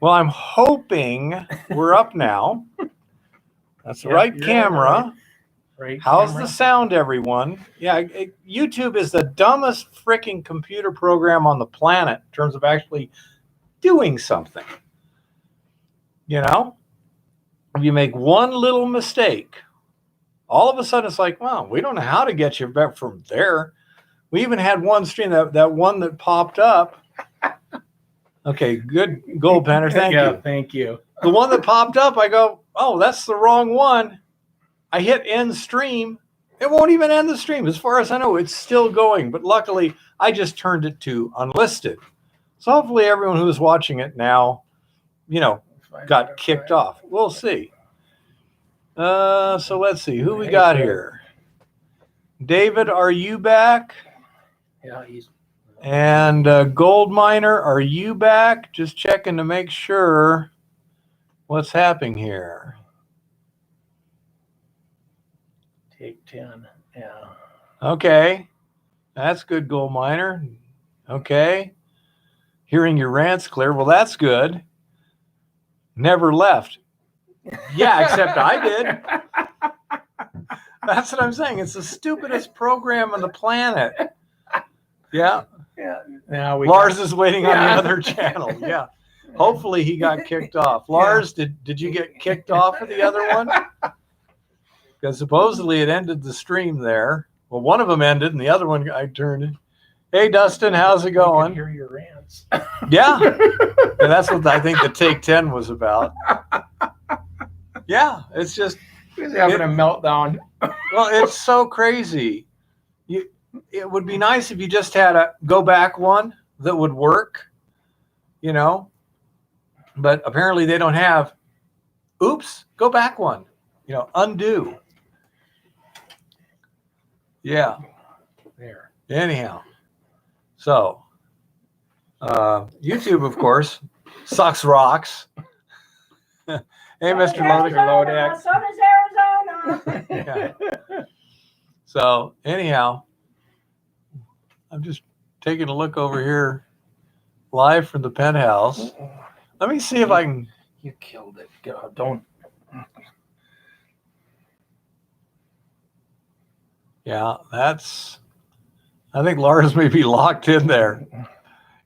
Well, I'm hoping we're up now. That's the right camera. Right. How's the sound, everyone? Yeah, YouTube is the dumbest freaking computer program on the planet in terms of actually doing something. You know? If you make one little mistake, all of a sudden it's like, well, we don't know how to get you back from there. We even had one stream, that one that popped up. Okay, good goal, Penner. Thank you. Yeah, thank you. The one that popped up, I go, oh, that's the wrong one. I hit end stream. It won't even end the stream. As far as I know, it's still going. But luckily, I just turned it to unlisted. So hopefully everyone who's watching it now, got kicked off. We'll see. So let's see. Who we got here? David, are you back? Yeah, he's... And Gold Miner, are you back? Just checking to make sure what's happening here. Take 10. Yeah. Okay. That's good, Gold Miner. Okay. Hearing your rants clear. Well, that's good. Never left. Yeah, except I did. That's what I'm saying. It's the stupidest program on the planet. Yeah. Yeah. Now Lars is waiting on the other channel. Yeah. Hopefully he got kicked off. Lars, did you get kicked off of the other one? Because supposedly it ended the stream there. Well, one of them ended, and the other one I turned it. Hey, Dustin, how's it going? I can hear your rants. Yeah. That's what I think the Take 10 was about. Yeah, it's just... He's having a meltdown. Well, it's so crazy. It would be nice if you just had a go back one that would work, but apparently they don't have, oops, go back one, undo. Yeah. There. Anyhow. So, YouTube, of course, sucks rocks. Hey, Mr. Lodex. So does Arizona. Yeah. So, anyhow, I'm just taking a look over here live from the Penthouse. Let me see if I can. You killed it. God, don't. Yeah, I think Lars may be locked in there.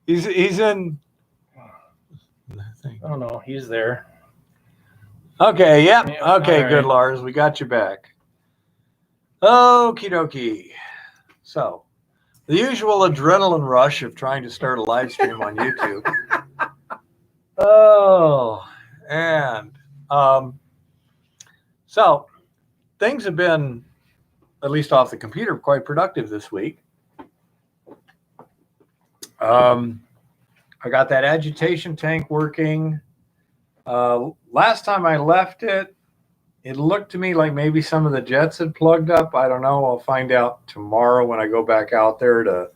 He's in. I don't know. He's there. Okay, yep. Yeah, Okay, right. Good, Lars. We got you back. Okie dokie. So, the usual adrenaline rush of trying to start a live stream on YouTube. Oh, and so things have been, at least off the computer, quite productive this week. I got that agitation tank working. Last time I left it, it looked to me like maybe some of the jets had plugged up. I don't know. I'll find out tomorrow when I go back out there to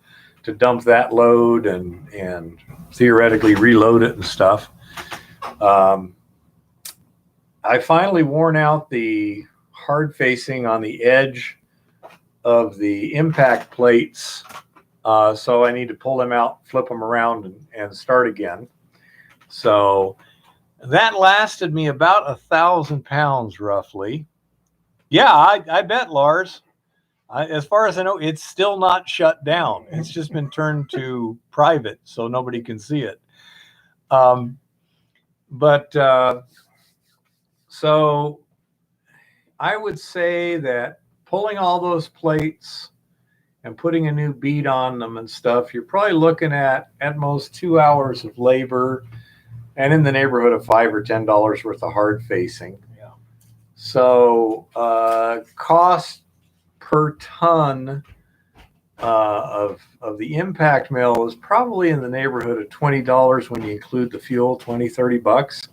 dump that load and theoretically reload it and stuff. I finally worn out the hard facing on the edge of the impact plates. So I need to pull them out, flip them around, and start again. So that lasted me about 1,000 pounds, roughly. Yeah, I bet, Lars. As far as I know, it's still not shut down. It's just been turned to private, so nobody can see it. So I would say that pulling all those plates and putting a new bead on them and stuff, you're probably looking at most 2 hours of labor and in the neighborhood of $5 or $10 worth of hard facing. Yeah. So cost per ton of the impact mill is probably in the neighborhood of $20 when you include the fuel, $20-$30.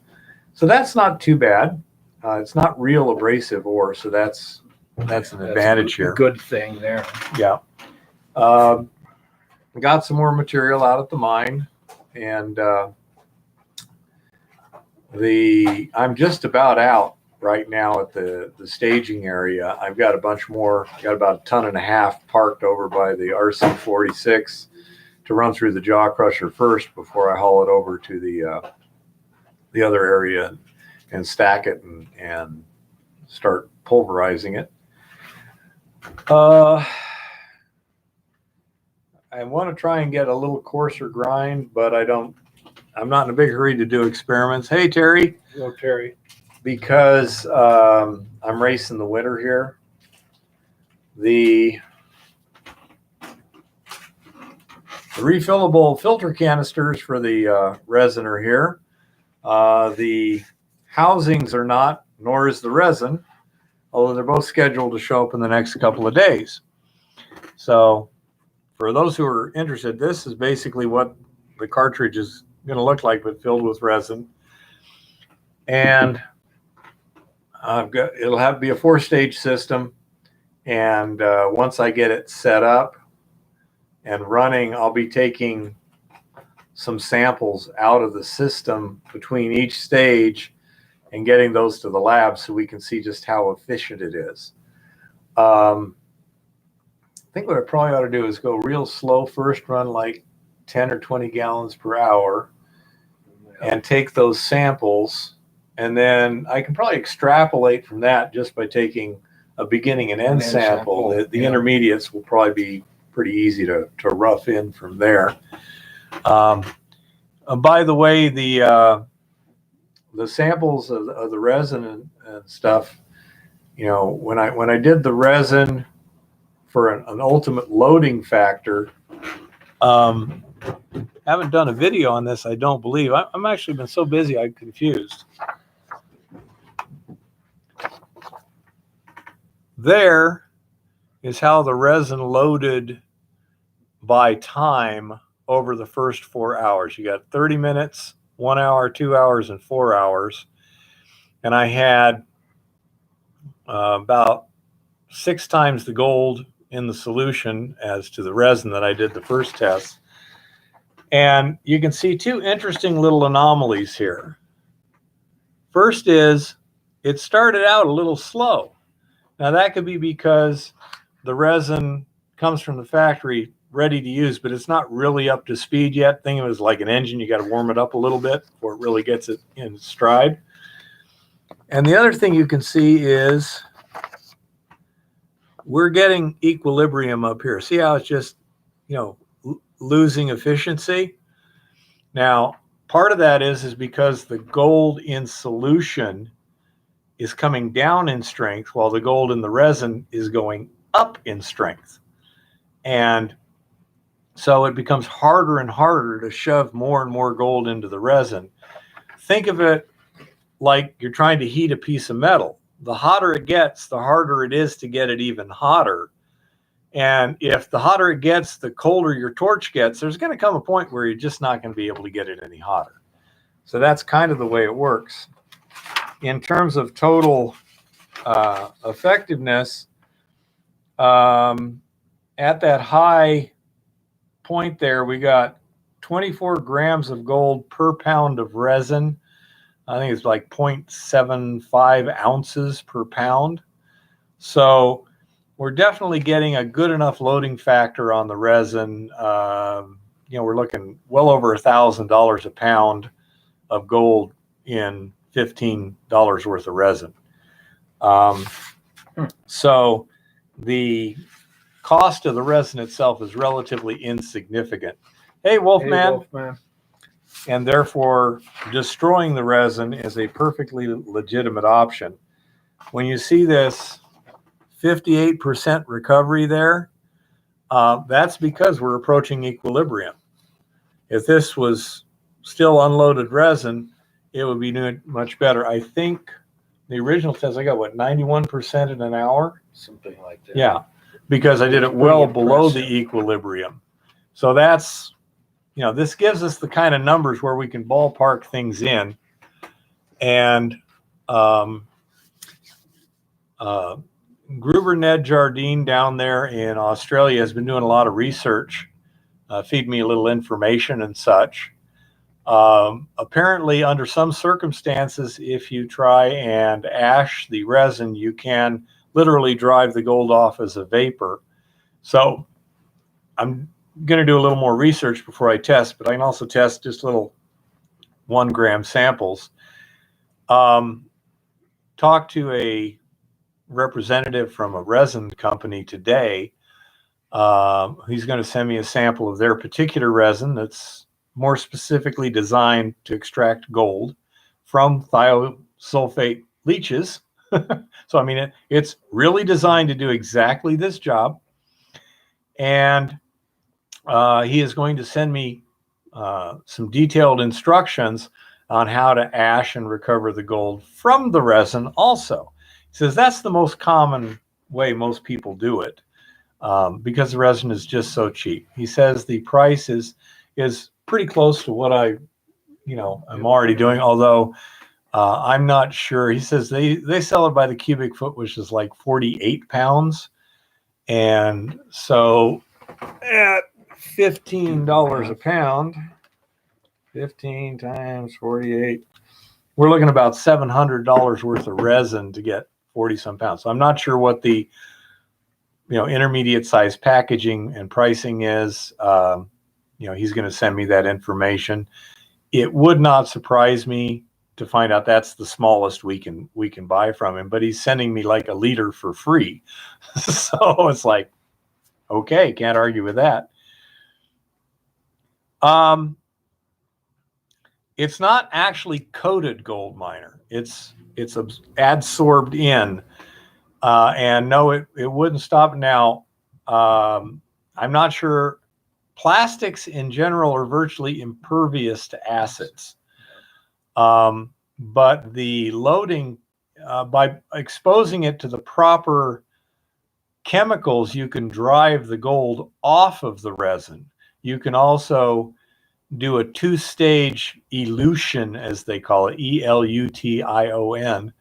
So that's not too bad. It's not real abrasive ore, so that's an advantage here. Good thing there. Yeah. Got some more material out at the mine, and I'm just about out right now at the staging area. I've got a bunch more, got about 1.5 tons parked over by the RC46 to run through the jaw crusher first before I haul it over to the other area and stack it and start pulverizing it. I want to try and get a little coarser grind, but I'm not in a big hurry to do experiments. Hey, Terry. Hello, Terry. Because I'm racing the winter here. The refillable filter canisters for the resin are here. The housings are not, nor is the resin, although they're both scheduled to show up in the next couple of days. So for those who are interested, this is basically what the cartridge is going to look like, but filled with resin. And it'll have to be a 4-stage system. And once I get it set up and running, I'll be taking some samples out of the system between each stage and getting those to the lab so we can see just how efficient it is. I think what I probably ought to do is go real slow first, run like 10 or 20 gallons per hour, and take those samples, and then I can probably extrapolate from that just by taking a beginning and end sample. The intermediates will probably be pretty easy to rough in from there. By the way, the samples of the resin and stuff, you know, when I did the resin for an ultimate loading factor, haven't done a video on this, I don't believe. I'm actually been so busy I'm confused. There is how the resin loaded by time over the first 4 hours. You got 30 minutes, 1 hour, 2 hours, and 4 hours. And I had about 6 times the gold in the solution as to the resin that I did the first test. And you can see 2 interesting little anomalies here. First is it started out a little slow. Now that could be because the resin comes from the factory ready to use, but it's not really up to speed yet. Think of it as like an engine. You got to warm it up a little bit before it really gets it in stride. And the other thing you can see is we're getting equilibrium up here. See how it's just, you know, losing efficiency? Now, part of that is because the gold in solution is coming down in strength while the gold in the resin is going up in strength. And so it becomes harder and harder to shove more and more gold into the resin. Think of it like you're trying to heat a piece of metal. The hotter it gets, the harder it is to get it even hotter. And if the hotter it gets, the colder your torch gets, there's going to come a point where you're just not going to be able to get it any hotter. So that's kind of the way it works. In terms of total effectiveness, at that high point there, we got 24 grams of gold per pound of resin. I think it's like 0.75 ounces per pound. So we're definitely getting a good enough loading factor on the resin. You know, we're looking well over $1,000 a pound of gold in $15 worth of resin. So the cost of the resin itself is relatively insignificant. Hey, Wolfman. Hey, Wolfman. And therefore, destroying the resin is a perfectly legitimate option. When you see this 58% recovery there, that's because we're approaching equilibrium. If this was still unloaded resin, it would be doing much better. I think the original test, I got, what, 91% in an hour? Something like that. Yeah, because I did it well below the equilibrium. So that's, you know, this gives us the kind of numbers where we can ballpark things in. And Gruber Ned Jardine down there in Australia has been doing a lot of research, feed me a little information and such. Apparently, under some circumstances, if you try and ash the resin, you can literally drive the gold off as a vapor. So I'm going to do a little more research before I test, but I can also test just little 1 gram samples. Talked to a representative from a resin company today. He's going to send me a sample of their particular resin that's more specifically designed to extract gold from thiosulfate leaches. So, I mean, it's really designed to do exactly this job. And he is going to send me some detailed instructions on how to ash and recover the gold from the resin also. He says that's the most common way most people do it, because the resin is just so cheap. He says the price is pretty close to what I'm already doing, although I'm not sure. He says they sell it by the cubic foot, which is like 48 pounds. And so at $15 a pound, 15 times 48, we're looking about $700 worth of resin to get 40 some pounds. So I'm not sure what the intermediate size packaging and pricing is. He's going to send me that information. It would not surprise me to find out that's the smallest we can buy from him, but he's sending me like a liter for free. So it's like, okay, can't argue with that. It's not actually coated gold miner. It's adsorbed in, and no, it wouldn't stop. Now, I'm not sure. Plastics in general are virtually impervious to acids, but the loading, by exposing it to the proper chemicals, you can drive the gold off of the resin. You can also do a two-stage elution, as they call it, elution,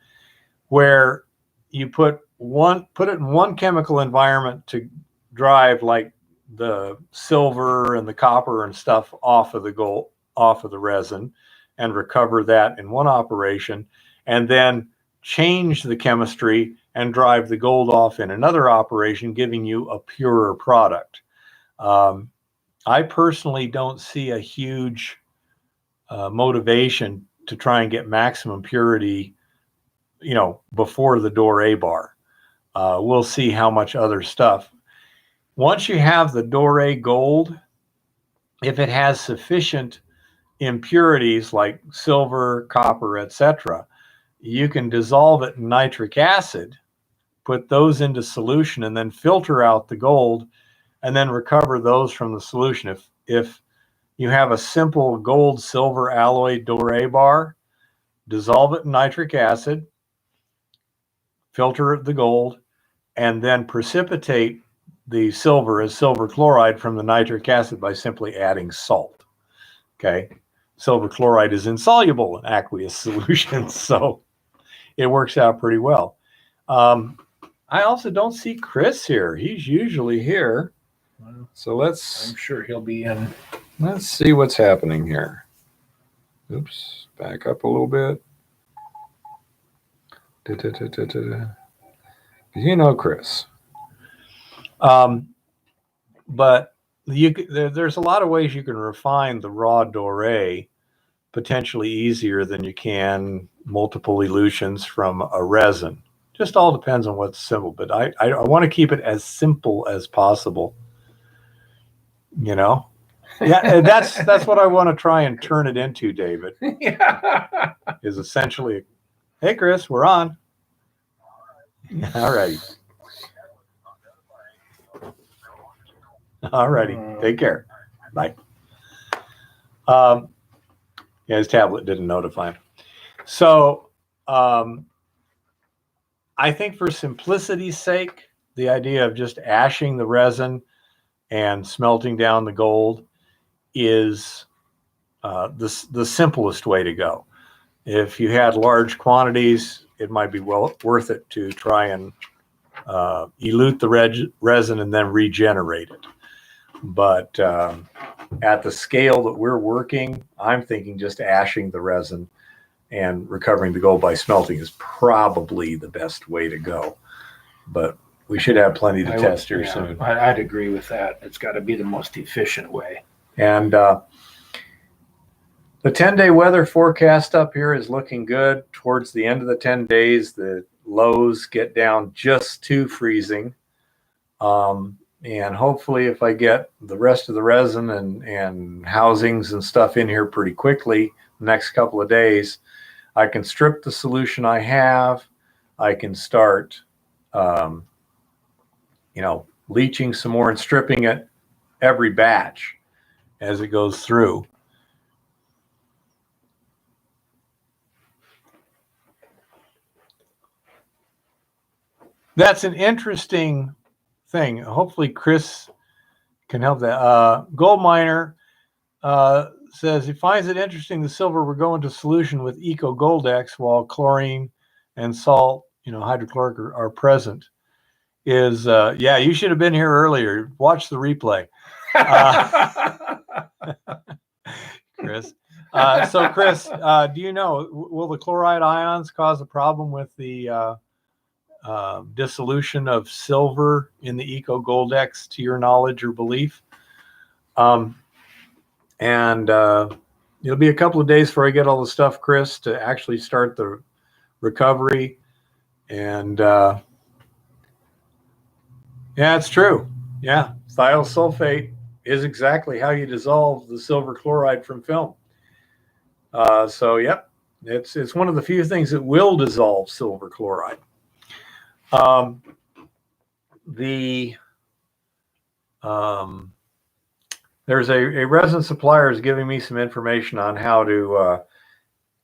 where you put it in one chemical environment to drive like the silver and the copper and stuff off of the gold, off of the resin, and recover that in one operation, and then change the chemistry and drive the gold off in another operation, giving you a purer product. I personally don't see a huge motivation to try and get maximum purity, before the Doré bar. We'll see how much other stuff. Once you have the Doré gold, if it has sufficient impurities like silver, copper, etc., you can dissolve it in nitric acid, put those into solution, and then filter out the gold, and then recover those from the solution. If you have a simple gold silver alloy Doré bar, dissolve it in nitric acid, filter the gold, and then precipitate the silver as silver chloride from the nitric acid by simply adding salt. Okay, silver chloride is insoluble in aqueous solutions, so it works out pretty well. I also don't see Chris here. He's usually here. So I'm sure he'll be in. Let's see what's happening here. Oops, back up a little bit. Chris. But there's a lot of ways you can refine the raw Doré potentially easier than you can multiple elutions from a resin. Just all depends on what's simple, but I want to keep it as simple as possible. Yeah, that's what I want to try and turn it into, David. Yeah. Is essentially, hey Chris, we're on. All righty. All righty. Take care. Bye. Yeah, his tablet didn't notify him. So I think for simplicity's sake, the idea of just ashing the resin and smelting down the gold is the simplest way to go. If you had large quantities, it might be worth it to try and elute the resin and then regenerate it. But at the scale that we're working, I'm thinking just ashing the resin and recovering the gold by smelting is probably the best way to go. But we should have plenty to test here soon. I'd agree with that. It's got to be the most efficient way. And The 10-day weather forecast up here is looking good. Towards the end of the 10 days, the lows get down just to freezing. And hopefully if I get the rest of the resin and housings and stuff in here pretty quickly, the next couple of days, I can strip the solution I have. I can start, leaching some more and stripping it every batch as it goes through. That's an interesting thing. Hopefully Chris can help that. Gold Miner says he finds it interesting the silver will go into solution with Eco Goldex while chlorine and salt, hydrochloric are present. Yeah, you should have been here earlier. Watch the replay. Chris. So Chris, do you know, will the chloride ions cause a problem with the dissolution of silver in the Eco Goldex, to your knowledge or belief? It'll be a couple of days before I get all the stuff, Chris, to actually start the recovery. And yeah, it's true. Yeah, thiosulfate is exactly how you dissolve the silver chloride from film. So yep, it's one of the few things that will dissolve silver chloride. There's a resin supplier is giving me some information on how to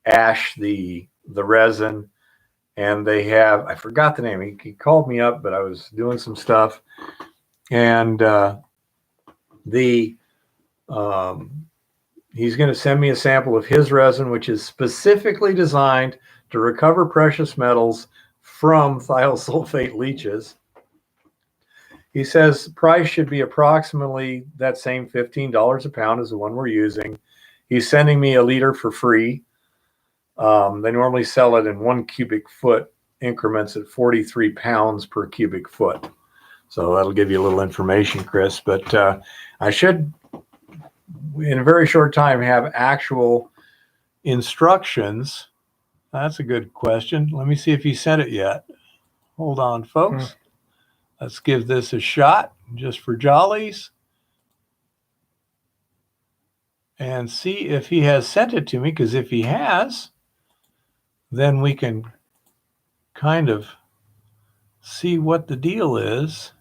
ash the resin, and they have, I forgot the name. He called me up, but I was doing some stuff, and he's going to send me a sample of his resin, which is specifically designed to recover precious metals from thiosulfate leaches. He says price should be approximately that same $15 a pound as the one we're using. He's sending me a liter for free. They normally sell it in 1 cubic foot increments at 43 pounds per cubic foot. So that'll give you a little information, Chris. But I should, in a very short time, have actual instructions. That's a good question. Let me see if he sent it yet. Hold on, folks. Let's give this a shot just for jollies and see if he has sent it to me, because if he has, then we can kind of see what the deal is.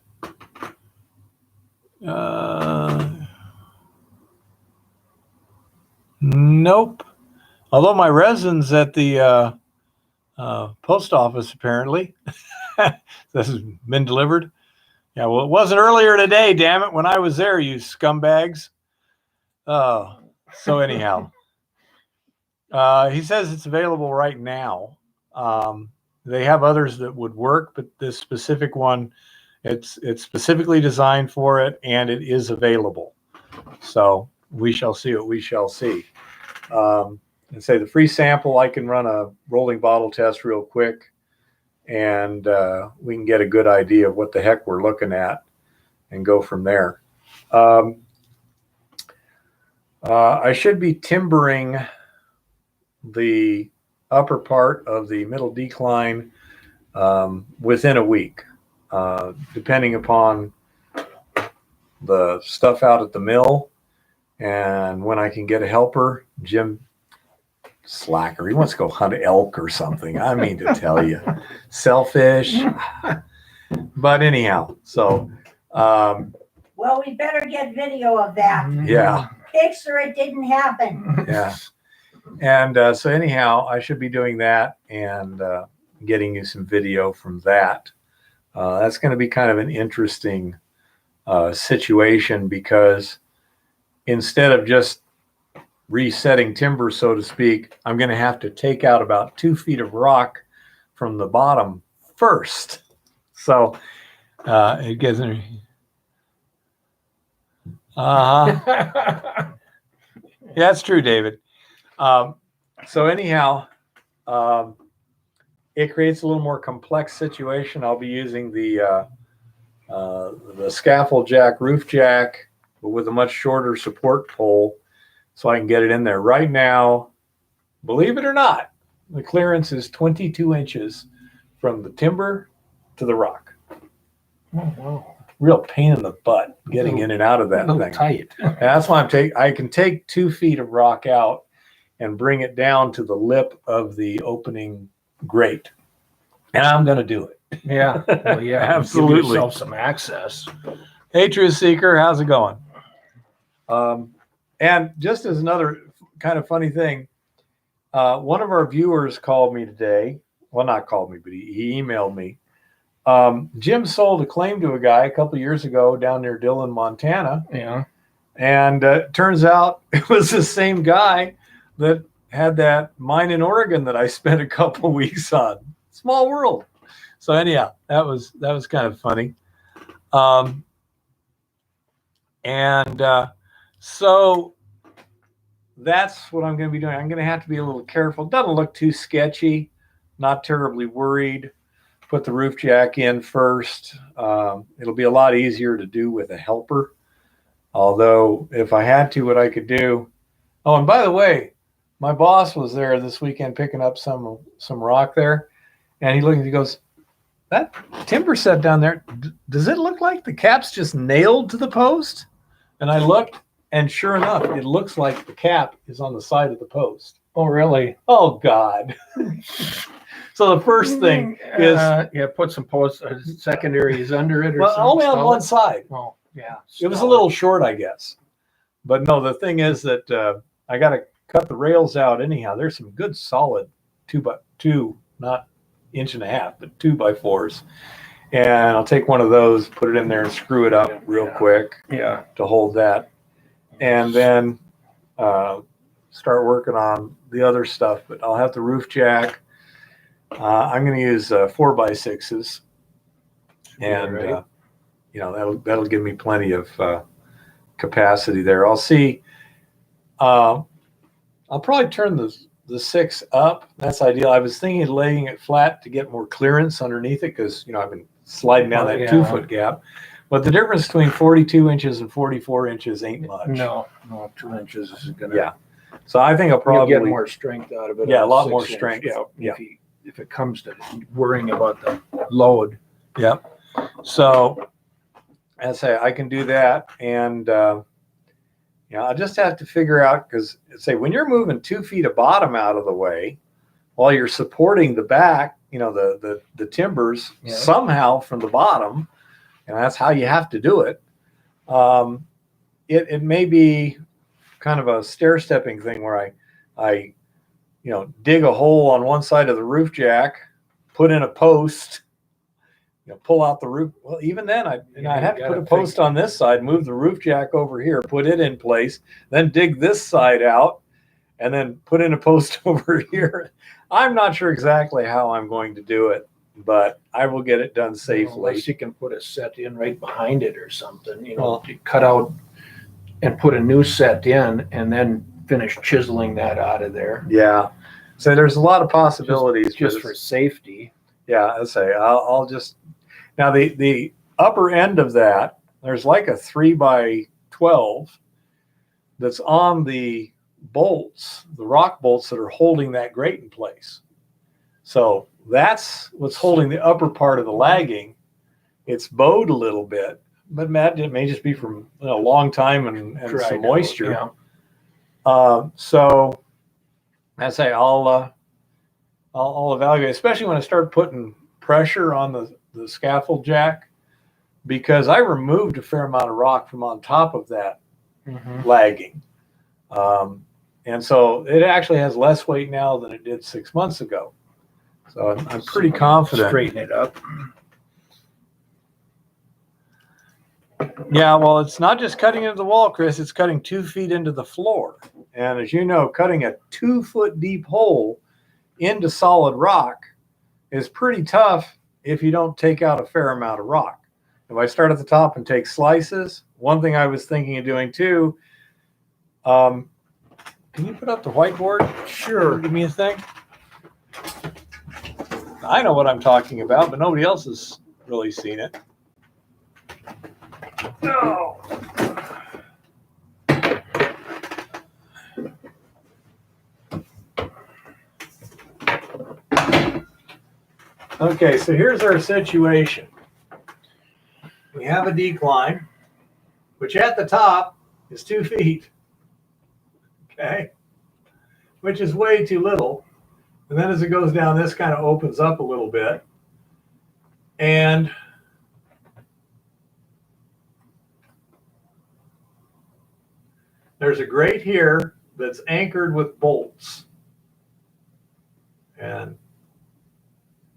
Nope. Although my resin's at the post office, apparently. This has been delivered. Yeah, well, it wasn't earlier today, damn it, when I was there, you scumbags. So anyhow, he says it's available right now. They have others that would work, but this specific one, it's specifically designed for it, and it is available. So we shall see what we shall see. And say the free sample, I can run a rolling bottle test real quick, and we can get a good idea of what the heck we're looking at and go from there. I should be timbering the upper part of the middle decline within a week, depending upon the stuff out at the mill and when I can get a helper. Jim slacker, he wants to go hunt elk or something. I mean to tell you, selfish. But anyhow, so Well, we better get video of that. yeah, Picture it didn't happen. yeah. And so anyhow, I should be doing that and getting you some video from that. That's going to be kind of an interesting situation, because instead of just resetting timber, so to speak, I'm going to have to take out about 2 feet of rock from the bottom first. So it gets yeah, that's true, David. So anyhow, it creates a little more complex situation. I'll be using the scaffold jack, roof jack, but with a much shorter support pole. so I can get it in there. Right now, believe it or not, the clearance is 22 inches from the timber to the rock. Oh, wow. Real pain in the butt getting in and out of that A little thing. tight. And that's why I can take 2 feet of rock out and bring it down to the lip of the opening grate. And I'm going to do it. Yeah. Well, yeah. Absolutely. Give yourself some access. Hey, Truth Seeker, how's it going? And just as another kind of funny thing, one of our viewers called me today. Well, not called me, but he emailed me. Jim sold a claim to a guy a couple years ago down near Dillon, Montana. Yeah. And turns out it was the same guy that had that mine in Oregon that I spent a couple weeks on. Small world. So anyhow, that was kind of funny. So that's what I'm going to be doing. I'm going to have to be a little careful. Doesn't look too sketchy. Not terribly worried. Put the roof jack in first. It'll be a lot easier to do with a helper. Although if I had to, what I could do. Oh, and by the way, my boss was there this weekend picking up some rock there. And he looked and he goes, that timber set down there, does it look like the cap's just nailed to the post? And I looked, and sure enough, it looks like the cap is on the side of the post. Oh, really? Oh, God. So the first thing is... put some secondaries under it or well, something. only on one side. Oh, yeah. It was a little short, I guess. But no, the thing is that I got to cut the rails out anyhow. There's some good solid 2x2, not 1.5 inches, but 2x4s. And I'll take one of those, put it in there and screw it up real quick to hold that. And then start working on the other stuff. But I'll have the roof jack. I'm going to use 4x6s. And, that'll give me plenty of capacity there. I'll see. I'll probably turn the 6 up. That's ideal. I was thinking of laying it flat to get more clearance underneath it because, I've been sliding down that 2-foot gap. But the difference between 42 inches and 44 inches ain't much. No, 2 inches is going to. Yeah. So I think I'll probably get more strength out of it. Yeah, a lot more strength. Yeah. If it comes to worrying about the load. Yep. So I can do that. And, I just have to figure out, because when you're moving 2 feet of bottom out of the way while you're supporting the back, the timbers somehow from the bottom, and that's how you have to do it. It may be kind of a stair-stepping thing where I dig a hole on one side of the roof jack, put in a post, pull out the roof. Well, even then, I'd have to put a post on this side, move the roof jack over here, put it in place, then dig this side out, and then put in a post over here. I'm not sure exactly how I'm going to do it, but I will get it done safely. Unless you can put a set in right behind it or something, you cut out and put a new set in and then finish chiseling that out of there. Yeah. So there's a lot of possibilities. Just for safety. Yeah, I'll just... Now, the upper end of that, there's like a 3x12 that's on the bolts, the rock bolts that are holding that grate in place. So that's what's holding the upper part of the lagging. It's bowed a little bit, but it may just be from a long time and some moisture. Yeah. So I'll evaluate, especially when I start putting pressure on the scaffold jack, because I removed a fair amount of rock from on top of that lagging. And so it actually has less weight now than it did 6 months ago. So I'm pretty confident. Straighten it up. Yeah, well, it's not just cutting into the wall, Chris. It's cutting 2 feet into the floor. And as you know, cutting a 2-foot deep hole into solid rock is pretty tough if you don't take out a fair amount of rock. If I start at the top and take slices, one thing I was thinking of doing too, can you put up the whiteboard? Sure. Give me a thing. I know what I'm talking about, but nobody else has really seen it. No. Okay, so here's our situation. We have a decline, which at the top is 2 feet. Okay, which is way too little. And then as it goes down, this kind of opens up a little bit. And there's a grate here that's anchored with bolts. And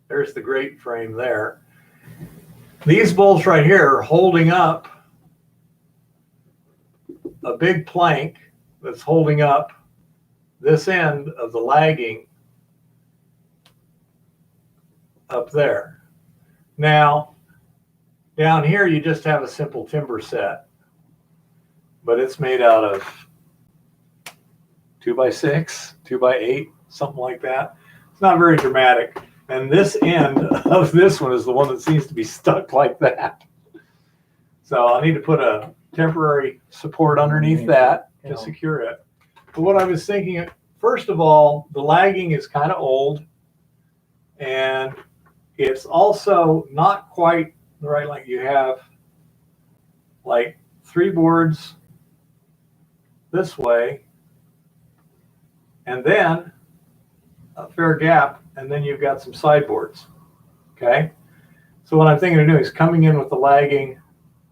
there's the grate frame there. These bolts right here are holding up a big plank that's holding up this end of the lagging up there. Now, down here you just have a simple timber set, but it's made out of 2x6, 2x8, something like that. It's not very dramatic. And this end of this one is the one that seems to be stuck like that. So I need to put a temporary support underneath that to secure it. But what I was thinking, first of all, the lagging is kind of old, and it's also not quite the right length. You have like 3 boards this way, and then a fair gap, and then you've got some sideboards. Okay, so what I'm thinking of doing is coming in with the lagging,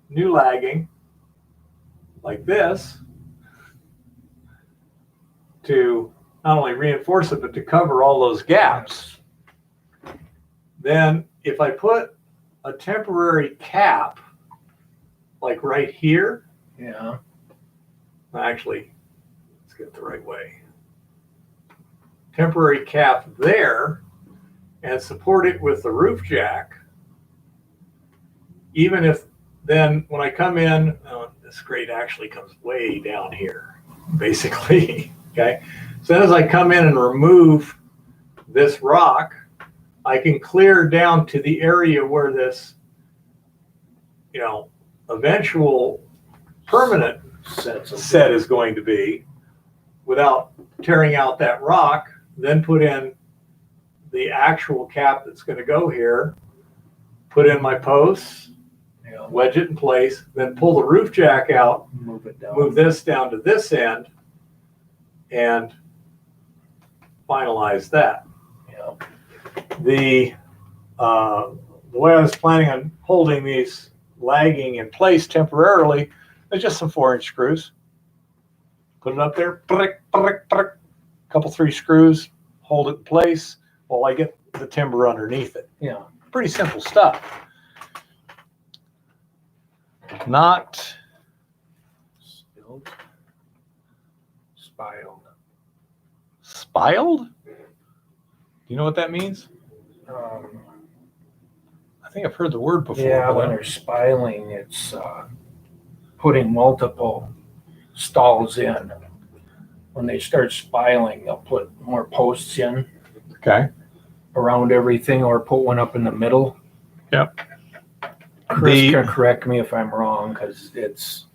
new lagging, like this, to not only reinforce it, but to cover all those gaps. Then if I put a temporary cap, like right here, Yeah. actually, let's get it the right way. Temporary cap there, and support it with the roof jack. Even if then when I come in, this grate actually comes way down here, basically. Okay, so then as I come in and remove this rock, I can clear down to the area where this, eventual permanent set is going to be, without tearing out that rock, then put in the actual cap that's going to go here, put in my posts, wedge it in place, then pull the roof jack out, Move it down. move this down to this end, and finalize that. Yeah. The way I was planning on holding these lagging in place temporarily is just some 4-inch screws. Put it up there, couple 3 screws, hold it in place while I get the timber underneath it. Yeah. Pretty simple stuff. Not Spilled. Spiled. spiled? Do you know what that means? I think I've heard the word before. Yeah, when they're spiling, it's putting multiple stalls in. When they start spiling, they'll put more posts in Okay. around everything, or put one up in the middle. Yep. Chris can correct me if I'm wrong, because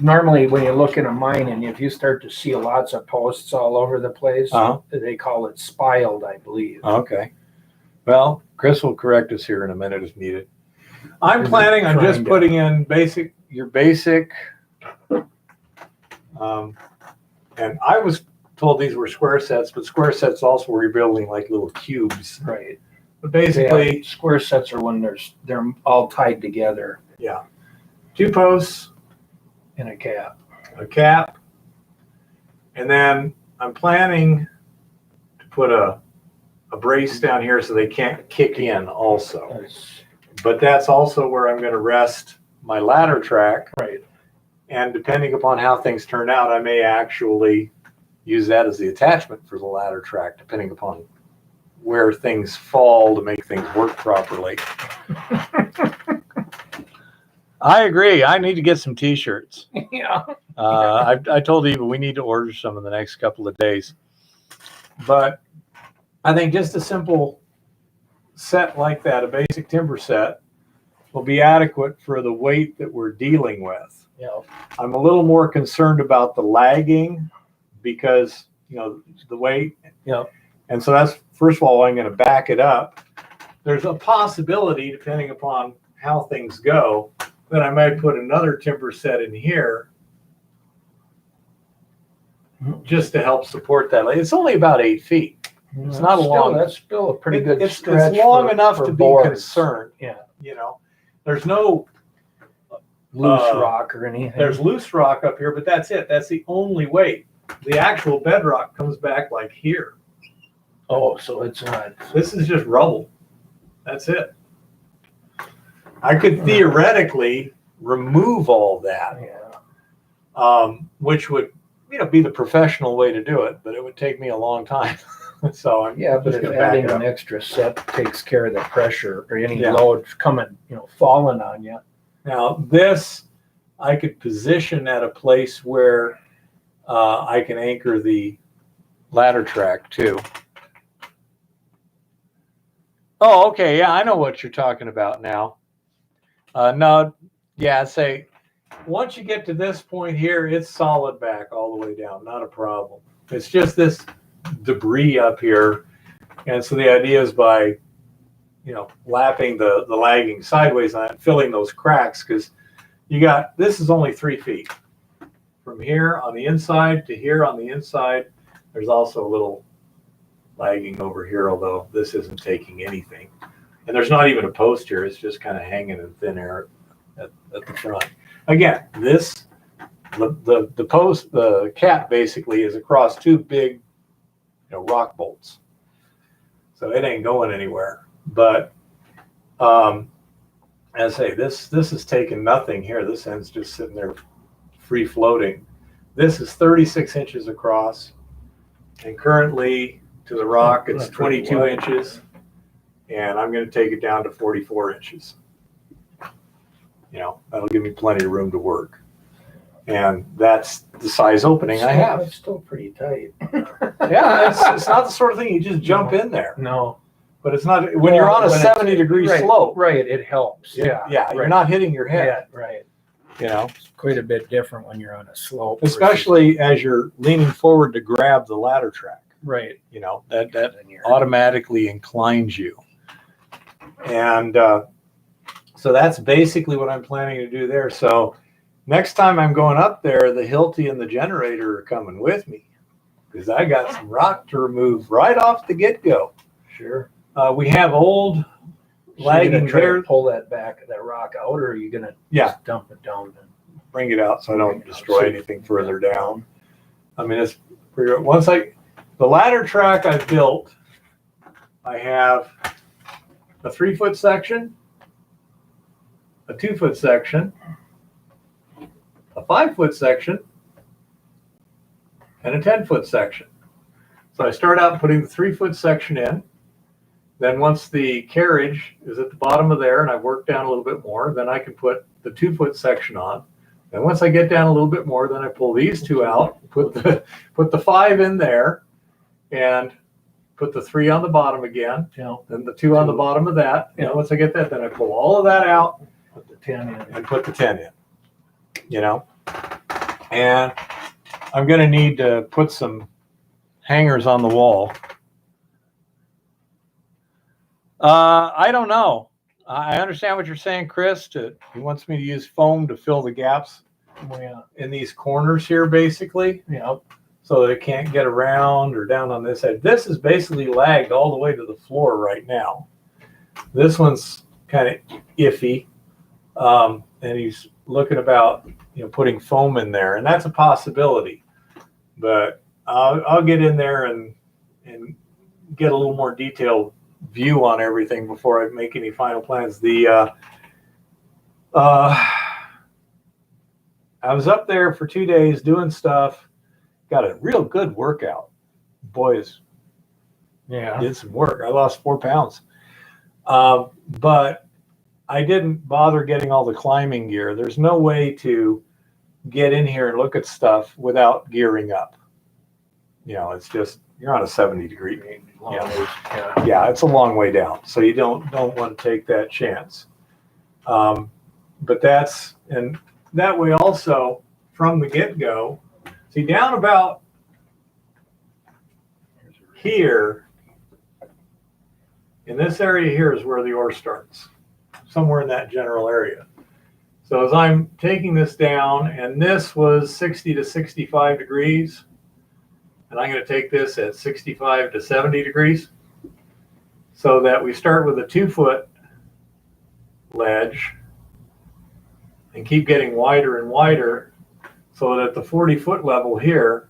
normally when you look in a mine and if you start to see lots of posts all over the place, they call it spiled, I believe. Okay. Well, Chris will correct us here in a minute if needed. I'm planning on just putting in your basic, and I was told these were square sets, but square sets also were building like little cubes. Right. But basically, square sets are when they're all tied together. Yeah. 2 posts, In a cap. a cap, and then I'm planning to put a brace down here so they can't kick in also. But that's also where I'm going to rest my ladder track. Right. And depending upon how things turn out, I may actually use that as the attachment for the ladder track, depending upon where things fall to make things work properly. I agree. I need to get some t-shirts. Yeah. I told Eva we need to order some in the next couple of days. But I think just a simple set like that, a basic timber set, will be adequate for the weight that we're dealing with. Yeah. I'm a little more concerned about the lagging because, the weight. Yeah. And so that's, first of all, I'm going to back it up there's a possibility, depending upon how things go, that I might put another timber set in here just to help support that. It's only about 8 feet. It's not a long. That's still a pretty good It's stretch. long enough for to boards. be concerned. Yeah. You know, there's no Loose rock or anything. There's loose rock up here, but that's it. That's the only weight. The actual bedrock comes back like here. Oh, so it's not. This is just rubble. That's it. I could theoretically remove all that, which would, be the professional way to do it, but it would take me a long time. So I'm But just if gonna back adding it up. an extra set takes care of the pressure or any Yeah. load coming, falling on you. Now this, I could position at a place where I can anchor the ladder track too. Oh, okay. Yeah, I know what you're talking about now. No, yeah, say once you get to this point here, it's solid back all the way down. Not a problem. It's just this debris up here. And so the idea is by, lapping the lagging sideways on it, filling those cracks, because this is only 3 feet. From here on the inside to here on the inside, there's also a little lagging over here, although this isn't taking anything. And there's not even a post here. It's just kind of hanging in thin air at the front. Again, the post, the cap basically is across 2 big, rock bolts. So it ain't going anywhere. But as I say, this is taking nothing here. This end's just sitting there free floating. This is 36 inches across, and currently to the rock it's 22 inches, and I'm going to take it down to 44 inches. That'll give me plenty of room to work, and that's the size opening I have. It's still pretty tight. Yeah, it's not the sort of thing you just jump in there. No. But it's not when you're on a 70-degree slope. Right, it helps. Yeah. Yeah, you're not hitting your head. Yeah, right. It's quite a bit different when you're on a slope. Especially as you're leaning forward to grab the ladder track. Right. That automatically inclines you. And so that's basically what I'm planning to do there. So next time I'm going up there, the Hilti and the generator are coming with me, because I got some rock to remove right off the get-go. Sure. We have old lagging there. Pull that rock out, or are you gonna just dump it down and bring it out so I don't destroy anything further down? I mean, it's pretty, the ladder track I've built, I have a 3-foot section, a 2-foot section, a 5-foot section, and a 10-foot section. So I start out putting the 3-foot section in. Then once the carriage is at the bottom of there and I've worked down a little bit more, then I can put the 2-foot section on. And once I get down a little bit more, then I pull these 2 out, put the 5 in there, and put the 3 on the bottom again. Then the 2 on the bottom of that. And once I get that, then I pull all of that out, put the 10 in, and put the 10 in. And I'm going to need to put some hangers on the wall. I don't know. I understand what you're saying, Chris. He wants me to use foam to fill the gaps in these corners here, basically. So that it can't get around or down on this side. This is basically lagged all the way to the floor right now. This one's kind of iffy, and he's looking about putting foam in there, and that's a possibility. But I'll get in there and get a little more detailed view on everything before I make any final plans. I was up there for 2 days doing stuff, got a real good workout. Boys, did some work. I lost 4 pounds, but I didn't bother getting all the climbing gear. There's no way to get in here and look at stuff without gearing up. It's just, you're on a 70-degree. It's a long way down, so you don't want to take that chance. But that's, and that way also from the get-go, see down about here in this area here is where the ore starts, somewhere in that general area. So as I'm taking this down, and this was 60 to 65 degrees, and I'm going to take this at 65 to 70 degrees, so that we start with a 2-foot ledge and keep getting wider and wider, so that at the 40-foot level here,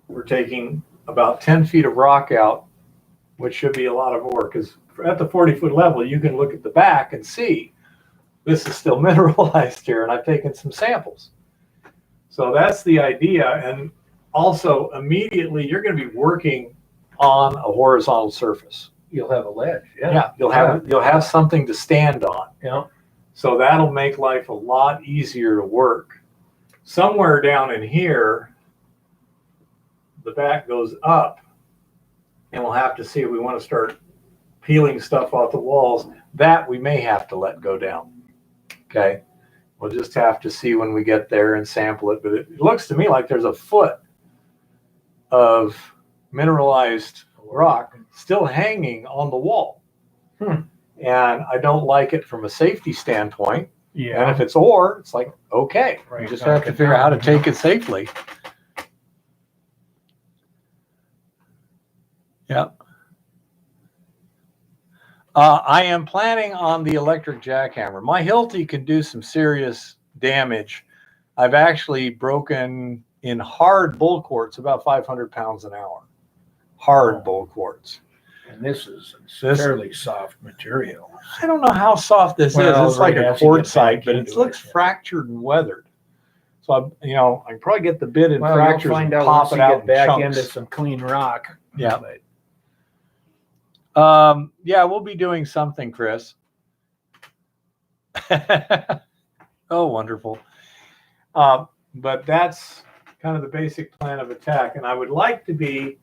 we're taking about 10 feet of rock out, which should be a lot of ore, because at the 40-foot level, you can look at the back and see this is still mineralized here, and I've taken some samples. So that's the idea. And also, immediately, you're going to be working on a horizontal surface. You'll have a ledge. Yeah, you'll have something to stand on. Yeah. So that'll make life a lot easier to work. Somewhere down in here, the back goes up, and we'll have to see if we want to start peeling stuff off the walls. That we may have to let go down. Okay, we'll just have to see when we get there and sample it. But it looks to me like there's a foot of mineralized rock still hanging on the wall. And I don't like it from a safety standpoint. Yeah. And if it's ore, it's like, okay, Right, you just have to figure out how to take it safely. Yep. I am planning on the electric jackhammer. My Hilti can do some serious damage. I've actually broken in hard bull quartz about 500 pounds an hour. Hard bull quartz. And this is fairly soft material. I don't know how soft this Well, is. It's like right, a as you get quartzite, back but into it looks it, yeah. fractured and weathered. So I can probably get the bit in Well, fractures you'll find and out pop once it you out get in back chunks. into some clean rock. Yeah. But Yeah, we'll be doing something, Chris. Oh, wonderful. But that's kind of the basic plan of attack. And I would like to be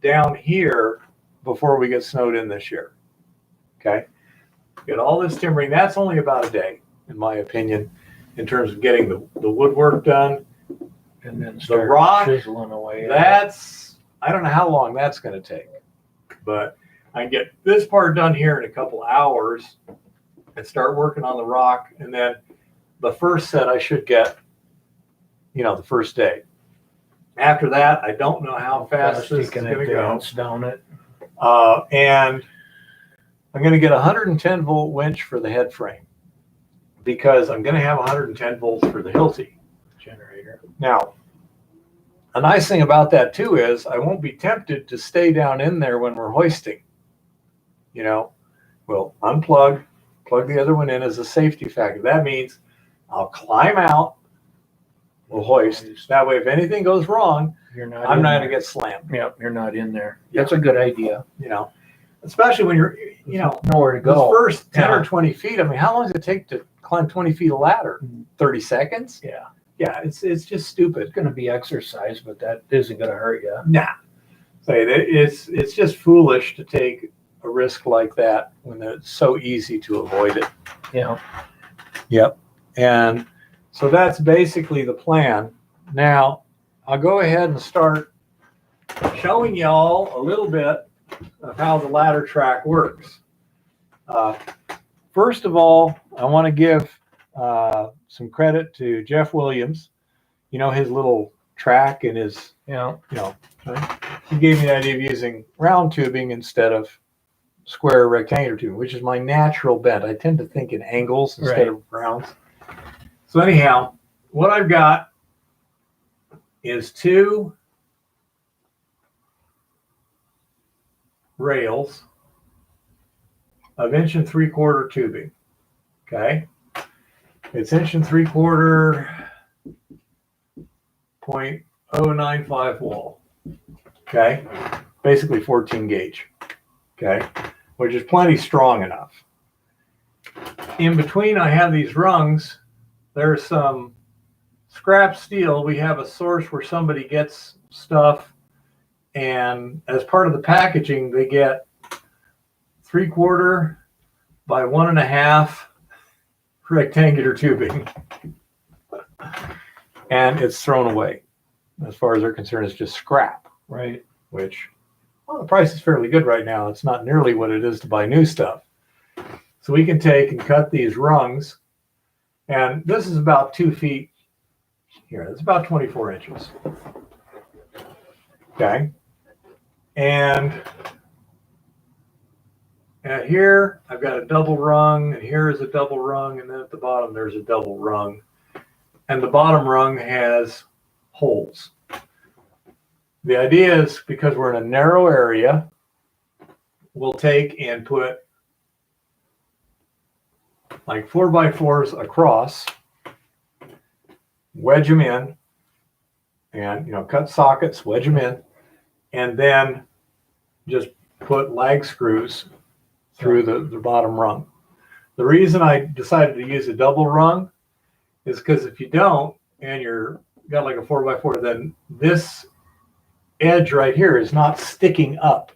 down here before we get snowed in this year. Okay. Get all this timbering. That's only about a day, in my opinion, in terms of getting the woodwork done. and then The start rock, chiseling away. I don't know how long that's going to take, but I can get this part done here in a couple hours and start working on the rock. And then the first set I should get, the first day. After that, I don't know how fast you this is can going to go. advance down it. And I'm going to get a 110 volt winch for the head frame because I'm going to have 110 volts for the Hilti Generator. Now, a nice thing about that too is I won't be tempted to stay down in there when we're hoisting. We'll unplug, plug the other one in as a safety factor. That means I'll climb out, we'll hoist. That way, if anything goes wrong, I'm not going to get slammed. Yep, you're not in there. That's a good idea. Especially when you're, Nowhere to those go. first 10 or 20 feet. I mean, how long does it take to climb 20 feet of ladder? 30 seconds? Yeah. Yeah, it's just stupid. It's going to be exercise, but that isn't going to hurt you. Nah. It's just foolish to take a risk like that when it's so easy to avoid it. Yeah. Yep. And so that's basically the plan. Now, I'll go ahead and start showing y'all a little bit of how the ladder track works. First of all, I want to give some credit to Jeff Williams. His little track and his, he gave me the idea of using round tubing instead of square rectangular tubing, which is my natural bent. I tend to think in angles instead of rounds. So anyhow, what I've got is 2 rails of 1 3/4 tubing. Okay. It's 1 3/4 .095 wall. Okay. Basically 14 gauge. Okay. Which is plenty strong enough. In between, I have these rungs. There's some scrap steel. We have a source where somebody gets stuff, and as part of the packaging, they get 3/4 by 1.5 rectangular tubing, and it's thrown away. As far as they're concerned, it's just scrap. Right. Which, well, the price is fairly good right now. It's not nearly what it is to buy new stuff. So we can take and cut these rungs, and this is about 2 feet here. It's about 24 inches. Okay. And here I've got a double rung, and here is a double rung, and then at the bottom there's a double rung. And the bottom rung has holes. The idea is, because we're in a narrow area, we'll take and put like 4x4s across, wedge them in, and cut sockets, wedge them in, and then just put lag screws through the bottom rung. The reason I decided to use a double rung is because if you don't, and you're got like a 4x4, then this edge right here is not sticking up.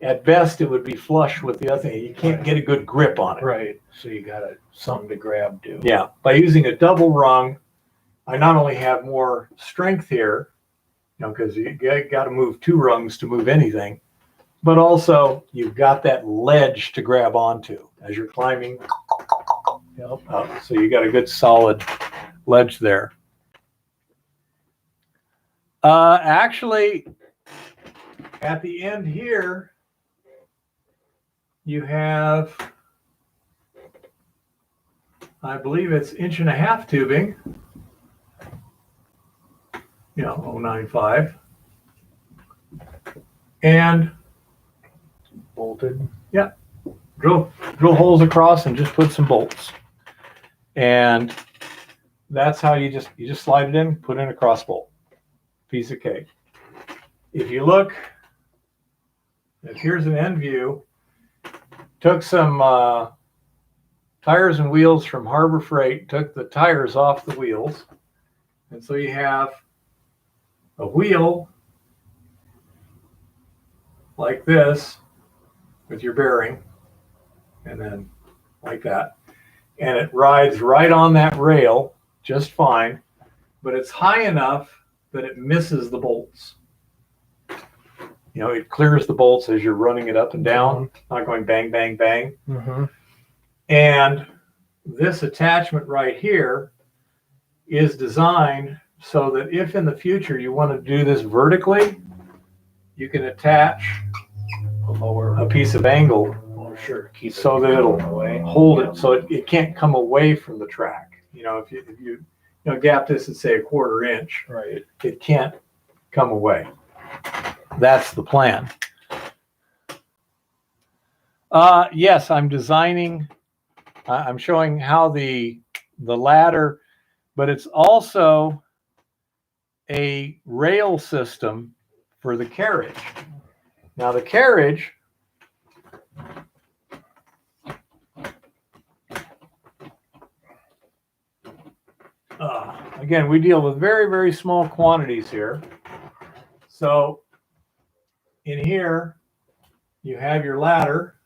At best, it would be flush with the other thing. You can't get a good grip on it. Right. So you got something to grab to. Yeah. By using a double rung, I not only have more strength here, because you got to move 2 rungs to move anything, but also you've got that ledge to grab onto as you're climbing up. So you got a good solid ledge there. Actually, at the end here, you have, I believe it's 1.5 inch tubing, 0.95, and Bolted. Yeah, drill holes across and just put some bolts, and that's how you just slide it in, put in a cross bolt. Piece of cake. If you look, here's an end view. Took some tires and wheels from Harbor Freight, took the tires off the wheels, and so you have a wheel like this with your bearing, and then like that, and it rides right on that rail just fine, but it's high enough that it misses the bolts. It clears the bolts as you're running it up and down, not going bang, bang, bang. Mm-hmm. And this attachment right here is designed so that if in the future you want to do this vertically, you can attach a piece of angle Keep so that it'll hold it so it can't come away from the track. If you gap this at say 1/4 inch, right, it can't come away. That's the plan. Yes, I'm designing. I'm showing how the ladder, but it's also a rail system for the carriage. Now the carriage, again, we deal with very, very small quantities here. So in here, you have your ladder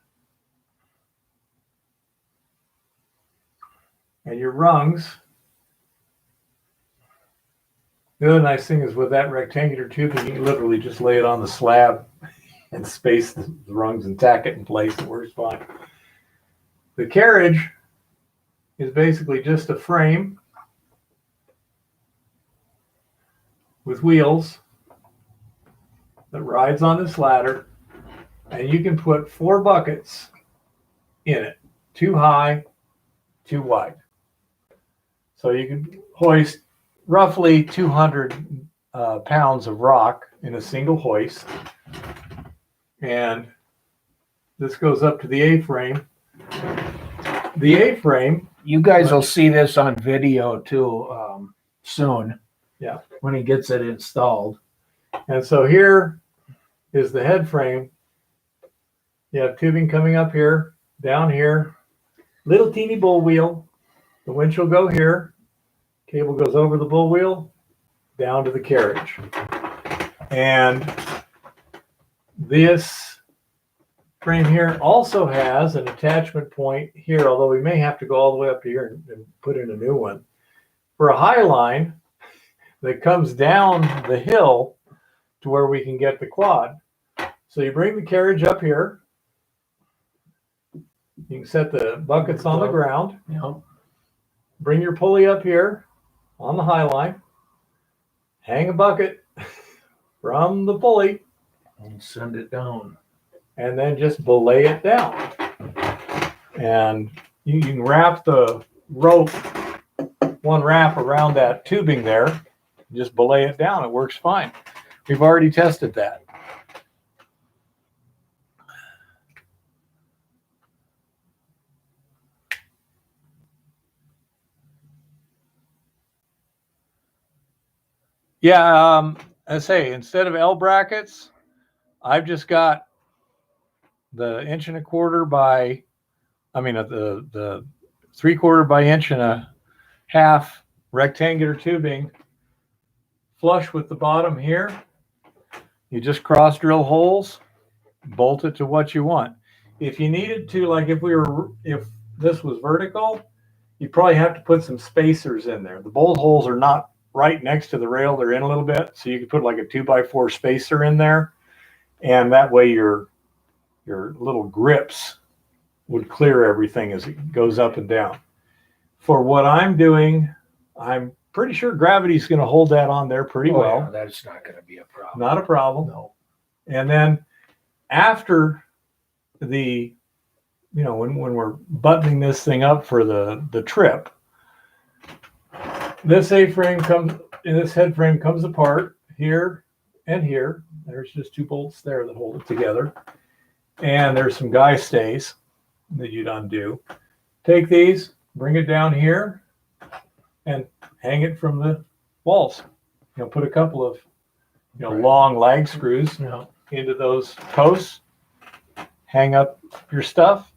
and your rungs. The other nice thing is with that rectangular tubing, you can literally just lay it on the slab and space the rungs and tack it in place. It works fine. The carriage is basically just a frame with wheels that rides on this ladder, and you can put 4 buckets in it, 2 high, 2 wide. So you can hoist roughly 200 pounds of rock in a single hoist, and this goes up to the A-frame. The A-frame, you guys will see this on video too soon. Yeah, when he gets it installed. And so here is the head frame. You have tubing coming up here, down here, little teeny bull wheel. The winch will go here. Cable goes over the bull wheel, down to the carriage. And this frame here also has an attachment point here, although we may have to go all the way up to here and put in a new one, for a high line that comes down the hill to where we can get the quad. So you bring the carriage up here. You can set the buckets on the ground. Yep. Bring your pulley up here on the high line. Hang a bucket from the pulley. And send it down. And then just belay it down. And you can wrap the rope, one wrap around that tubing there. Just belay it down. It works fine. We've already tested that. Yeah, I say, instead of L brackets, I've just got the 1.25 by, the 3/4 by 1.5 rectangular tubing flush with the bottom here. You just cross drill holes, bolt it to what you want. If you needed to, like if this was vertical, you probably have to put some spacers in there. The bolt holes are not right next to the rail, they're in a little bit, so you could put like a 2x4 spacer in there, and that way your little grips would clear everything as it goes up and down. For what I'm doing, I'm pretty sure gravity's going to hold that on there pretty well. Yeah, that's not going to be a problem. Not a problem. No. And then after the, when we're buttoning this thing up for the trip, this A-frame comes, and this head frame comes apart here and here. There's just 2 bolts there that hold it together. And there's some guy stays that you'd undo. Take these, bring it down here, and hang it from the walls. Put a couple of long lag screws into those posts, hang up your stuff,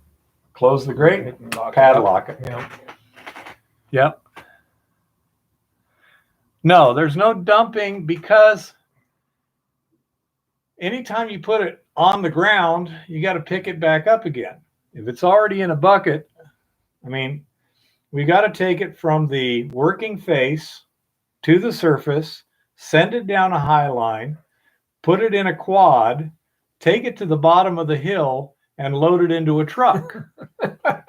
close the grate, padlock it. Yep. No, there's no dumping, because anytime you put it on the ground, you got to pick it back up again. If it's already in a bucket, we got to take it from the working face to the surface, send it down a high line, put it in a quad, take it to the bottom of the hill, and load it into a truck.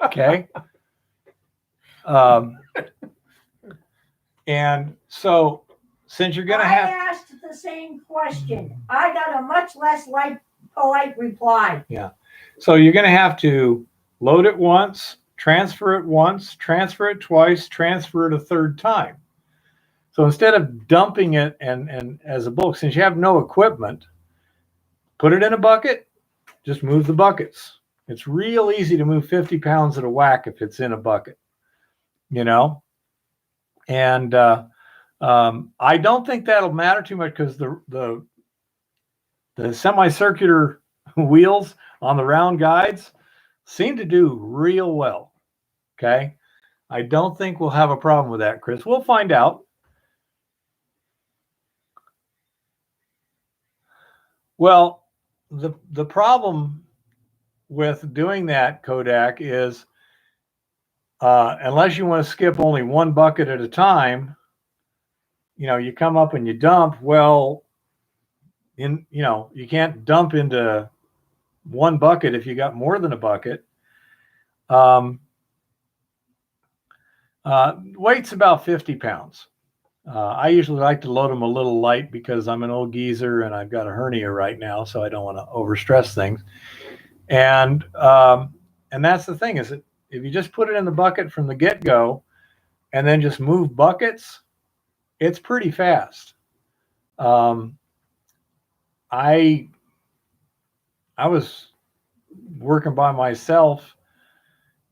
Okay. And so, since you're going to have... I asked the same question. I got a much less polite reply. Yeah. So you're going to have to load it once, transfer it twice, transfer it a third time. So instead of dumping it and as a bulk, since you have no equipment, put it in a bucket, just move the buckets. It's real easy to move 50 pounds at a whack if it's in a bucket, And I don't think that'll matter too much, because the semicircular wheels on the round guides seem to do real well. Okay. I don't think we'll have a problem with that, Chris. We'll find out. Well, the problem with doing that, Kodak, is unless you want to skip only one bucket at a time, you come up and you dump. Well, you can't dump into one bucket if you got more than a bucket. Weight's about 50 pounds. I usually like to load them a little light because I'm an old geezer and I've got a hernia right now, so I don't want to overstress things. And that's the thing, is that if you just put it in the bucket from the get-go and then just move buckets, it's pretty fast. I was working by myself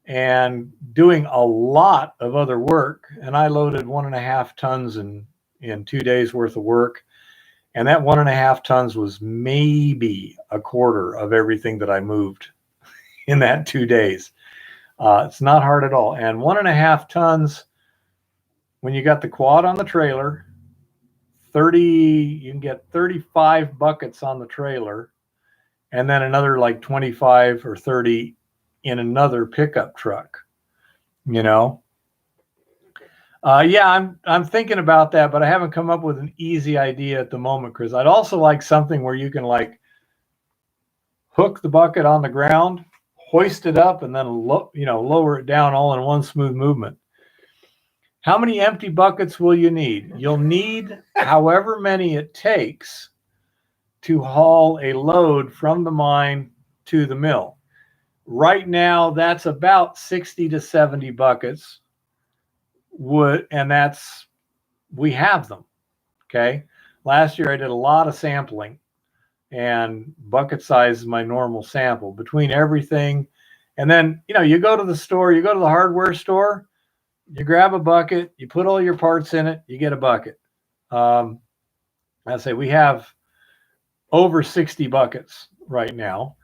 and doing a lot of other work, and I loaded 1.5 tons in 2 days worth of work, and that 1.5 tons was maybe a quarter of everything that I moved in that 2 days. It's not hard at all. And 1.5 tons, when you got the quad on the trailer, you can get 35 buckets on the trailer, and then another like 25 or 30 in another pickup truck. Yeah, I'm thinking about that, but I haven't come up with an easy idea at the moment, Chris. I'd also like something where you can like hook the bucket on the ground, hoist it up, and then lower it down all in one smooth movement. How many empty buckets will you need? You'll need however many it takes to haul a load from the mine to the mill. Right now, that's about 60 to 70 buckets. And we have them. Okay. Last year I did a lot of sampling, and bucket size is my normal sample between everything. And then, you go to the store, you go to the hardware store, you grab a bucket, you put all your parts in it, you get a bucket. I say we have over 60 buckets right now.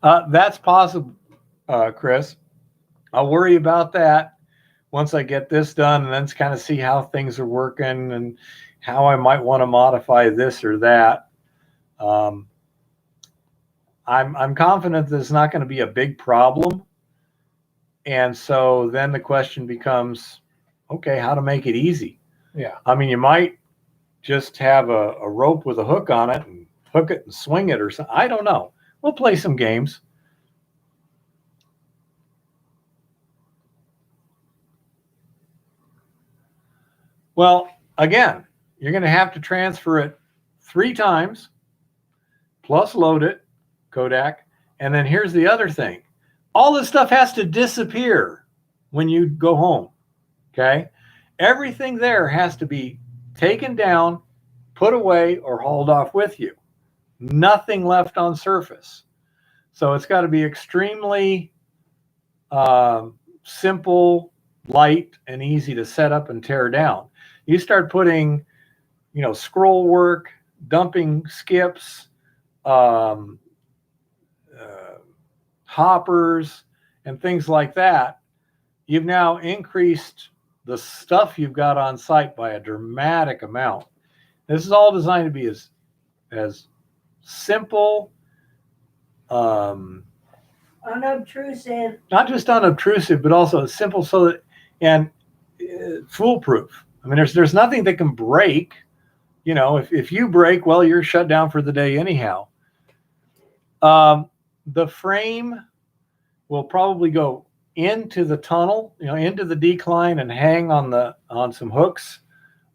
That's possible, Chris. I'll worry about that once I get this done, and then kind of see how things are working and how I might want to modify this or that. I'm confident that it's not going to be a big problem. And so then the question becomes, okay, how to make it easy? Yeah. I mean, you might just have a rope with a hook on it and hook it and swing it or something. I don't know. We'll play some games. Well, again, you're going to have to transfer it 3 times, plus load it, Kodak. And then here's the other thing. All this stuff has to disappear when you go home, okay? Everything there has to be taken down, put away, or hauled off with you. Nothing left on surface. So it's got to be extremely simple, light, and easy to set up and tear down. You start putting, scroll work, dumping skips, hoppers, and things like that. You've now increased the stuff you've got on site by a dramatic amount. This is all designed to be as simple, unobtrusive. Not just unobtrusive, but also simple and foolproof. I mean, there's nothing that can break. If you break, well, you're shut down for the day anyhow. The frame will probably go into the tunnel, into the decline, and hang on some hooks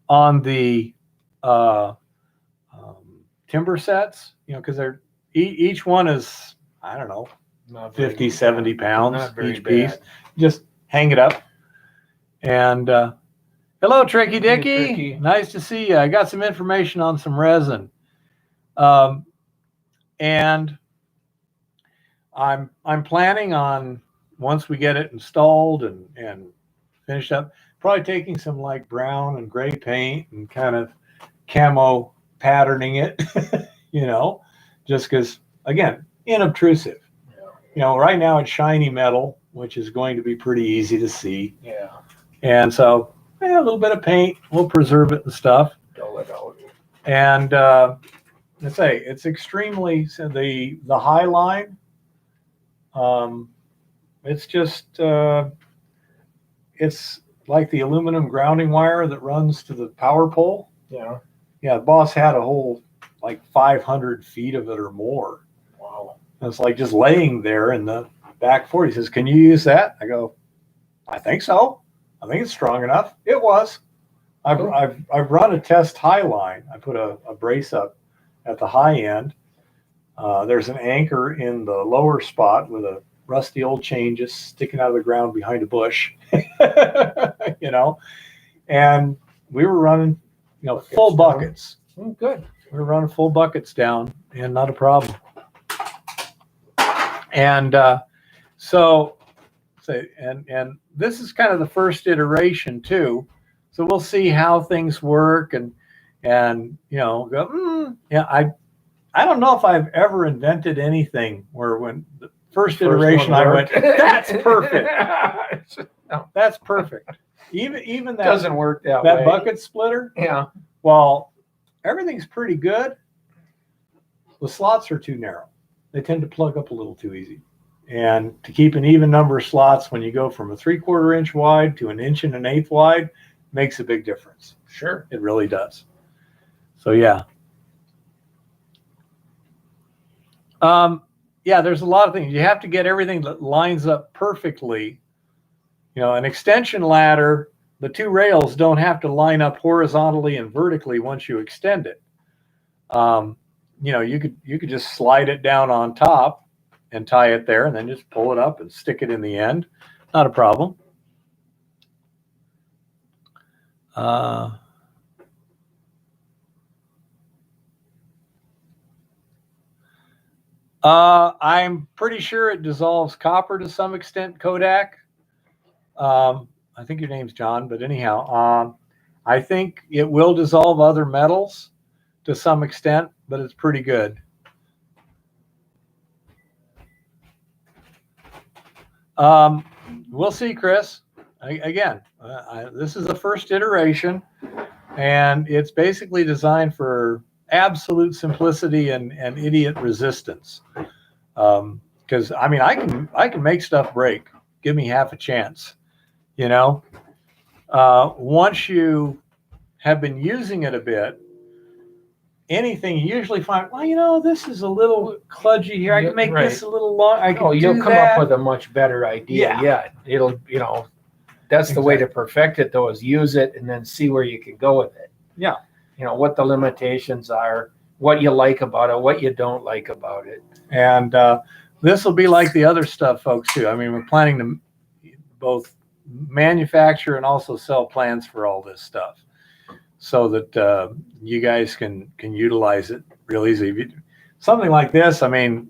on the timber sets, because each one is, I don't know, 50, 70 pounds each piece. Just hang it up. And hello, Tricky Dicky. Hey, Tricky. Nice to see you. I got some information on some resin. And I'm planning on, once we get it installed and finished up, probably taking some like brown and gray paint and kind of camo patterning it, just because, again, inobtrusive. Yeah. Right now it's shiny metal, which is going to be pretty easy to see. Yeah. And so a little bit of paint, we'll preserve it and stuff. Dull it out. And let's say it's extremely, the high line, it's just, it's like the aluminum grounding wire that runs to the power pole. Yeah. Yeah, the boss had a whole like 500 feet of it or more. Wow. And it's like just laying there in the back 40. He says, "Can you use that?" I go, "I think so. I think it's strong enough." It was. I've run a test high line. I put a brace up at the high end. There's an anchor in the lower spot with a rusty old chain just sticking out of the ground behind a bush, and we were running, full buckets. Oh, good. We were running full buckets down, and not a problem. And and this is kind of the first iteration too. So we'll see how things work and go, I don't know if I've ever invented anything where when the first iteration I went, that's perfect. No. That's perfect. Even that Doesn't work that way. way. Bucket splitter. Yeah. Well, everything's pretty good. The slots are too narrow. They tend to plug up a little too easy. And to keep an even number of slots when you go from a 3/4 inch wide to 1 1 1/8 wide makes a big difference. Sure. It really does. So yeah. Yeah, there's a lot of things. You have to get everything that lines up perfectly. You know, an extension ladder, the two rails don't have to line up horizontally and vertically once you extend it. You know, you could just slide it down on top and tie it there, and then just pull it up and stick it in the end. Not a problem. I'm pretty sure it dissolves copper to some extent, Kodak. I think your name's John, but anyhow, I think it will dissolve other metals to some extent, but it's pretty good. We'll see, Chris. Again, this is the first iteration, and it's basically designed for absolute simplicity and idiot resistance. Because I mean, I can make stuff break. Give me half a chance. You know, once you have been using it a bit, anything you usually find, well, you know, this is a little kludgy here. I can make this a little long. I can you'll do come that. up with a much better idea. Yeah, it'll, you know, that's the way to perfect it, though, is use it and then see where you can go with it. Yeah. You know, what the limitations are, what you like about it, what you don't like about it. And this will be like the other stuff, folks, too. I mean, we're planning to both manufacture and also sell plans for all this stuff, so that you guys can utilize it real easy. Something like this, I mean,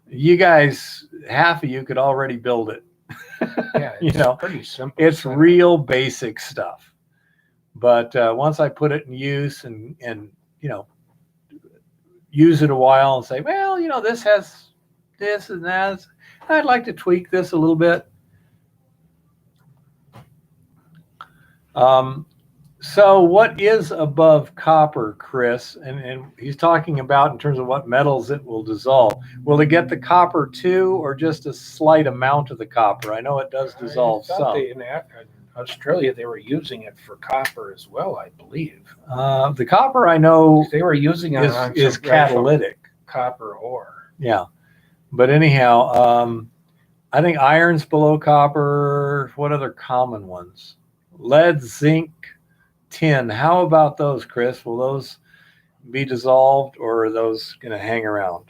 you guys, half of you could already build it. Yeah, you know, pretty simple. It's real basic stuff. But once I put it in use and you know, use it a while and say, well, you know, this has this and that, I'd like to tweak this a little bit. So what is above copper, Chris? And he's talking about in terms of what metals it will dissolve. Will it get the copper too, or just a slight amount of the copper? I know it does dissolve some. In Australia, they were using it for copper as well, I believe. The copper, I know, they were using it is catalytic. Copper ore. Yeah. But anyhow, I think iron's below copper. What other common ones? Lead, zinc, tin. How about those, Chris? Will those be dissolved, or are those going to hang around?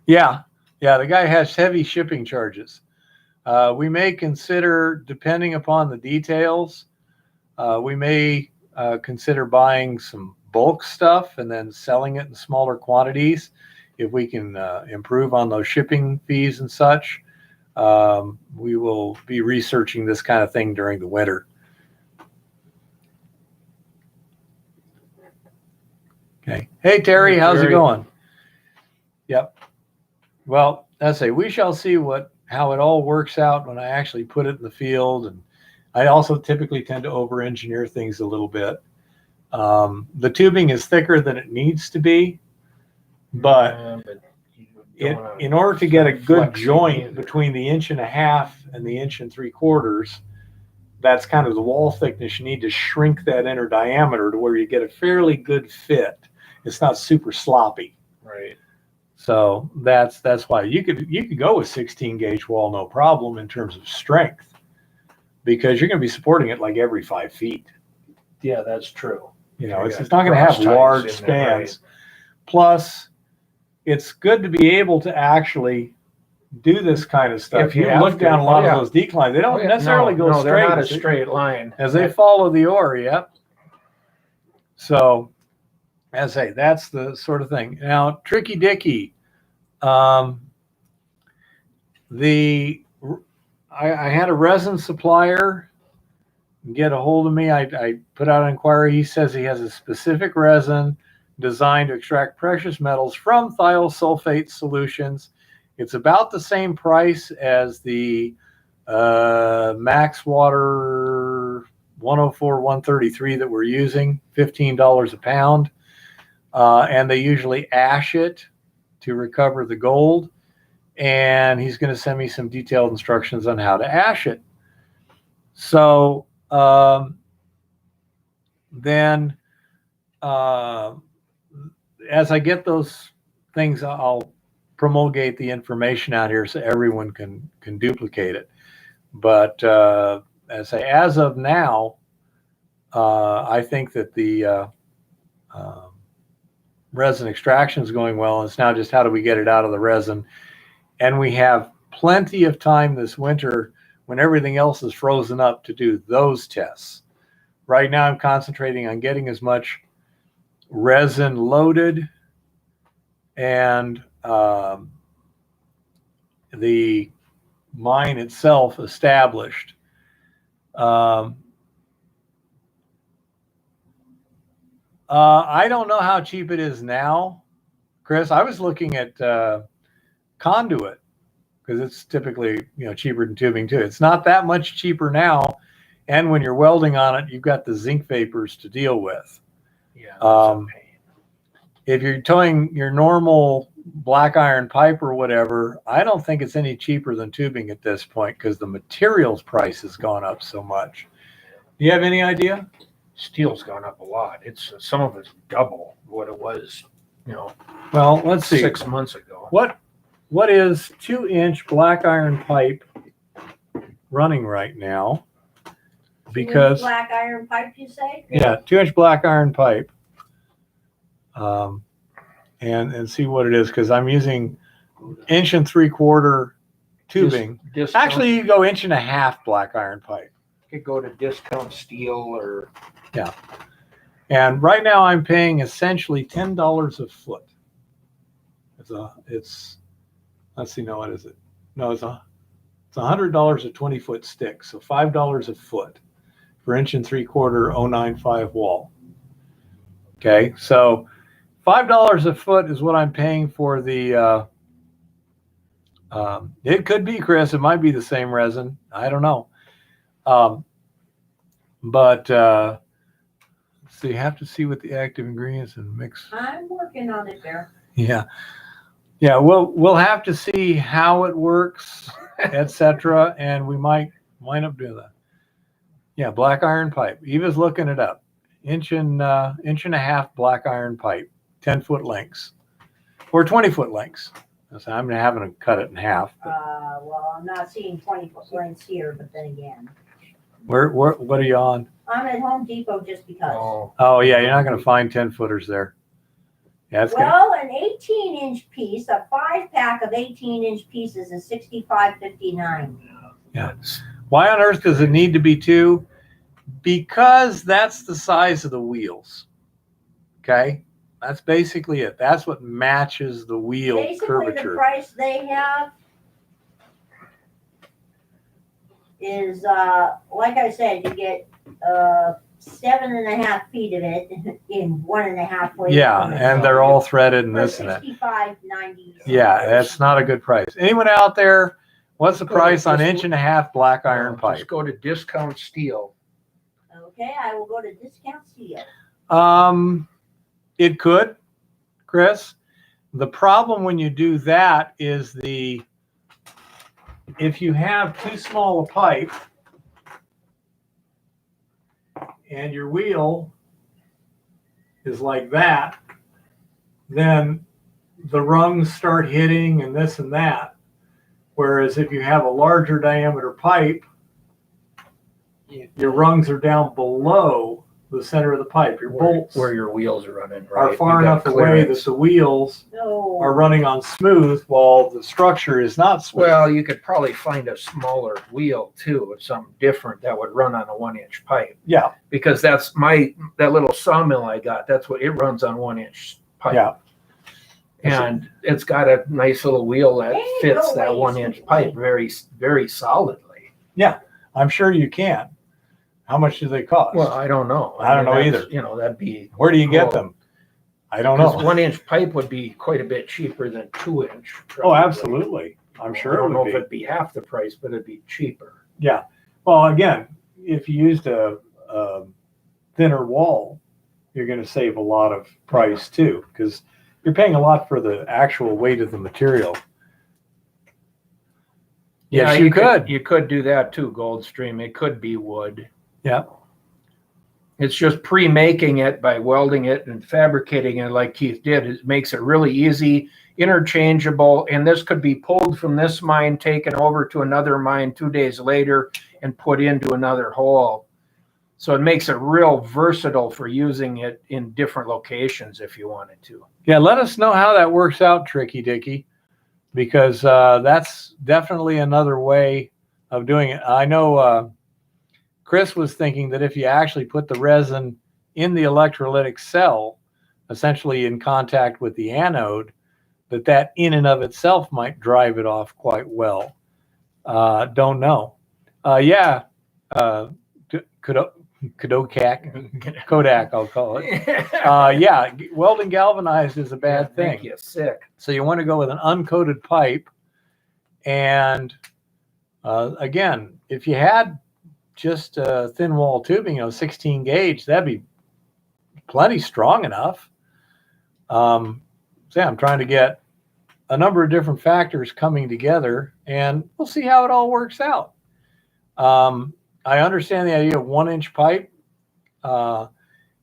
Yeah. The guy has heavy shipping charges. We may consider, depending upon the details, we may consider buying some bulk stuff and then selling it in smaller quantities if we can improve on those shipping fees and such. We will be researching this kind of thing during the winter. Okay. Hey, Terry, how's it going? Yep. Well, I say we shall see how it all works out when I actually put it in the field. And I also typically tend to over-engineer things a little bit. The tubing is thicker than it needs to be, but in order to get a good joint between the 1.5 inches and the 1 3/4, that's kind of the wall thickness. You need to shrink that inner diameter to where you get a fairly good fit. It's not super sloppy. Right. So that's why you could go with 16 gauge wall, no problem, in terms of strength, because you're going to be supporting it like every 5 feet. Yeah, that's true. You know, it's not going to have large spans. Right? Plus, it's good to be able to actually do this kind of stuff. If you look down a lot of those declines, they don't necessarily go straight. They're not a straight line. As they follow the ore, yep. So, as I say, that's the sort of thing. Now, Tricky Dicky, I had a resin supplier get a hold of me. I put out an inquiry. He says he has a specific resin designed to extract precious metals from thiosulfate solutions. It's about the same price as the Max Water 104 133 that we're using, $15 a pound. And they usually ash it to recover the gold. And he's going to send me some detailed instructions on how to ash it. So then as I get those things, I'll promulgate the information out here so everyone can duplicate it. But as of now, I think that the resin extraction is going well. It's now just how do we get it out of the resin, and we have plenty of time this winter when everything else is frozen up to do those tests. Right now, I'm concentrating on getting as much resin loaded and the mine itself established. I don't know how cheap it is now, Chris. I was looking at conduit because it's typically cheaper than tubing too. It's not that much cheaper now, and when you're welding on it, you've got the zinc vapors to deal with. Yeah. That's a pain. If you're towing your normal black iron pipe or whatever, I don't think it's any cheaper than tubing at this point because the materials price has gone up so much. Do you have any idea? Steel's gone up a lot. It's some of it's double what it was, Well, let's see. 6 months ago. What is 2-inch black iron pipe running right now? Because black iron pipe, you say? yeah, 2-inch black iron pipe. And see what it is, because I'm using 1 3/4 tubing. Discount, Actually, you go 1.5 black iron pipe. could go to discount steel or And right now I'm paying essentially $10 a foot. It's let's see, no, what is it? No, it's $100 a 20-foot stick, so $5 a foot for 1 3/4 095 wall. Okay, so $5 a foot is what I'm paying for the. It could be, Chris. It might be the same resin. I don't know. But so you have to see what the active ingredients and mix. I'm working on it there. Yeah. We'll have to see how it works, etc. And we might wind up doing that. Yeah, black iron pipe. Eva's looking it up. 1.5 black iron pipe, 10-foot lengths, or 20-foot lengths. So I'm having to cut it in half. Well, I'm not seeing 20-foot lengths here, but then again, Where what are you on? I'm at Home Depot just because. Oh yeah, you're not going to find 10-footers there. Yeah, it's Well, an 18-inch piece, a 5-pack of 18-inch pieces is $65.59. Yeah. Why on earth does it need to be 2? Because that's the size of the wheels. Okay? That's basically it. That's what matches the wheel Basically, curvature. the price they have is, like I said, you get 7.5 feet of it in 1.5 ways. Yeah, and they're all threaded and this and that. $65.90. Yeah, that's not a good price. Anyone out there, what's the price on 1.5 black iron pipe? Just go to discount steel. Okay, I will go to Discount Steel. It could, Chris. The problem when you do that is if you have too small a pipe and your wheel is like that, then the rungs start hitting and this and that. Whereas if you have a larger diameter pipe, your rungs are down below the center of the pipe. Your bolts where your wheels are running, right? are far enough away that the wheels No. are running on smooth while the structure is not smooth. Well, you could probably find a smaller wheel too, or something different that would run on a 1-inch pipe. Yeah, Because that's that little sawmill I got. That's what it runs on 1-inch pipe. yeah. And it's got a nice little wheel that There you fits go, that ladies 1-inch and pipe very, very solidly. I'm sure you can. How much do they cost? Well, I don't know. I don't know that's- either. That'd be. Where do you get Well, them? I don't know. 1-inch pipe would be quite a bit cheaper than 2-inch. Oh, probably. absolutely. I'm I sure it don't know would if be. it'd be half the price, but it'd be cheaper. Yeah. Well, again, if you used a thinner wall, you're going to save a lot of price too, because you're paying a lot for the actual weight of the material. Yes, you could. You could do that too, Goldstream. It could be wood. Yeah. It's just pre-making it by welding it and fabricating it like Keith did. It makes it really easy, interchangeable, and this could be pulled from this mine, taken over to another mine 2 days later, and put into another hole. So it makes it real versatile for using it in different locations if you wanted to. Yeah, let us know how that works out, Tricky Dicky, because that's definitely another way of doing it. I know Chris was thinking that if you actually put the resin in the electrolytic cell, essentially in contact with the anode, that in and of itself might drive it off quite well. Don't know. Kodak, I'll call it. Yeah, welding galvanized is a bad thing. Make you sick. So you want to go with an uncoated pipe. And again, if you had just thin wall tubing, 16 gauge, that'd be plenty strong enough. I'm trying to get a number of different factors coming together, and we'll see how it all works out. I understand the idea of 1-inch pipe.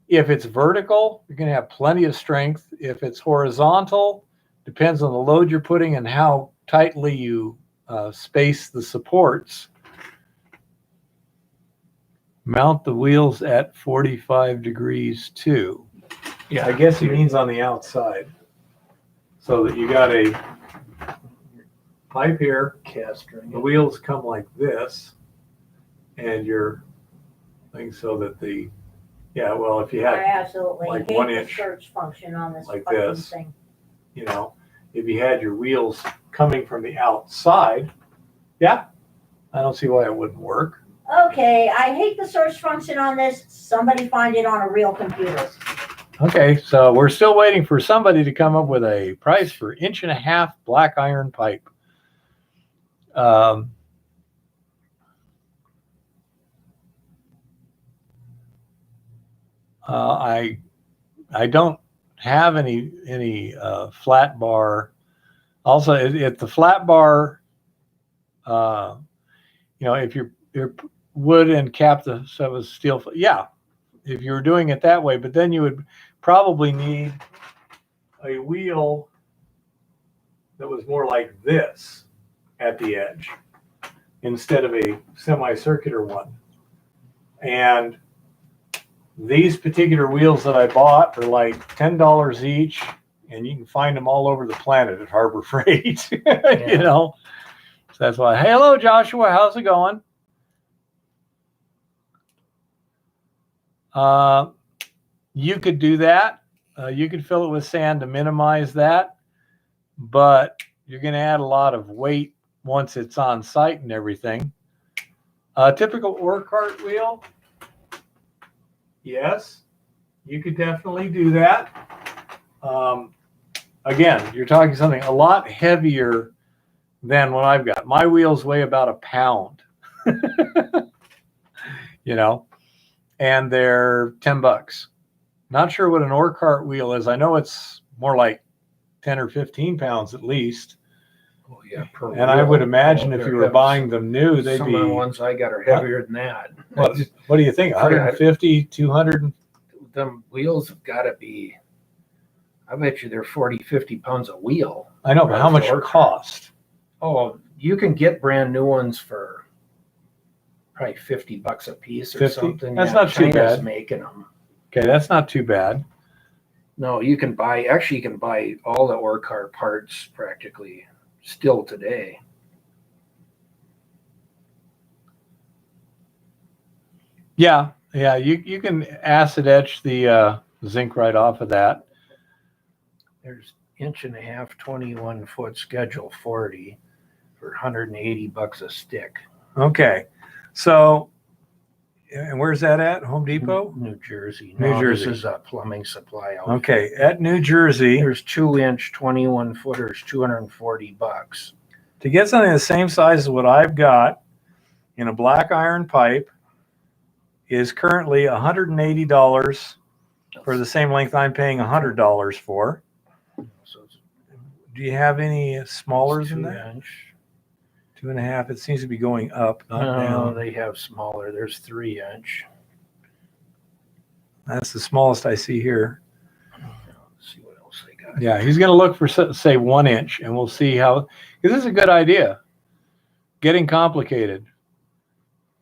If it's vertical, you're going to have plenty of strength. If it's horizontal, depends on the load you're putting and how tightly you space the supports. Mount the wheels at 45 degrees too. Yeah, I guess he means on the outside. So that you got a pipe here, caster. the wheels come like this, and your thing so that if you I had, absolutely like hate 1 the inch, search function on this like fucking this. thing. If you had your wheels coming from the outside, I don't see why it wouldn't work. Okay, I hate the search function on this. Somebody find it on a real computer. Okay, so we're still waiting for somebody to come up with a price for 1.5-inch black iron pipe. I don't have any flat bar. Also, if the flat bar, if your wood and cap the stuff was steel, if you were doing it that way, but then you would probably need a wheel that was more like this at the edge instead of a semicircular one. And these particular wheels that I bought are like $10 each, and you can find them all over the planet at Harbor Freight. So that's why. Hey, hello, Joshua. How's it going? You could do that. You could fill it with sand to minimize that, but you're going to add a lot of weight once it's on site and everything. Typical ore cart wheel. Yes, you could definitely do that. Again, you're talking something a lot heavier than what I've got. My wheels weigh about 1 pound, and they're $10. Not sure what an ore cart wheel is. I know it's more like 10 or 15 pounds at least. Oh, yeah, per And I would imagine if you were buying them new, they'd some be. of the ones I got are heavier than that. What do you think? 150, 200? Them wheels have got to be, I bet you they're 40, 50 pounds a wheel. I know, but how much cost? Oh, you can get brand new ones for probably $50 a piece or 50? something. That's not too China's bad. making them. Okay, that's not too bad. No, you can buy all the ore car parts practically still today. Yeah, you can acid etch the zinc right off of that. There's 1.5 inch, 21-foot schedule 40 for $180 a stick. Okay, so and where's that at? Home Depot? New Jersey. New Jersey. This is a plumbing supply outfit. Okay, at New Jersey. There's 2-inch, 21-footers, $240. To get something the same size as what I've got in a black iron pipe is currently $180 for the same length I'm paying $100 for. So it's Do you have any smaller than that? 2-inch. 2.5. It seems to be going up, not No, down. they have smaller. There's 3-inch. That's the smallest I see here. Let's see what else they got. Yeah, he's going to look for, say, 1 inch, and we'll see how, because this is a good idea. Getting complicated.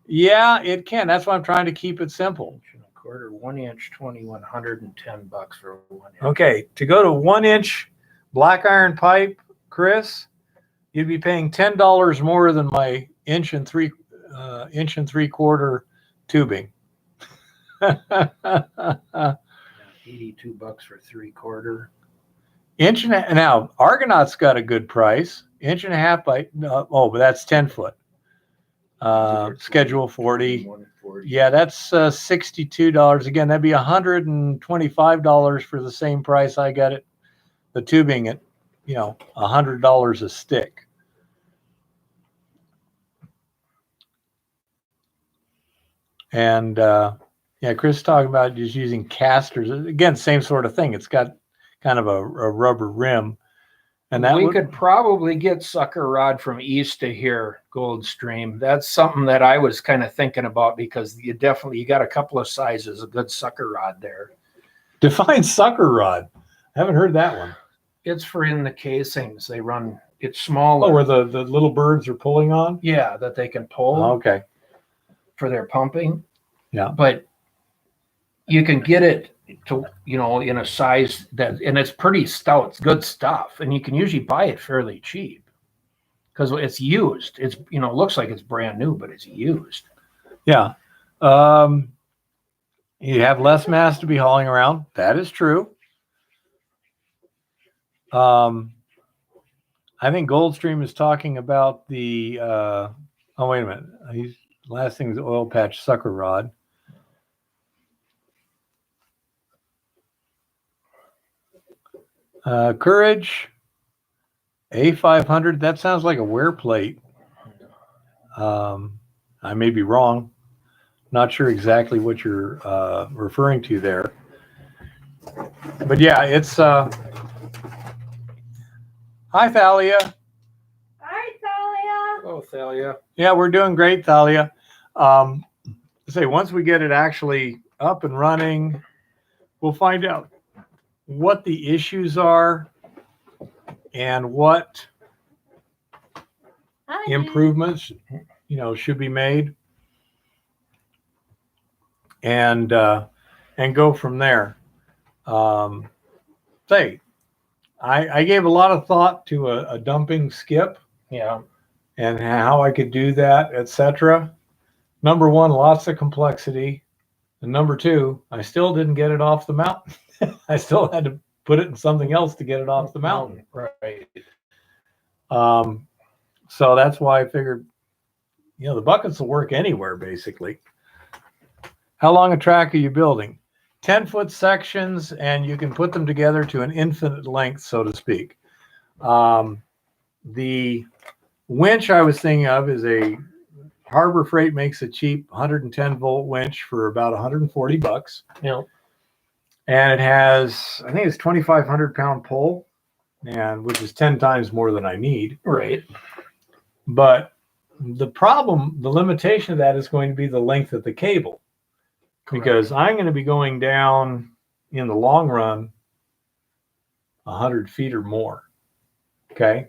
Yeah, it can. That's why I'm trying to keep it simple. 1 1/4, 1 inch, $2,110 for 1 inch. Okay, to go to 1 inch black iron pipe, Chris, you'd be paying $10 more than my inch and 3/4 tubing. $82 for 3/4. Inch and a, now Argonaut's got a good price. 1.5 by but that's 10 foot. Schedule 40. 140. Yeah, that's $62. Again, that'd be $125 for the same price I got it. The tubing at, $100 a stick. And Chris talking about just using casters. Again, same sort of thing. It's got kind of a rubber rim. And that we could probably get sucker rod from east to here, Goldstream. That's something that I was kind of thinking about, because you got a couple of sizes of good sucker rod there. Define sucker rod. I haven't heard that one. It's for in the casings. They run, it's smaller. Oh, where the little birds are pulling on? Yeah, that they can pull. Okay. For their pumping. Yeah. But you can get it to, in a size and it's pretty stout. It's good stuff. And you can usually buy it fairly cheap because it's used. It's, looks like it's brand new, but it's used. Yeah. You have less mass to be hauling around. That is true. I think Goldstream is talking about the, wait a minute. Last thing is oil patch sucker rod. Courage A500. That sounds like a wear plate. I may be wrong. Not sure exactly what you're referring to there. But yeah, it's hi Thalia. Hi, Thalia. Oh, Thalia. Yeah, we're doing great, Thalia. Once we get it actually up and running, we'll find out what the issues are and what improvements, should be made, and go from there. I gave a lot of thought to a dumping skip. Yeah. And how I could do that, etc. Number one, lots of complexity. And number two, I still didn't get it off the mountain. I still had to put it in something else to get it off the mountain. Right. So that's why I figured, the buckets will work anywhere, basically. How long a track are you building? 10-foot sections, and you can put them together to an infinite length, so to speak. The winch I was thinking of is a Harbor Freight makes a cheap 110 volt winch for about $140. Yeah. And it has, I think it's 2,500 pound pull, and which is 10 times more than I need. Right. But the limitation of that is going to be the length of the cable. Correct. Because I'm going to be going down in the long run 100 feet or more. Okay.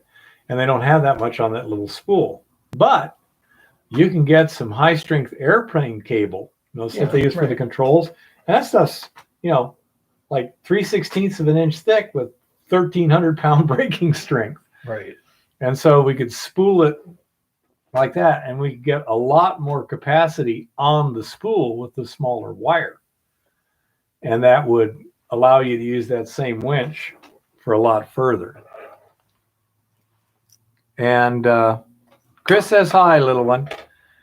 And they don't have that much on that little spool. But you can get some high strength airplane cable, stuff they use for the controls. And that stuff's, like 3/16 of an inch thick with 1,300 pound braking strength. Right. And so we could spool it like that, and we get a lot more capacity on the spool with the smaller wire. And that would allow you to use that same winch for a lot further. And Chris says hi, little one.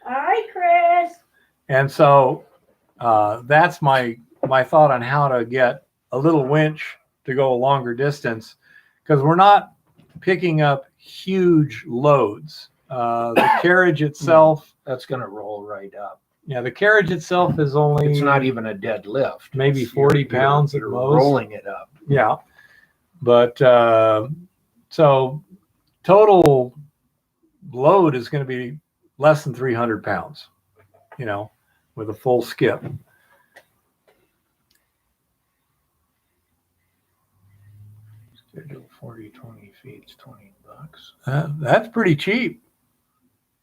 Hi, Chris. And so that's my thought on how to get a little winch to go a longer distance, because we're not picking up huge loads. The carriage itself, that's going to roll right up. Yeah, the carriage itself is only, it's not even a dead lift. Maybe 40 pounds at most. Rolling it up. Yeah. But so total load is going to be less than 300 pounds, with a full skip. Schedule 40, 20 feet, it's $20. That's pretty cheap.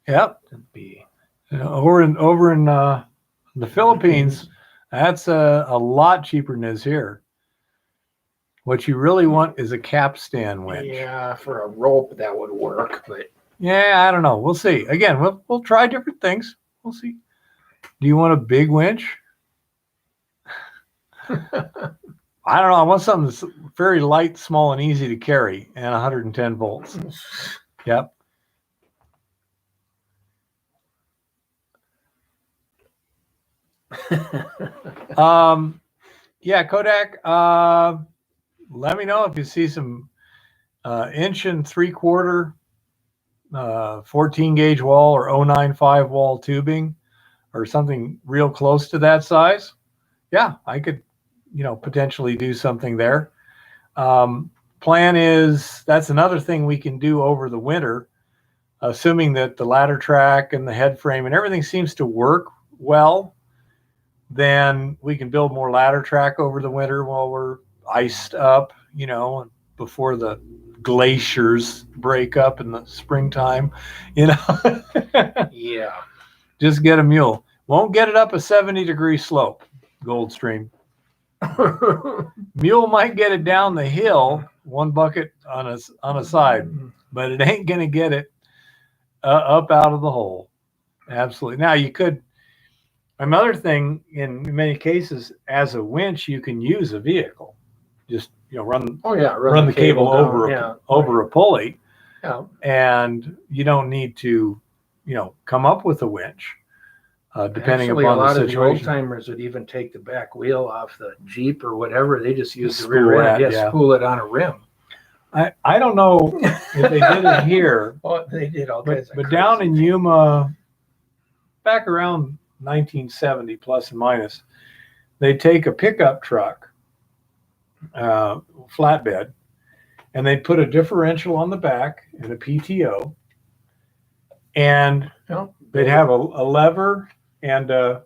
Yep. That'd be Over in the Philippines, that's a lot cheaper than is here. What you really want is a capstan winch. Yeah, for a rope that would work, but Yeah, I don't know. We'll see. Again, we'll try different things. We'll see. Do you want a big winch? I don't know. I want something that's very light, small, and easy to carry, and 110 volts. Yep. Yeah, Kodak. Let me know if you see some 1.75 inch 14 gauge wall or 095 wall tubing or something real close to that size. Yeah, I could, potentially do something there. Plan is that's another thing we can do over the winter, assuming that the ladder track and the head frame and everything seems to work well. Then we can build more ladder track over the winter while we're iced up, before the glaciers break up in the springtime, yeah. Just get a mule. Won't get it up a 70-degree slope, Goldstream. Mule might get it down the hill, one bucket on a side, but it ain't going to get it up out of the hole. Absolutely. Now you could, another thing, in many cases, as a winch, you can use a vehicle. Just run the cable over a pulley. Yeah. And you don't need to, come up with a winch. Depending Actually, upon a lot the of the old situation. timers would even take the back wheel off the Jeep or whatever. They just use the Spool rear end. that, Yeah, spool it on a rim. I don't know if they did it here, Oh, they did all kinds of but crazy down in things. Yuma, back around 1970 plus and minus, they take a pickup truck, flatbed, and they put a differential on the back and a PTO, and they'd have a lever and a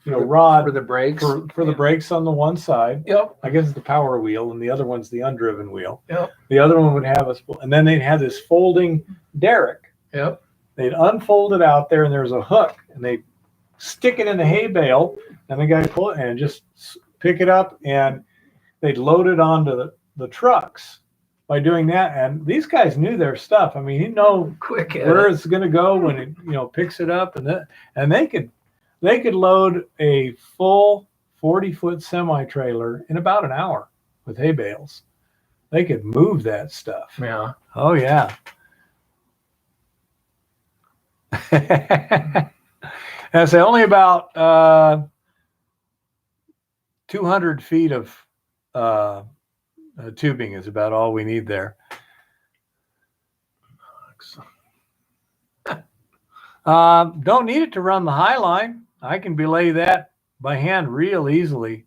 rod for the brakes. For the brakes on the one side. Yep. I guess it's the power wheel, and the other one's the undriven wheel. Yep. The other one would have and then they'd have this folding derrick. Yep. They'd unfold it out there, and there's a hook, and they stick it in the hay bale, and the guy pull it and just pick it up, and they'd load it onto the trucks. By doing that, and these guys knew their stuff. I mean, Quick where it's going to go when it picks it up, and they could load a full 40-foot semi-trailer in about an hour with hay bales. They could move that stuff. Yeah. Oh yeah. And say only about 200 feet of tubing is about all we need there. Don't need it to run the high line. I can belay that by hand real easily.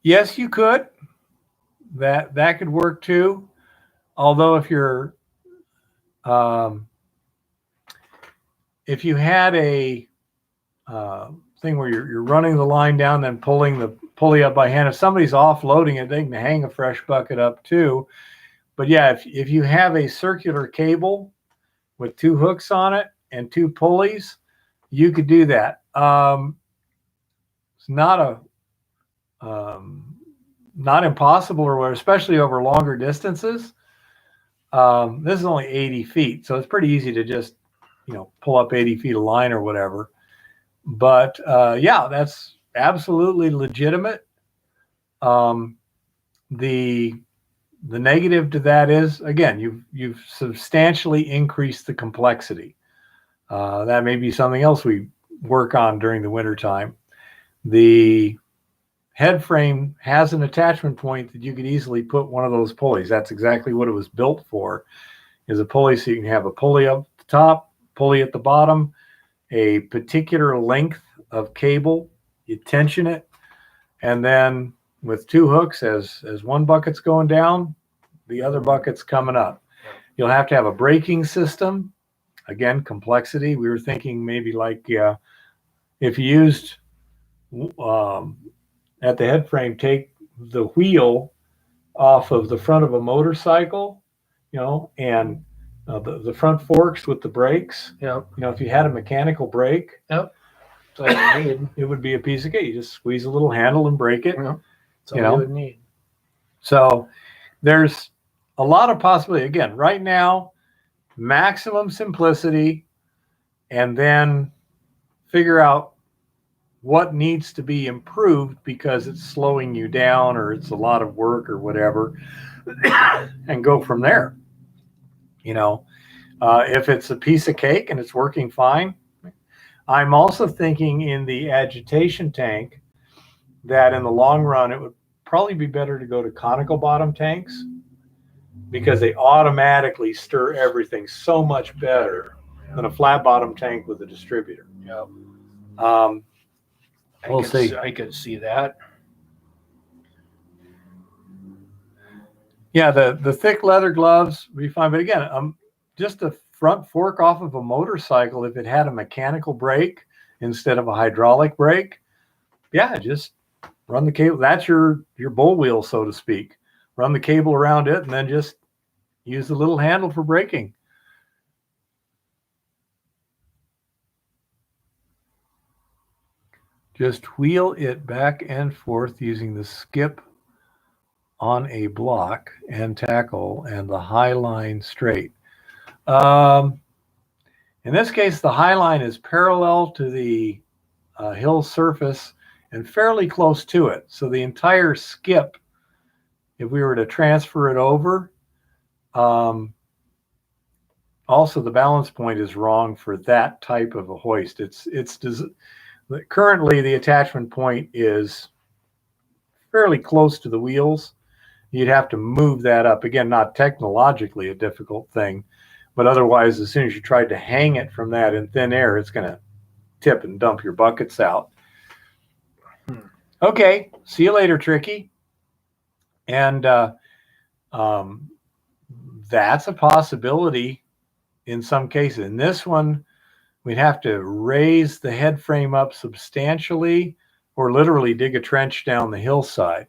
Yes, you could. That could work too. Although if you had a thing where you're running the line down, then pulling the pulley up by hand, if somebody's offloading it, they can hang a fresh bucket up too. But yeah, if you have a circular cable with 2 hooks on it and 2 pulleys, you could do that. It's not impossible, or especially over longer distances. This is only 80 feet, so it's pretty easy to just pull up 80 feet of line or whatever. But yeah, that's absolutely legitimate. The negative to that is, again, you've substantially increased the complexity. That may be something else we work on during the winter time. The head frame has an attachment point that you could easily put one of those pulleys. That's exactly what it was built for, is a pulley, so you can have a pulley up the top, pulley at the bottom, a particular length of cable, you tension it, and then with 2 hooks, as one bucket's going down, the other bucket's coming up. You'll have to have a braking system. Again, complexity. We were thinking maybe like if you used at the head frame, take the wheel off of the front of a motorcycle, and the front forks with the brakes. Yep. If you had a mechanical brake, Yep. That's all you need. it would be a piece of cake. You just squeeze a little handle and break it. Yep. That's all you would need. So there's a lot of possibility. Again, right now, maximum simplicity, and then figure out what needs to be improved because it's slowing you down or it's a lot of work or whatever, and go from there. If it's a piece of cake and it's working fine. I'm also thinking in the agitation tank that in the long run, it would probably be better to go to conical bottom tanks because they automatically stir everything so much better than a flat bottom tank with a distributor. Yep. We'll see. I could see that. Yeah, the thick leather gloves would be fine. But again, just a front fork off of a motorcycle, if it had a mechanical brake instead of a hydraulic brake, yeah, just run the cable. That's your bull wheel, so to speak. Run the cable around it and then just use the little handle for braking. Just wheel it back and forth using the skip on a block and tackle and the high line straight. In this case, the high line is parallel to the hill surface and fairly close to it. So the entire skip, if we were to transfer it over, also the balance point is wrong for that type of a hoist. Currently the attachment point is fairly close to the wheels. You'd have to move that up. Again, not technologically a difficult thing, but otherwise, as soon as you tried to hang it from that in thin air, it's going to tip and dump your buckets out. Okay, see you later, Tricky. And that's a possibility in some cases. In this one, we'd have to raise the head frame up substantially or literally dig a trench down the hillside.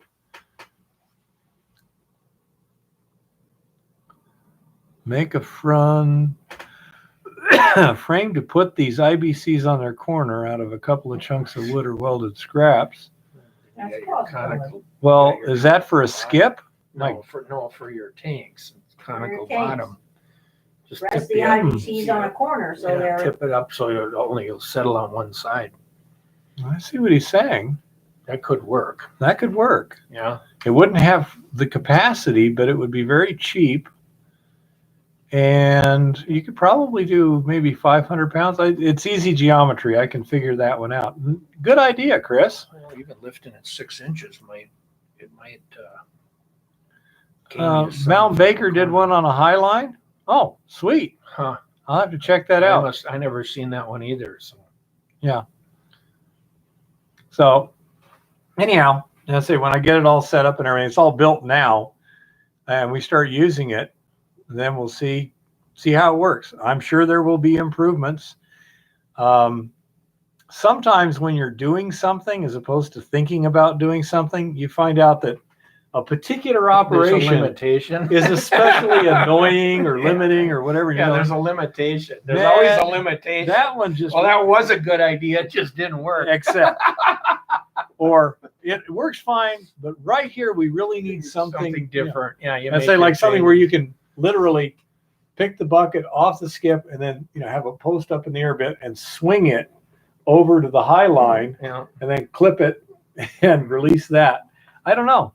Make a frame to put these IBCs on their corner out of a couple of chunks of wood or welded scraps. That's Conical. Well, is that for a skip? No, for your tanks. It's conical your tanks. bottom. Just rest tip the end. IBCs on a corner, so Yeah, they're tip it up so you'll settle on one side. I see what he's saying. That could work. That could work. Yeah. It wouldn't have the capacity, but it would be very cheap. And you could probably do maybe 500 pounds. It's easy geometry. I can figure that one out. Good idea, Chris. Well, even lifting it 6 inches might gain you some Mount Baker did one on a high line. Oh, sweet. Huh. I'll have to check that out. I never seen that one either. So Yeah. So anyhow, I say when I get it all set up and everything, it's all built now, and we start using it, then we'll see how it works. I'm sure there will be improvements. Sometimes when you're doing something as opposed to thinking about doing something, you find out that a particular operation there's a limitation. is especially annoying or limiting or whatever. Yeah, there's a limitation. There's Man, always a limitation. That one just that was a good idea. It just didn't work. Except, or it works fine, but right here we really need something different. Yeah, I say like something where you can literally pick the bucket off the skip and then have a post up in the air a bit and swing it over to the high line, and then clip it and release that. I don't know.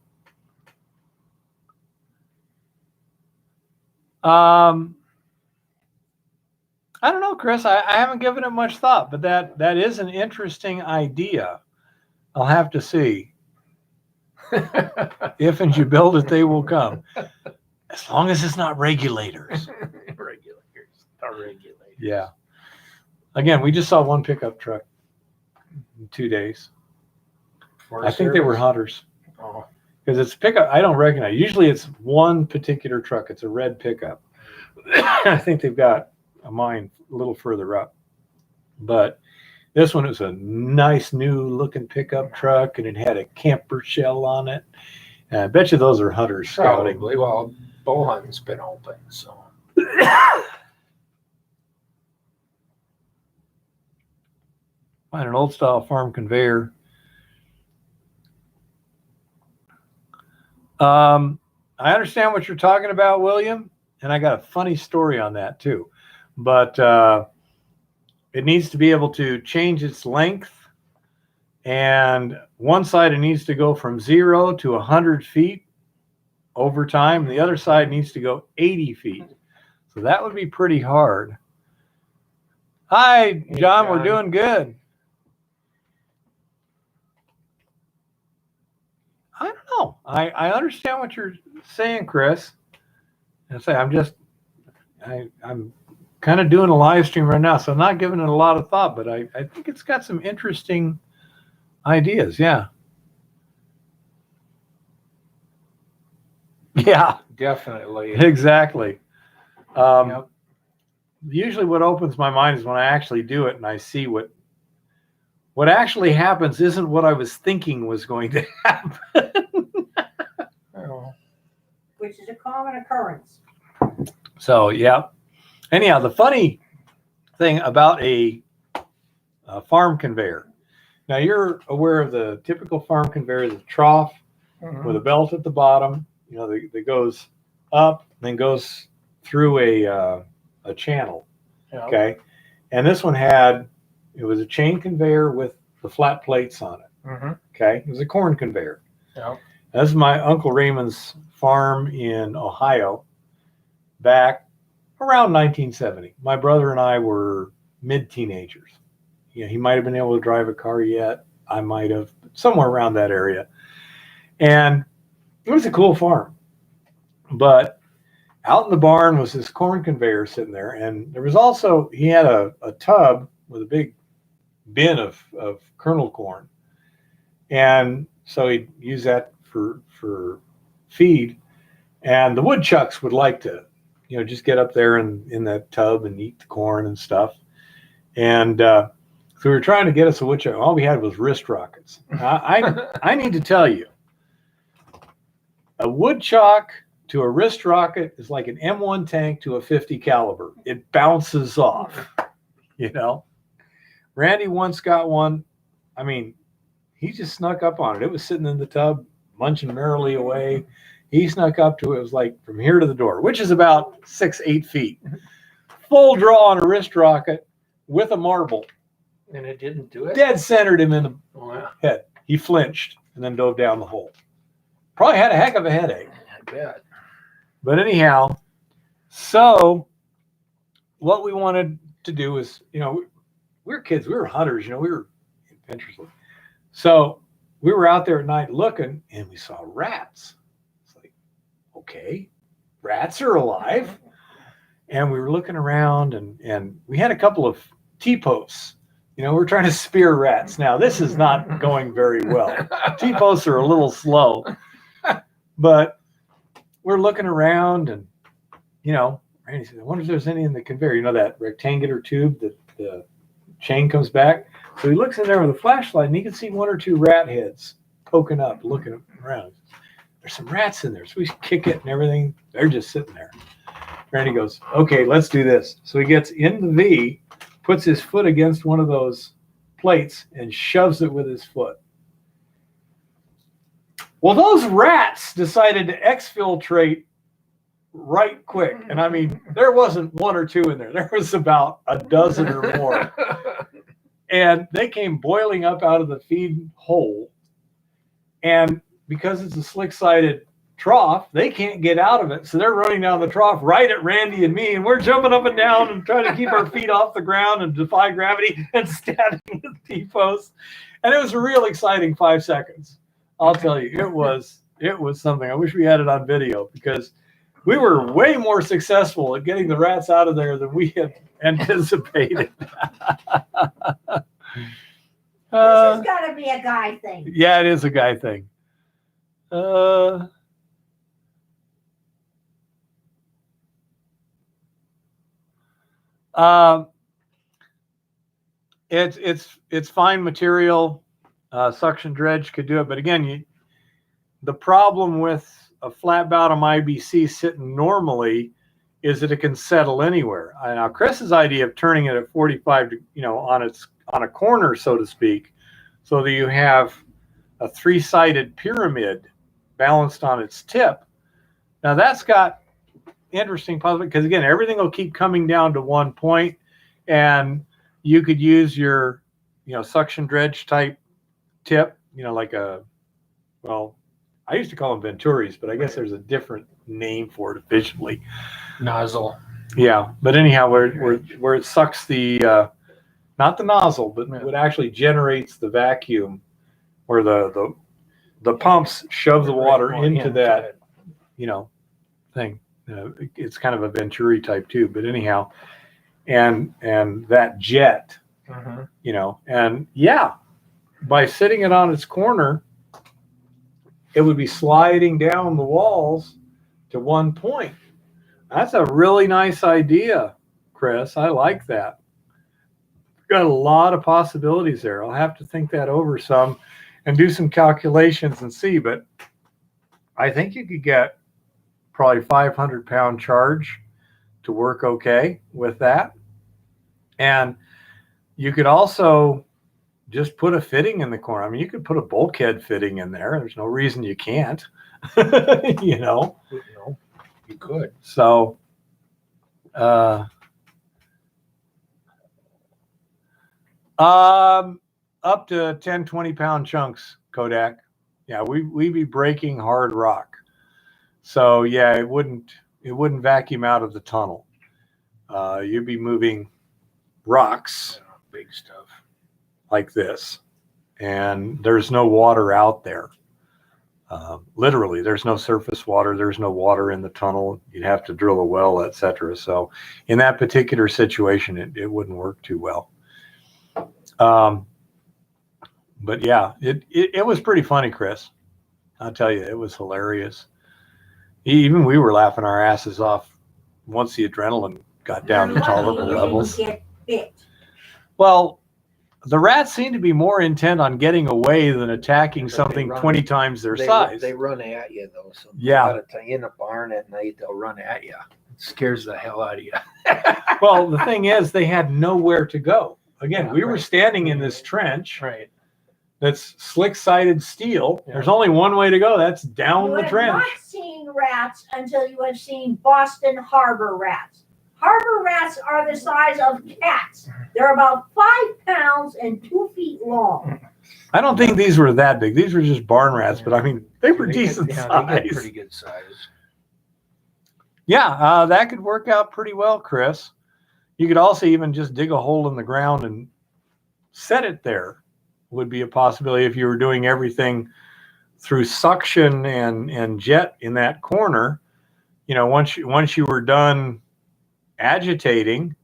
I don't know, Chris. I haven't given it much thought, but that is an interesting idea. I'll have to see. If and you build it, they will come. As long as it's not regulators. Yeah. Again, we just saw one pickup truck in 2 days. I think they were hunters. Oh. Because it's pickup, I don't recognize. Usually it's one particular truck. It's a red pickup. I think they've got a mine a little further up. But This one was a nice new looking pickup truck, and it had a camper shell on it. And I bet you those are hunters scouting. Probably. Well, bow hunting's been open, so. Find an old style farm conveyor. I understand what you're talking about, William, and I got a funny story on that too. But it needs to be able to change its length, and one side it needs to go from 0 to 100 feet over time. The other side needs to go 80 feet. So that would be pretty hard. Hi, John. We're doing good. I don't know. I understand what you're saying, Chris. I'm kind of doing a live stream right now, so I'm not giving it a lot of thought, but I think it's got some interesting ideas. Yeah. Yeah. Definitely. Exactly. Yep. Usually what opens my mind is when I actually do it and I see what actually happens isn't what I was thinking was going to happen. Which is a common occurrence. So, yeah. Anyhow, the funny thing about a farm conveyor. Now, you're aware of the typical farm conveyor, the trough with a belt at the bottom, that goes up, then goes through a channel. Yep. Okay. And this one it was a chain conveyor with the flat plates on it. Okay. It was a corn conveyor. Yep. This is my Uncle Raymond's farm in Ohio back around 1970. My brother and I were mid-teenagers. He might have been able to drive a car yet. I might have, somewhere around that area. And it was a cool farm. But out in the barn was this corn conveyor sitting there. And there was also, he had a tub with a big bin of kernel corn. And so he'd use that for feed. And the woodchucks would like to, just get up there in that tub and eat the corn and stuff. And so we were trying to get us a woodchuck. All we had was wrist rockets. I need to tell you, a woodchuck to a wrist rocket is like an M1 tank to a 50 caliber. It bounces off, Randy once got one. I mean, he just snuck up on it. It was sitting in the tub, munching merrily away. He snuck up to it. It was like from here to the door, which is about 6-8 feet. Full draw on a wrist rocket with a marble. And it didn't do it? Dead centered him in the head. He flinched and then dove down the hole. Probably had a heck of a headache. I bet. But anyhow, so what we wanted to do is, we were kids. We were hunters. We were adventurous. So we were out there at night looking, and we saw rats. It's like, okay, rats are alive. And we were looking around, and we had a couple of T-posts. We're trying to spear rats. Now, this is not going very well. T-posts are a little slow. But we're looking around, and, Randy said, I wonder if there's any in the conveyor. That rectangular tube that the chain comes back. So he looks in there with a flashlight, and he can see 1 or 2 rat heads poking up, looking around. There's some rats in there. So we kick it and everything. They're just sitting there. Randy goes, okay, let's do this. So he gets in the V, puts his foot against one of those plates, and shoves it with his foot. Well, those rats decided to exfiltrate right quick. And I mean, there wasn't 1 or 2 in there. There was about a dozen or more. And they came boiling up out of the feed hole. And because it's a slick-sided trough, they can't get out of it. So they're running down the trough right at Randy and me. And we're jumping up and down and trying to keep our feet off the ground and defy gravity and stabbing the T-posts. And it was a real exciting 5 seconds. I'll tell you, it was something. I wish we had it on video, because we were way more successful at getting the rats out of there than we had anticipated. This has got to be a guy thing. Yeah, it is a guy thing. It's fine material. Suction dredge could do it, but again, the problem with a flat bottom IBC sitting normally is that it can settle anywhere. Now, Chris's idea of turning it at 45, on a corner, so to speak, so that you have a three-sided pyramid balanced on its tip. Now that's got interesting possibility because again, everything will keep coming down to one point, and you could use your, suction dredge type tip, like I used to call them Venturis, but I guess there's a different name for it officially. Nozzle. Yeah, but anyhow, where it sucks the, not the nozzle, but what actually generates the vacuum, where the pumps shove the water into that, thing. It's kind of a Venturi type too, but anyhow, and that jet, and yeah, by sitting it on its corner, it would be sliding down the walls to one point. That's a really nice idea, Chris. I like that. Got a lot of possibilities there. I'll have to think that over some and do some calculations and see, but I think you could get probably 500-pound charge to work okay with that. And you could also just put a fitting in the corner. I mean, you could put a bulkhead fitting in there. There's no reason you can't, You could. So, up to 10, 20-pound chunks, Kodak. Yeah, we'd be breaking hard rock. So yeah, it wouldn't vacuum out of the tunnel. You'd be moving rocks, big stuff like this, and there's no water out there. Literally, there's no surface water. There's no water in the tunnel. You'd have to drill a well, etc. So in that particular situation, it wouldn't work too well. But yeah, it was pretty funny, Chris. I'll tell you, it was hilarious. Even we were laughing our asses off once the adrenaline got down to tolerable levels. Get bit. Well, the rats seem to be more intent on getting away than attacking something 20 times their size. They run at you though. So yeah, in a barn at night, they'll run at you. It scares the hell out of you. Well, the thing is, they had nowhere to go. Again, we were standing in this trench. Right. That's slick-sided steel. Yeah. There's only one way to go. That's down the trench. You have not seen rats until you have seen Boston harbor rats. Harbor rats are the size of cats. They're about 5 pounds and 2 feet long. I don't think these were that big. These were just barn rats, but I mean, they were decent size. They get pretty good size. Yeah, that could work out pretty well, Chris. You could also even just dig a hole in the ground and set it there. Would be a possibility if you were doing everything through suction and jet in that corner. Once you were done agitating,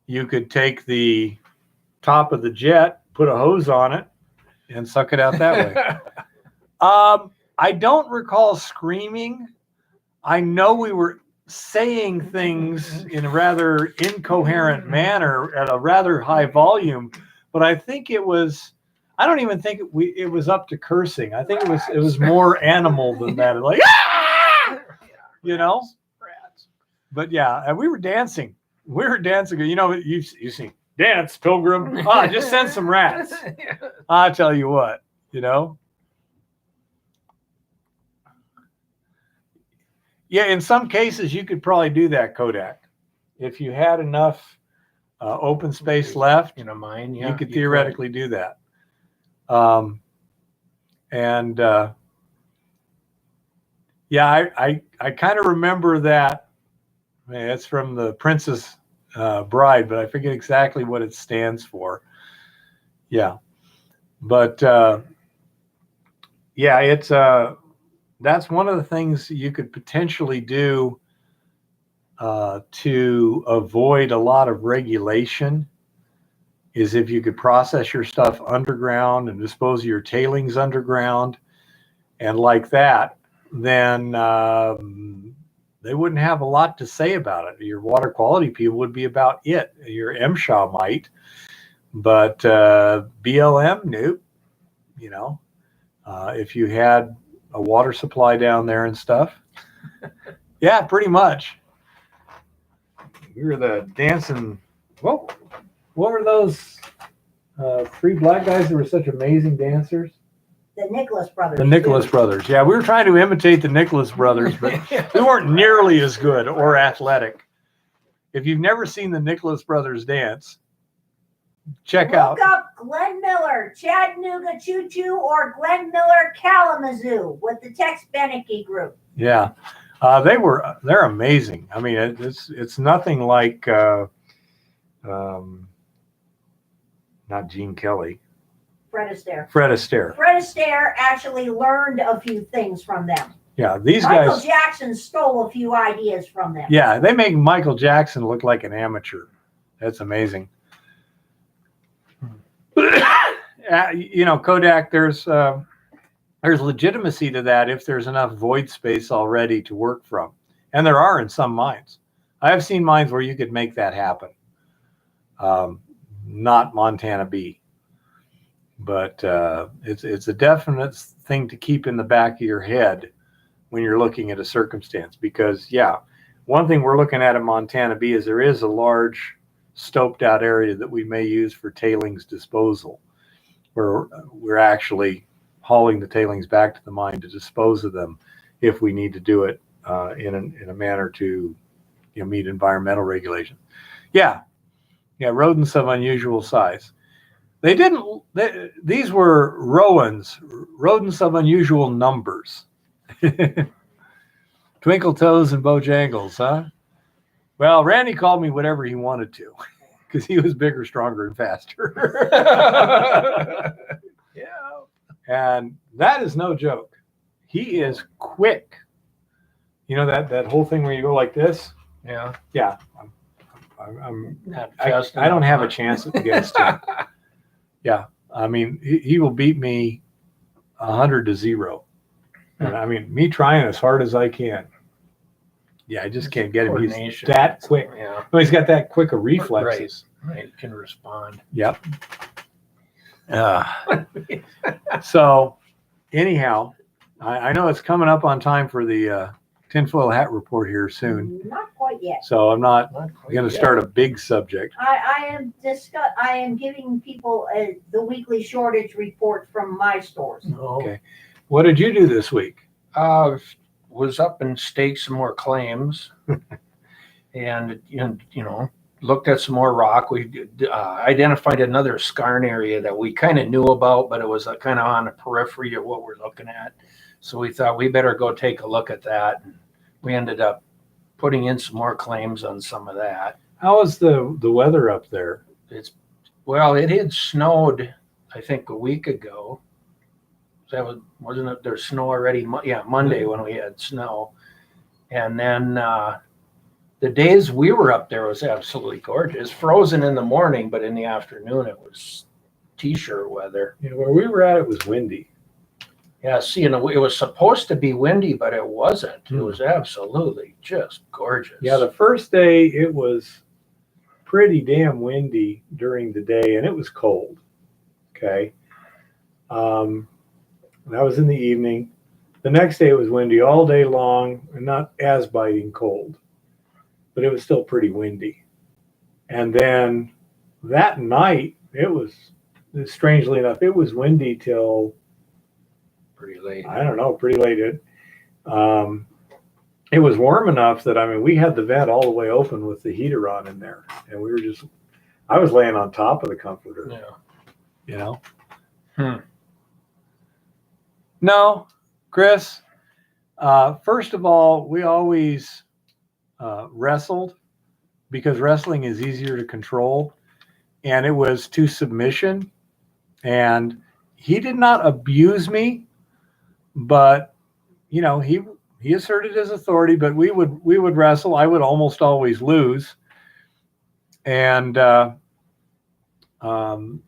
you could take the top of the jet, put a hose on it, and suck it out that way. I don't recall screaming. I know we were saying things in a rather incoherent manner at a rather high volume, but I think it was. I don't even think it was up to cursing. I think it was more animal than that. Like, rats. But yeah, and we were dancing. We were dancing. You see, dance, Pilgrim. Just send some rats. I tell you what, Yeah, in some cases you could probably do that, Kodak. If you had enough open space left in a mine, you could theoretically do that. I kind of remember that. It's from the Princess Bride, but I forget exactly what it stands for. Yeah, but it's that's one of the things you could potentially do to avoid a lot of regulation. Is if you could process your stuff underground and dispose of your tailings underground and like that, then they wouldn't have a lot to say about it. Your water quality people would be about it. Your MSHA might, But BLM, nope. You know, if you had a water supply down there and stuff, yeah, pretty much. We were the dancing. Well, what were those three black guys that were such amazing dancers? The Nicholas brothers. The Nicholas brothers. Yeah, we were trying to imitate the Nicholas brothers, but we weren't nearly as good or athletic. If you've never seen the Nicholas brothers dance, check out. Look up Glenn Miller, Chattanooga Choo Choo, or Glenn Miller Kalamazoo with the Tex Beneke group. Yeah, they're amazing. I mean, it's nothing like not Gene Kelly. Fred Astaire. Fred Astaire. Fred Astaire actually learned a few things from them. Yeah, these Michael guys. Jackson stole a few ideas from them. Yeah, they make Michael Jackson look like an amateur. That's amazing. You know, Kodak, there's legitimacy to that if there's enough void space already to work from. And there are in some mines. I have seen mines where you could make that happen. Not Montana B. But it's a definite thing to keep in the back of your head when you're looking at a circumstance. Because, yeah, one thing we're looking at in Montana B is there is a large stoped out area that we may use for tailings disposal, where we're actually hauling the tailings back to the mine to dispose of them if we need to do it in a manner to meet environmental regulations. Yeah, rodents of unusual size. These were rodents of unusual numbers. Twinkle toes and bojangles, huh? Well, Randy called me whatever he wanted to because he was bigger, stronger, and faster. Yeah. And that is no joke. He is quick. You know that whole thing where you go like this? Yeah. Yeah. I don't have a chance against him. Yeah. I mean, he will beat me 100-0. And I mean, me trying as hard as I can. Yeah, I just can't get him. He's that quick. Yeah. No, he's got that quick of reflexes. Right. Can respond. Yep. So, anyhow, I know it's coming up on time for the tinfoil hat report here soon. Not quite yet. So I'm not going to start a big subject. I am giving people the weekly shortage report from my stores. Okay. What did you do this week? Was up and staked some more claims, and looked at some more rock. We identified another skarn area that we kind of knew about, but it was kind of on the periphery of what we're looking at. So we thought we better go take a look at that. And we ended up putting in some more claims on some of that. How is the weather up there? It had snowed, I think, a week ago. Wasn't it there snow already? Yeah, Monday when we had snow. And then the days we were up there was absolutely gorgeous. Frozen in the morning, but in the afternoon it was t-shirt weather. Where we were at, it was windy. Yeah, it was supposed to be windy, but it wasn't. It was absolutely just gorgeous. Yeah, the first day it was pretty damn windy during the day, and it was cold. Okay. That was in the evening. The next day it was windy all day long and not as biting cold, but it was still pretty windy. And then that night it was, strangely enough, it was windy till pretty late. I don't know, pretty late. It was warm enough that, we had the vent all the way open with the heater on in there, and I was laying on top of the comforter. Yeah. No, Chris, first of all, we always wrestled because wrestling is easier to control, and it was to submission, and he did not abuse me, but he asserted his authority, but we would wrestle. I would almost always lose, and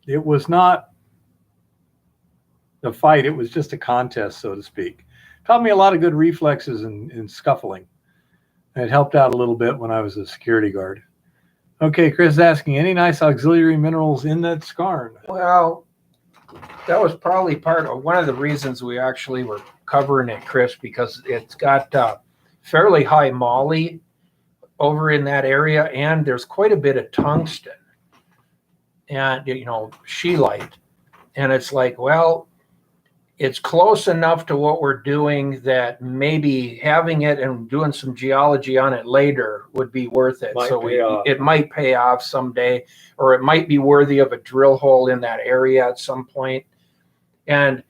it was not a fight. It was just a contest, so to speak. Taught me a lot of good reflexes in scuffling. And it helped out a little bit when I was a security guard. Okay, Chris is asking, any nice auxiliary minerals in that skarn? Well, that was probably part of one of the reasons we actually were covering it, Chris, because it's got fairly high moly over in that area, and there's quite a bit of tungsten and scheelite. And it's like, well, it's close enough to what we're doing that maybe having it and doing some geology on it later would be worth it. It might pay off someday, or it might be worthy of a drill hole in that area at some point. And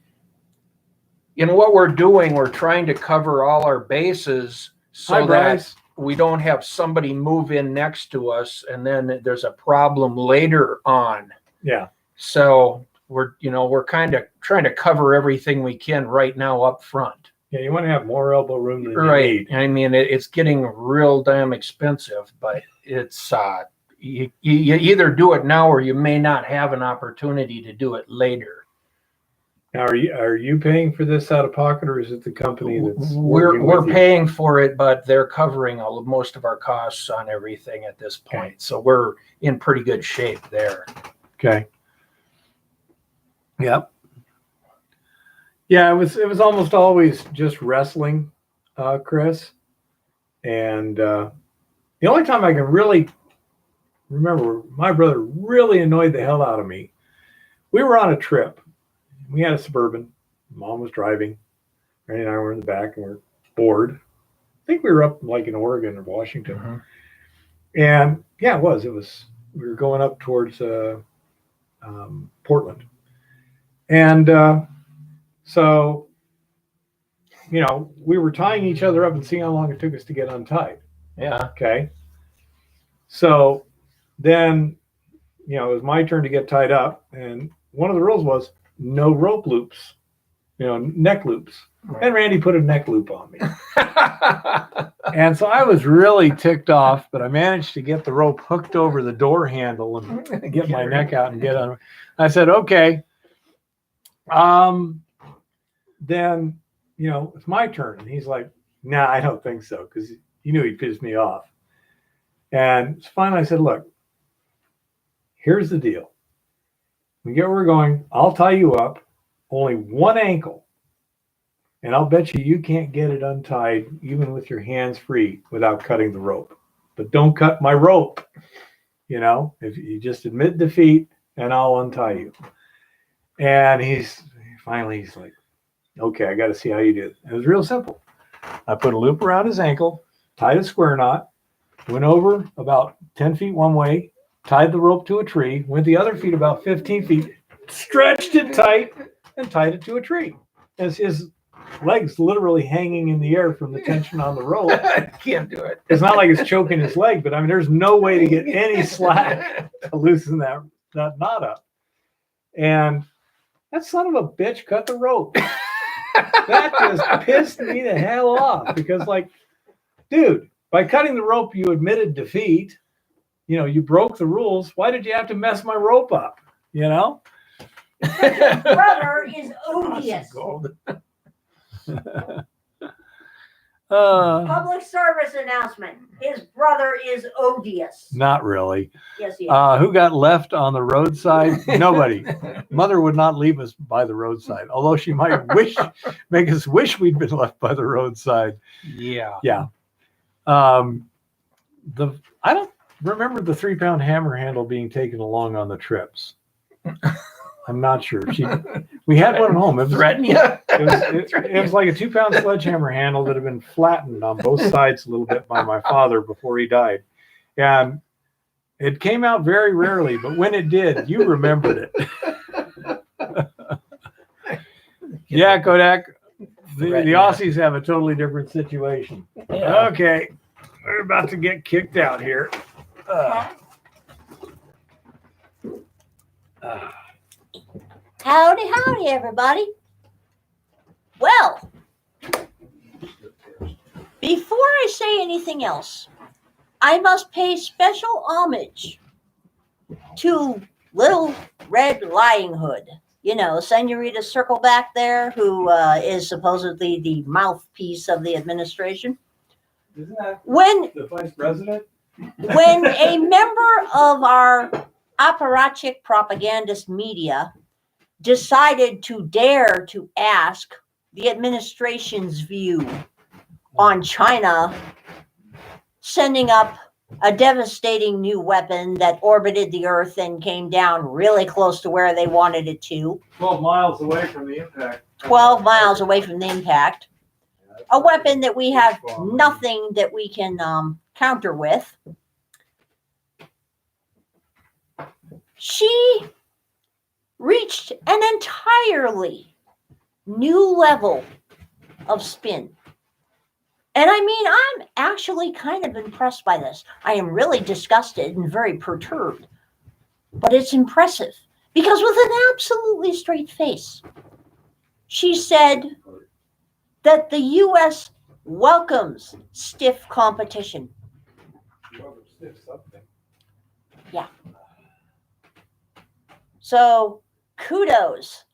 in what we're doing, we're trying to cover all our bases so that we don't have somebody move in next to us and then there's a problem later on. Yeah. So we're kind of trying to cover everything we can right now up front. Yeah, you want to have more elbow room than you need. I mean, it's getting real damn expensive, but it's you either do it now or you may not have an opportunity to do it later. Now, are you paying for this out of pocket, or is it the company that's we're paying for it, but they're covering most of our costs on everything at this point. Okay. So we're in pretty good shape there. Okay. Yep. Yeah, it was almost always just wrestling, Chris. And the only time I can really remember my brother really annoyed the hell out of me, we were on a trip. We had a Suburban. Mom was driving. Randy and I were in the back and we're bored. I think we were up like in Oregon or Washington. Mm-hmm. And yeah, it was. We were going up towards Portland. And so, we were tying each other up and seeing how long it took us to get untied. Yeah. Okay. So then, it was my turn to get tied up. And one of the rules was no rope loops, neck loops. Right. And Randy put a neck loop on me. And so I was really ticked off, but I managed to get the rope hooked over the door handle and get my neck out and get on. I said, okay. Then, it's my turn. And he's like, nah, I don't think so. Because he knew he pissed me off. And finally I said, look, here's the deal. We get where we're going. I'll tie you up, only one ankle. And I'll bet you can't get it untied, even with your hands free, without cutting the rope. But don't cut my rope. If you just admit defeat, and I'll untie you. And he's like, okay, I got to see how you do it. It was real simple. I put a loop around his ankle, tied a square knot, went over about 10 feet one way, tied the rope to a tree, went the other feet about 15 feet, stretched it tight, and tied it to a tree. As his legs literally hanging in the air from the tension on the rope. I can't do it. It's not like it's choking his leg, but I mean, there's no way to get any slack to loosen that knot up. And that son of a bitch cut the rope. That just pissed me the hell off because, dude, by cutting the rope, you admitted defeat. You broke the rules. Why did you have to mess my rope up? His brother is odious. Public service announcement. His brother is odious. Not really. Yes, he is. Who got left on the roadside? Nobody. Mother would not leave us by the roadside, although she might make us wish we'd been left by the roadside. Yeah. Yeah. I don't remember the 3-pound hammer handle being taken along on the trips. I'm not sure. We had one at home. It was like a 2-pound sledgehammer handle that had been flattened on both sides a little bit by my father before he died. And it came out very rarely, but when it did, you remembered it. Yeah, Kodak. The Aussies have a totally different situation. Yeah. Okay. We're about to get kicked out here. Howdy, everybody. Well, before I say anything else, I must pay special homage to Little Red Lying Hood. Senorita Circle back there, who is supposedly the mouthpiece of the administration. Isn't that when the vice president? When a member of our apparatchik propagandist media decided to dare to ask the administration's view on China sending up a devastating new weapon that orbited the Earth and came down really close to where they wanted it to. 12 miles away from the impact. 12 miles away from the impact. A weapon that we have nothing that we can counter with. She reached an entirely new level of spin. And I mean, I'm actually kind of impressed by this. I am really disgusted and very perturbed. But it's impressive because with an absolutely straight face, she said that the U.S. welcomes stiff competition. Yeah. So kudos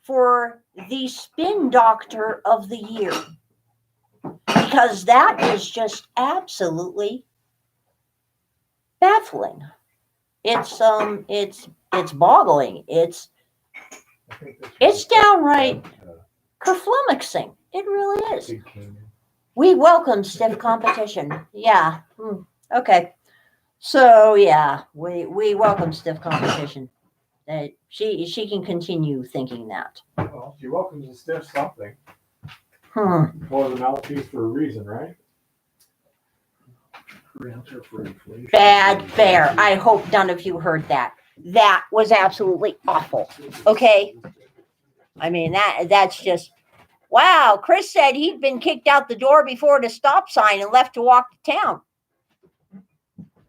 for the spin doctor of the year. Because that is just absolutely baffling. It's boggling. It's downright kerflummoxing. It really is. We welcome stiff competition. Yeah. Okay. So yeah, we welcome stiff competition. She can continue thinking that. Well, she welcomes a stiff something. Was a mouthpiece for a reason, right? Bad bear. I hope none of you heard that. That was absolutely awful. Okay. I mean, that's just, wow. Chris said he'd been kicked out the door before the stop sign and left to walk to town.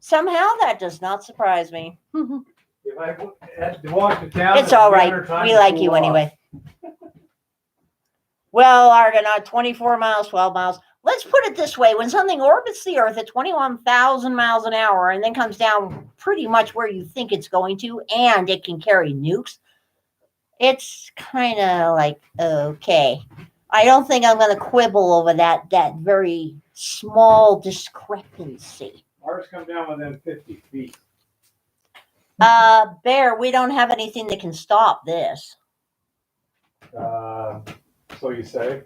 Somehow that does not surprise me. If I had to walk to town, It's all right. We like you anyway. Well, Argonaut, 24 miles, 12 miles. Let's put it this way. When something orbits the Earth at 21,000 miles an hour and then comes down pretty much where you think it's going to, and it can carry nukes, it's kind of like, okay. I don't think I'm going to quibble over that very small discrepancy. Ours come down within 50 feet. Bear, we don't have anything that can stop this. So you say?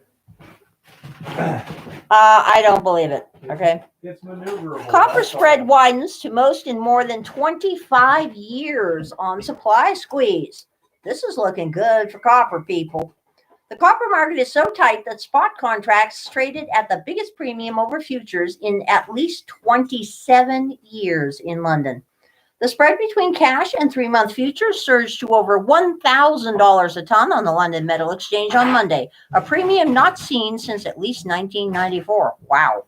I don't believe it. Okay. It's maneuverable. Copper spread widens to most in more than 25 years on supply squeeze. This is looking good for copper, people. The copper market is so tight that spot contracts traded at the biggest premium over futures in at least 27 years in London. The spread between cash and 3-month futures surged to over $1,000 a ton on the London Metal Exchange on Monday, a premium not seen since at least 1994. Wow.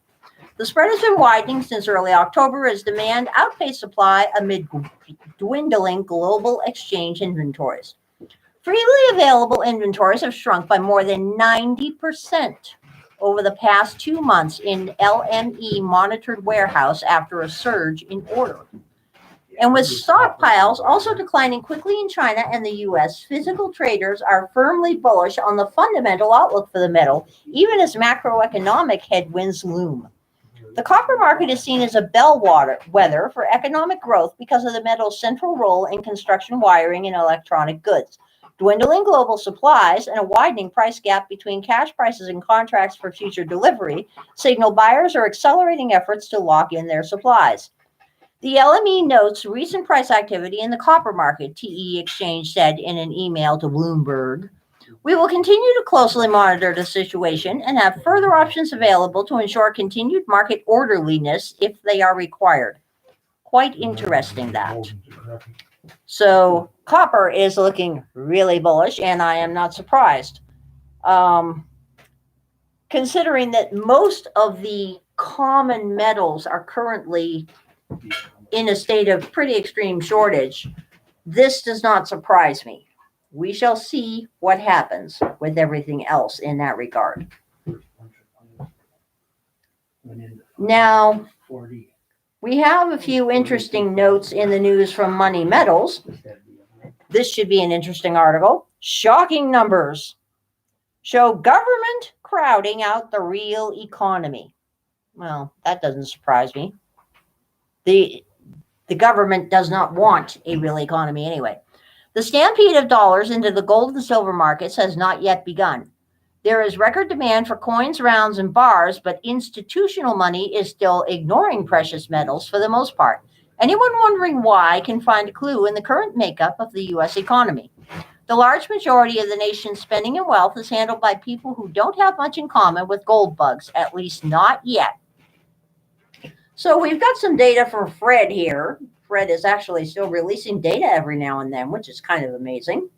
The spread has been widening since early October as demand outpaced supply amid dwindling global exchange inventories. Freely available inventories have shrunk by more than 90% over the past 2 months in LME monitored warehouse after a surge in order. And with stockpiles also declining quickly in China and the U.S., physical traders are firmly bullish on the fundamental outlook for the metal, even as macroeconomic headwinds loom. The copper market is seen as a bellwether for economic growth because of the metal's central role in construction wiring and electronic goods. Dwindling global supplies and a widening price gap between cash prices and contracts for future delivery signal buyers are accelerating efforts to lock in their supplies. The LME notes recent price activity in the copper market, TE Exchange said in an email to Bloomberg. We will continue to closely monitor the situation and have further options available to ensure continued market orderliness if they are required. Quite interesting that. So copper is looking really bullish, and I am not surprised. Considering that most of the common metals are currently in a state of pretty extreme shortage, this does not surprise me. We shall see what happens with everything else in that regard. Now, we have a few interesting notes in the news from Money Metals. This should be an interesting article. Shocking numbers show government crowding out the real economy. Well, that doesn't surprise me. The government does not want a real economy anyway. The stampede of dollars into the gold and silver markets has not yet begun. There is record demand for coins, rounds, and bars, but institutional money is still ignoring precious metals for the most part. Anyone wondering why can find a clue in the current makeup of the U.S. economy. The large majority of the nation's spending and wealth is handled by people who don't have much in common with gold bugs, at least not yet. So we've got some data from Fred here. Fred is actually still releasing data every now and then, which is kind of amazing.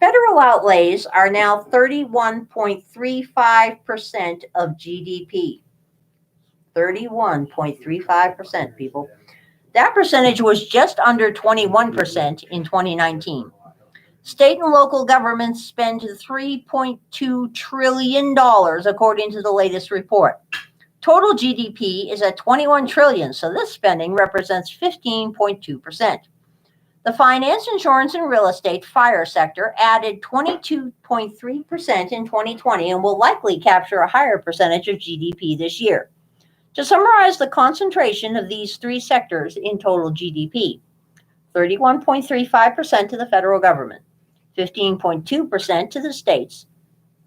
Federal outlays are now 31.35% of GDP. 31.35%, people. That percentage was just under 21% in 2019. State and local governments spend $3.2 trillion, according to the latest report. Total GDP is at $21 trillion, so this spending represents 15.2%. The finance, insurance, and real estate fire sector added 22.3% in 2020 and will likely capture a higher percentage of GDP this year. To summarize the concentration of these three sectors in total GDP, 31.35% to the federal government, 15.2% to the states,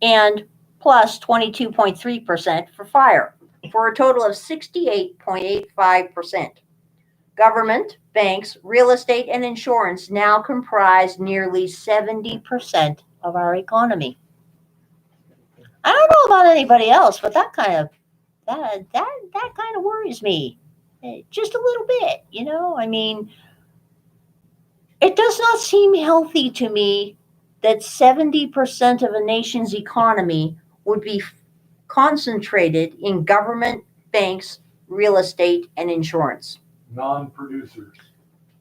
and plus 22.3% for fire, for a total of 68.85%. Government, banks, real estate, and insurance now comprise nearly 70% of our economy. I don't know about anybody else, but that kind of worries me just a little bit. I mean, it does not seem healthy to me that 70% of a nation's economy would be concentrated in government, banks, real estate, and insurance. Non-producers.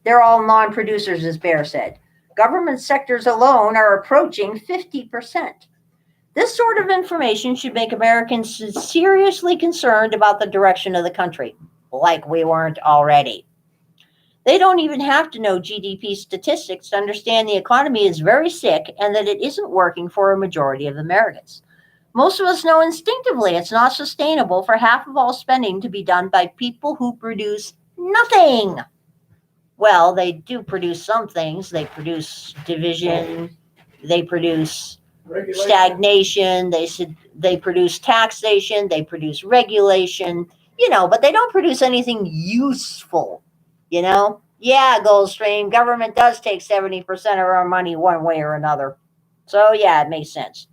They're all non-producers, as Bear said. Government sectors alone are approaching 50%. This sort of information should make Americans seriously concerned about the direction of the country, like we weren't already. They don't even have to know GDP statistics to understand the economy is very sick and that it isn't working for a majority of Americans. Most of us know instinctively it's not sustainable for half of all spending to be done by people who produce nothing. Well, they do produce some things. They produce division. They produce stagnation. They produce taxation. They produce regulation. But they don't produce anything useful. Yeah, Goldstream, government does take 70% of our money one way or another. So, yeah, it makes sense.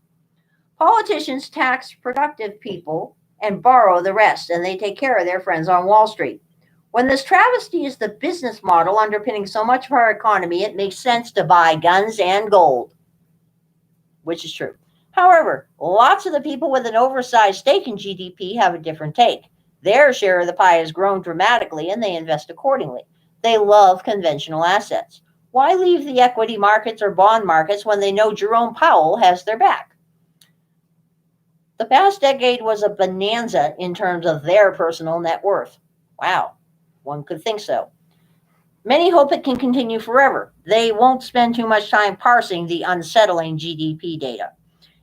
Politicians tax productive people and borrow the rest, and they take care of their friends on Wall Street. When this travesty is the business model underpinning so much of our economy, it makes sense to buy guns and gold, which is true. However, lots of the people with an oversized stake in GDP have a different take. Their share of the pie has grown dramatically, and they invest accordingly. They love conventional assets. Why leave the equity markets or bond markets when they know Jerome Powell has their back? The past decade was a bonanza in terms of their personal net worth. Wow, one could think so. Many hope it can continue forever. They won't spend too much time parsing the unsettling GDP data.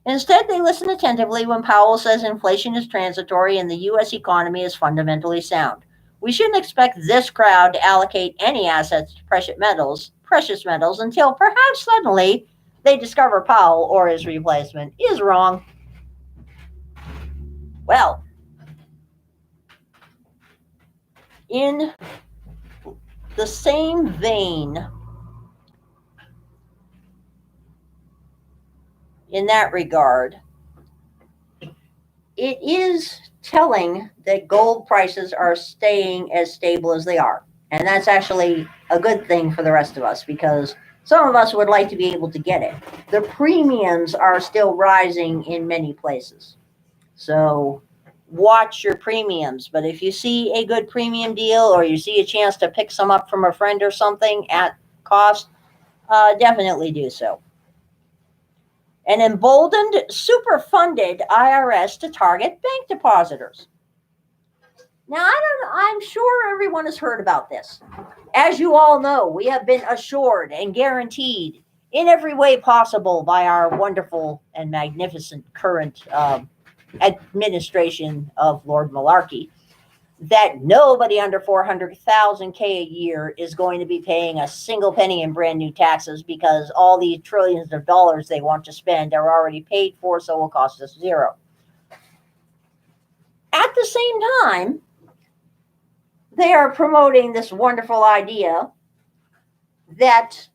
Instead, they listen attentively when Powell says inflation is transitory and the U.S. economy is fundamentally sound. We shouldn't expect this crowd to allocate any assets to precious metals until perhaps suddenly they discover Powell or his replacement is wrong. Well, in the same vein, in that regard, it is telling that gold prices are staying as stable as they are. And that's actually a good thing for the rest of us because some of us would like to be able to get it. The premiums are still rising in many places. So watch your premiums. But if you see a good premium deal or you see a chance to pick some up from a friend or something at cost, definitely do so. An emboldened, super-funded IRS to target bank depositors. Now, I'm sure everyone has heard about this. As you all know, we have been assured and guaranteed in every way possible by our wonderful and magnificent current administration of Lord Malarkey that nobody under 400,000 a year is going to be paying a single penny in brand new taxes because all these trillions of dollars they want to spend are already paid for, so it will cost us zero. At the same time, they are promoting this wonderful idea that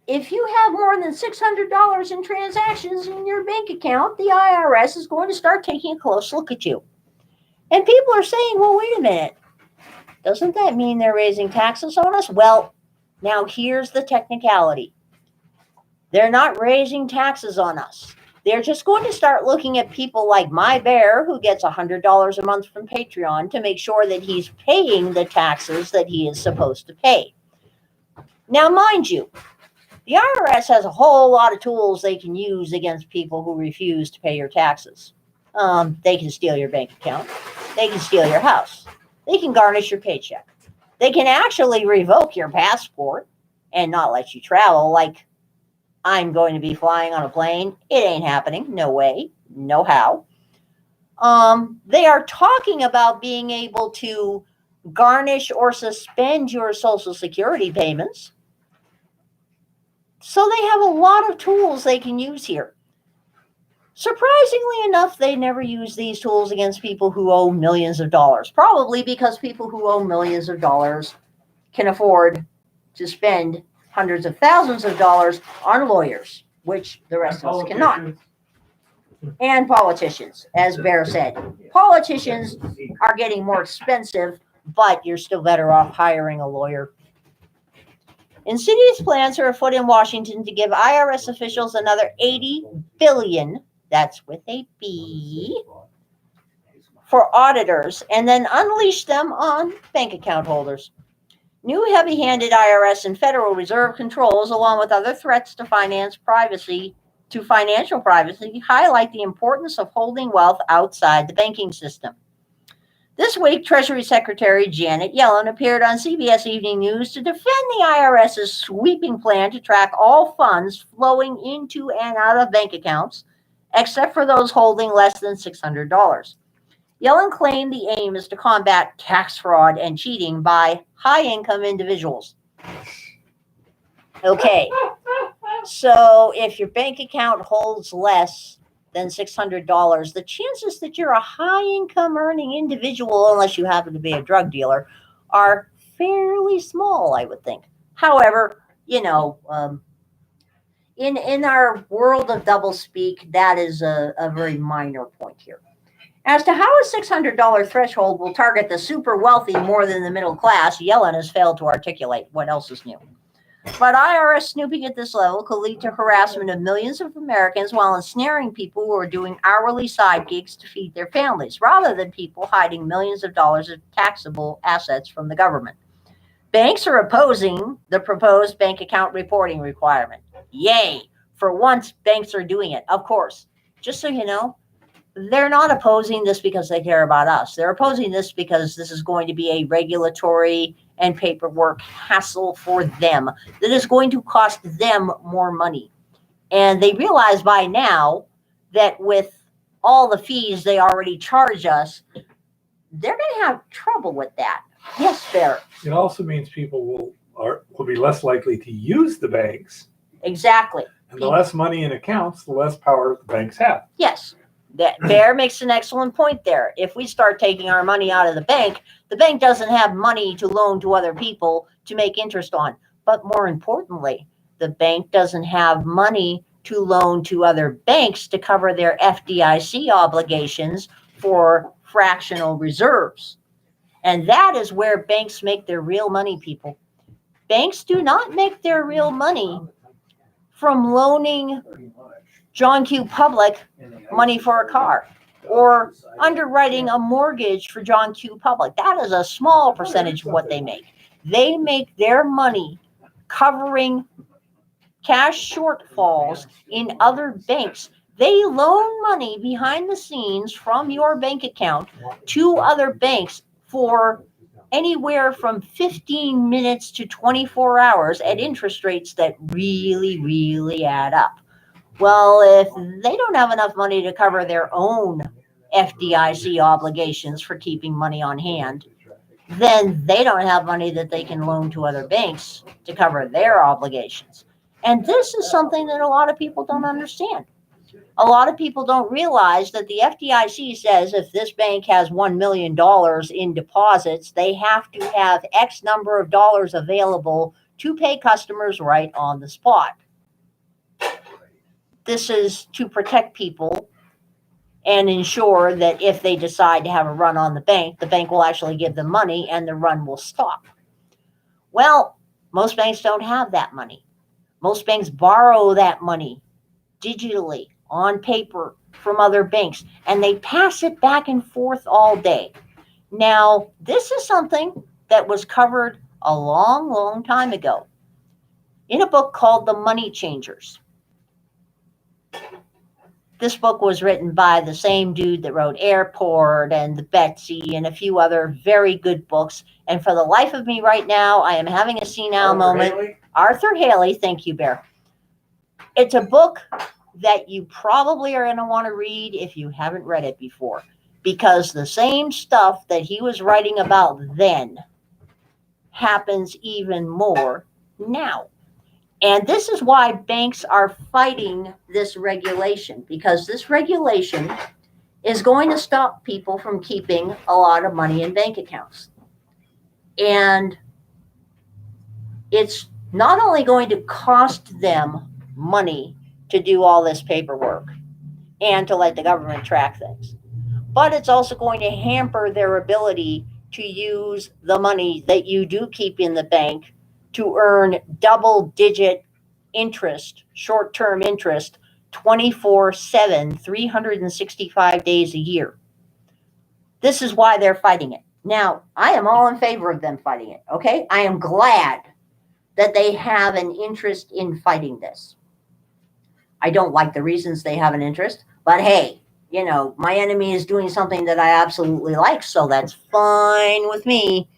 if you have more than $600 in transactions in your bank account, the IRS is going to start taking a close look at you. And people are saying, well, wait a minute. Doesn't that mean they're raising taxes on us? Well, now here's the technicality. They're not raising taxes on us. They're just going to start looking at people like my bear, who gets $100 a month from Patreon, to make sure that he's paying the taxes that he is supposed to pay. Now, mind you, the IRS has a whole lot of tools they can use against people who refuse to pay your taxes. They can steal your bank account. They can steal your house. They can garnish your paycheck. They can actually revoke your passport and not let you travel. Like, I'm going to be flying on a plane. It ain't happening. No way. No how. They are talking about being able to garnish or suspend your Social Security payments. So they have a lot of tools they can use here. Surprisingly enough, they never use these tools against people who owe millions of dollars. Probably because people who owe millions of dollars can afford to spend hundreds of thousands of dollars on lawyers, which the rest of us cannot. And politicians, as Bear said. Politicians are getting more expensive, but you're still better off hiring a lawyer. Insidious plans are afoot in Washington to give IRS officials another $80 billion, that's with a B, for auditors, and then unleash them on bank account holders. New heavy-handed IRS and Federal Reserve controls, along with other threats to financial privacy, highlight the importance of holding wealth outside the banking system. This week, Treasury Secretary Janet Yellen appeared on CBS Evening News to defend the IRS's sweeping plan to track all funds flowing into and out of bank accounts, except for those holding less than $600. Yellen claimed the aim is to combat tax fraud and cheating by high-income individuals. Okay, so if your bank account holds less than $600, the chances that you're a high-income earning individual, unless you happen to be a drug dealer, are fairly small, I would think. However, in our world of doublespeak, that is a very minor point here. As to how a $600 threshold will target the super wealthy more than the middle class, Yellen has failed to articulate. What else is new? But IRS snooping at this level could lead to harassment of millions of Americans while ensnaring people who are doing hourly side gigs to feed their families, rather than people hiding millions of dollars of taxable assets from the government. Banks are opposing the proposed bank account reporting requirement. Yay! For once, banks are doing it, of course. Just so you know, they're not opposing this because they care about us. They're opposing this because this is going to be a regulatory and paperwork hassle for them that is going to cost them more money. And they realize by now that with all the fees they already charge us, they're going to have trouble with that. Yes, Bear. It also means people will be less likely to use the banks. Exactly. And the less money in accounts, the less power the banks have. Yes. Bear makes an excellent point there. If we start taking our money out of the bank doesn't have money to loan to other people to make interest on. But more importantly, the bank doesn't have money to loan to other banks to cover their FDIC obligations for fractional reserves. And that is where banks make their real money, people. Banks do not make their real money from loaning John Q. Public money for a car or underwriting a mortgage for John Q. Public. That is a small percentage of what they make. They make their money covering cash shortfalls in other banks. They loan money behind the scenes from your bank account to other banks for anywhere from 15 minutes to 24 hours at interest rates that really, really add up. Well, if they don't have enough money to cover their own FDIC obligations for keeping money on hand, then they don't have money that they can loan to other banks to cover their obligations. And this is something that a lot of people don't understand. A lot of people don't realize that the FDIC says if this bank has $1 million in deposits, they have to have X number of dollars available to pay customers right on the spot. This is to protect people and ensure that if they decide to have a run on the bank will actually give them money and the run will stop. Well, most banks don't have that money. Most banks borrow that money digitally on paper from other banks, and they pass it back and forth all day. Now, this is something that was covered a long, long time ago in a book called The Money Changers. This book was written by the same dude that wrote Airport and The Betsy and a few other very good books. And for the life of me right now, I am having a senile moment. Haley? Arthur Haley, thank you, Bear. It's a book that you probably are going to want to read if you haven't read it before, because the same stuff that he was writing about then happens even more now. And this is why banks are fighting this regulation, because this regulation is going to stop people from keeping a lot of money in bank accounts. And it's not only going to cost them money to do all this paperwork and to let the government track things, but it's also going to hamper their ability to use the money that you do keep in the bank to earn double-digit interest, short-term interest, 24/7, 365 days a year. This is why they're fighting it. Now, I am all in favor of them fighting it, okay? I am glad that they have an interest in fighting this. I don't like the reasons they have an interest, but hey, you know, my enemy is doing something that I absolutely like, so that's fine with me,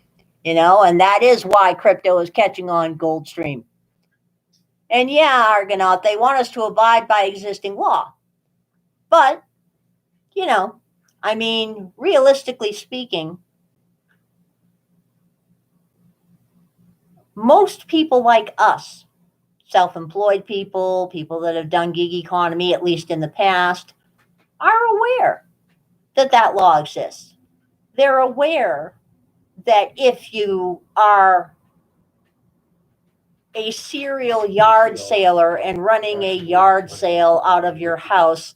you know, and that is why crypto is catching on Goldstream. And yeah, Argonaut, they want us to abide by existing law. But, you know, I mean, realistically speaking, most people like us, self-employed people, people that have done gig economy, at least in the past, are aware that that law exists. They're aware that if you are a serial yard sailor and running a yard sale out of your house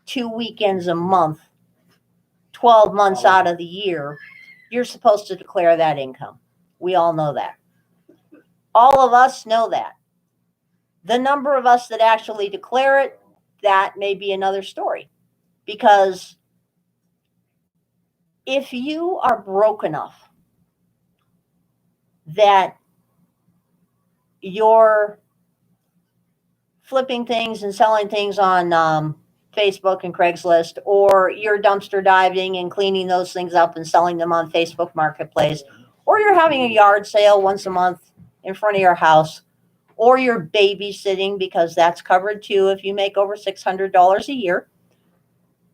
2 weekends a month, 12 months out of the year, you're supposed to declare that income. We all know that. All of us know that. The number of us that actually declare it, that may be another story. Because if you are broke enough that you're flipping things and selling things on Facebook and Craigslist, or you're dumpster diving and cleaning those things up and selling them on Facebook Marketplace, or you're having a yard sale once a month in front of your house, or you're babysitting, because that's covered too if you make over $600 a year.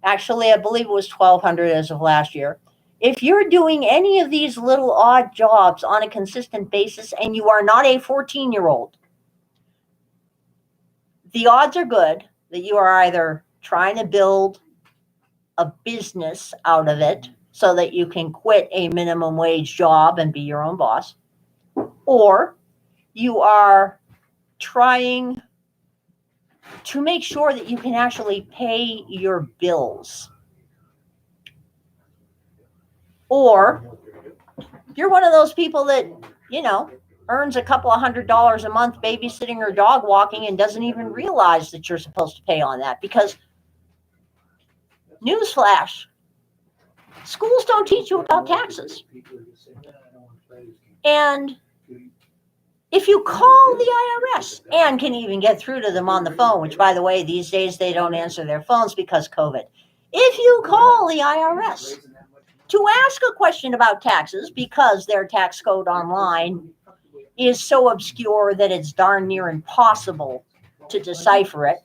Actually, I believe it was $1,200 as of last year. If you're doing any of these little odd jobs on a consistent basis and you are not a 14-year-old, the odds are good that you are either trying to build a business out of it so that you can quit a minimum wage job and be your own boss, or you are trying to make sure that you can actually pay your bills. Or you're one of those people that, you know, earns a couple of $100s a month babysitting or dog walking and doesn't even realize that you're supposed to pay on that. Because, newsflash, schools don't teach you about taxes. And if you call the IRS and can even get through to them on the phone, which, by the way, these days they don't answer their phones because COVID. If you call the IRS to ask a question about taxes, because their tax code online is so obscure that it's darn near impossible to decipher it,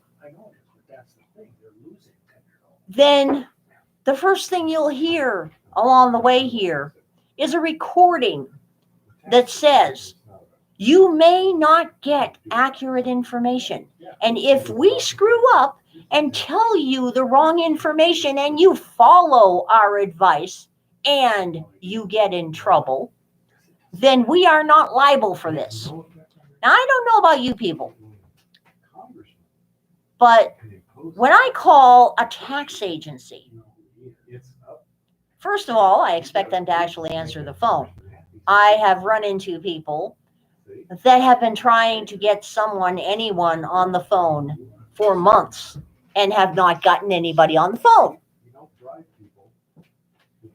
then the first thing you'll hear along the way here is a recording that says, you may not get accurate information. And if we screw up and tell you the wrong information and you follow our advice and you get in trouble, then we are not liable for this. Now, I don't know about you people, but when I call a tax agency, first of all, I expect them to actually answer the phone. I have run into people that have been trying to get anyone on the phone for months and have not gotten anybody on the phone.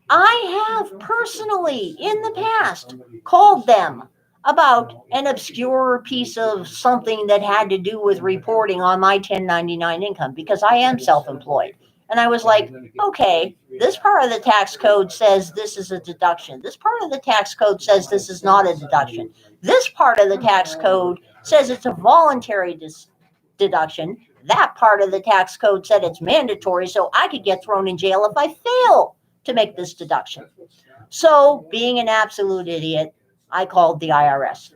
I have personally in the past called them about an obscure piece of something that had to do with reporting on my 1099 income because I am self-employed. And I was like, okay, this part of the tax code says this is a deduction. This part of the tax code says this is not a deduction. This part of the tax code says it's a voluntary deduction. That part of the tax code said it's mandatory, so I could get thrown in jail if I fail to make this deduction. So, being an absolute idiot, I called the IRS.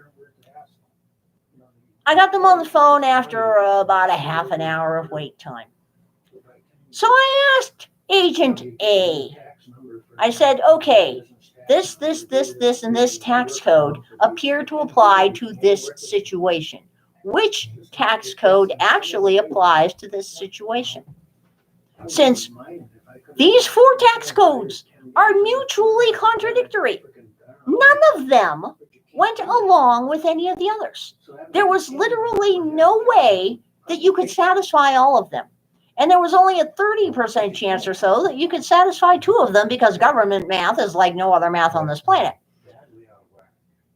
I got them on the phone after about a half an hour of wait time. So I asked Agent A. I said, okay, this, and this tax code appear to apply to this situation. Which tax code actually applies to this situation? Since these 4 tax codes are mutually contradictory, none of them went along with any of the others. There was literally no way that you could satisfy all of them. And there was only a 30% chance or so that you could satisfy 2 of them because government math is like no other math on this planet.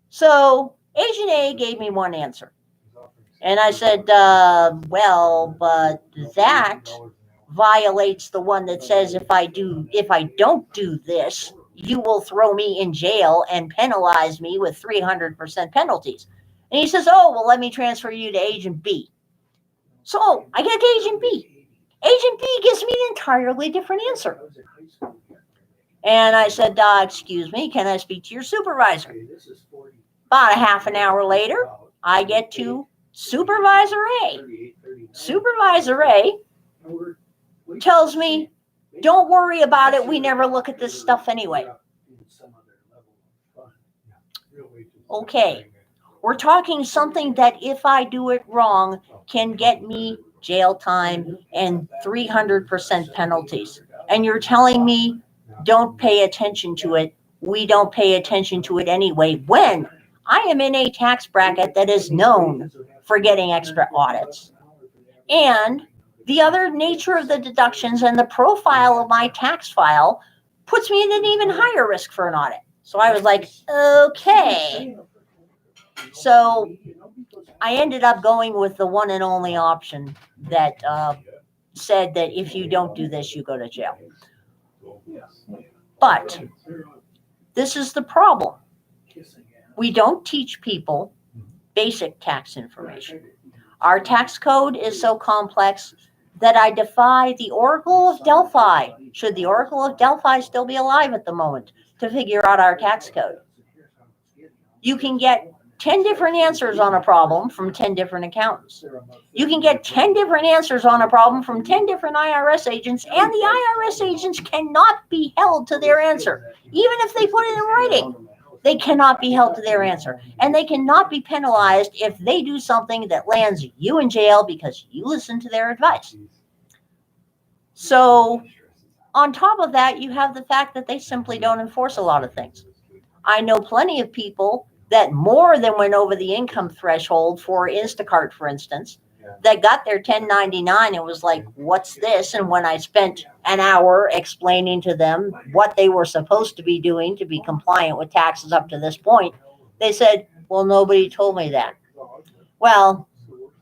So Agent A gave me one answer. And I said, well, but that violates the one that says if I don't do this, you will throw me in jail and penalize me with 300% penalties. And he says, oh, well, let me transfer you to Agent B. So I get to Agent B. Agent B gives me an entirely different answer. And I said, excuse me, can I speak to your supervisor? About a half an hour later, I get to Supervisor A. Supervisor A tells me, don't worry about it. We never look at this stuff anyway. Okay. We're talking something that if I do it wrong can get me jail time and 300% penalties. And you're telling me don't pay attention to it. We don't pay attention to it anyway when I am in a tax bracket that is known for getting extra audits. And the other nature of the deductions and the profile of my tax file puts me in an even higher risk for an audit. So I was like, okay. So I ended up going with the one and only option that said that if you don't do this, you go to jail. But this is the problem. We don't teach people basic tax information. Our tax code is so complex that I defy the Oracle of Delphi, should the Oracle of Delphi still be alive at the moment, to figure out our tax code. You can get 10 different answers on a problem from 10 different accountants. You can get 10 different answers on a problem from 10 different IRS agents, and the IRS agents cannot be held to their answer. Even if they put it in writing, they cannot be held to their answer. And they cannot be penalized if they do something that lands you in jail because you listened to their advice. So, on top of that, you have the fact that they simply don't enforce a lot of things. I know plenty of people that more than went over the income threshold for Instacart, for instance, that got their 1099 and was like, what's this? And when I spent an hour explaining to them what they were supposed to be doing to be compliant with taxes up to this point, they said, well, nobody told me that. Well,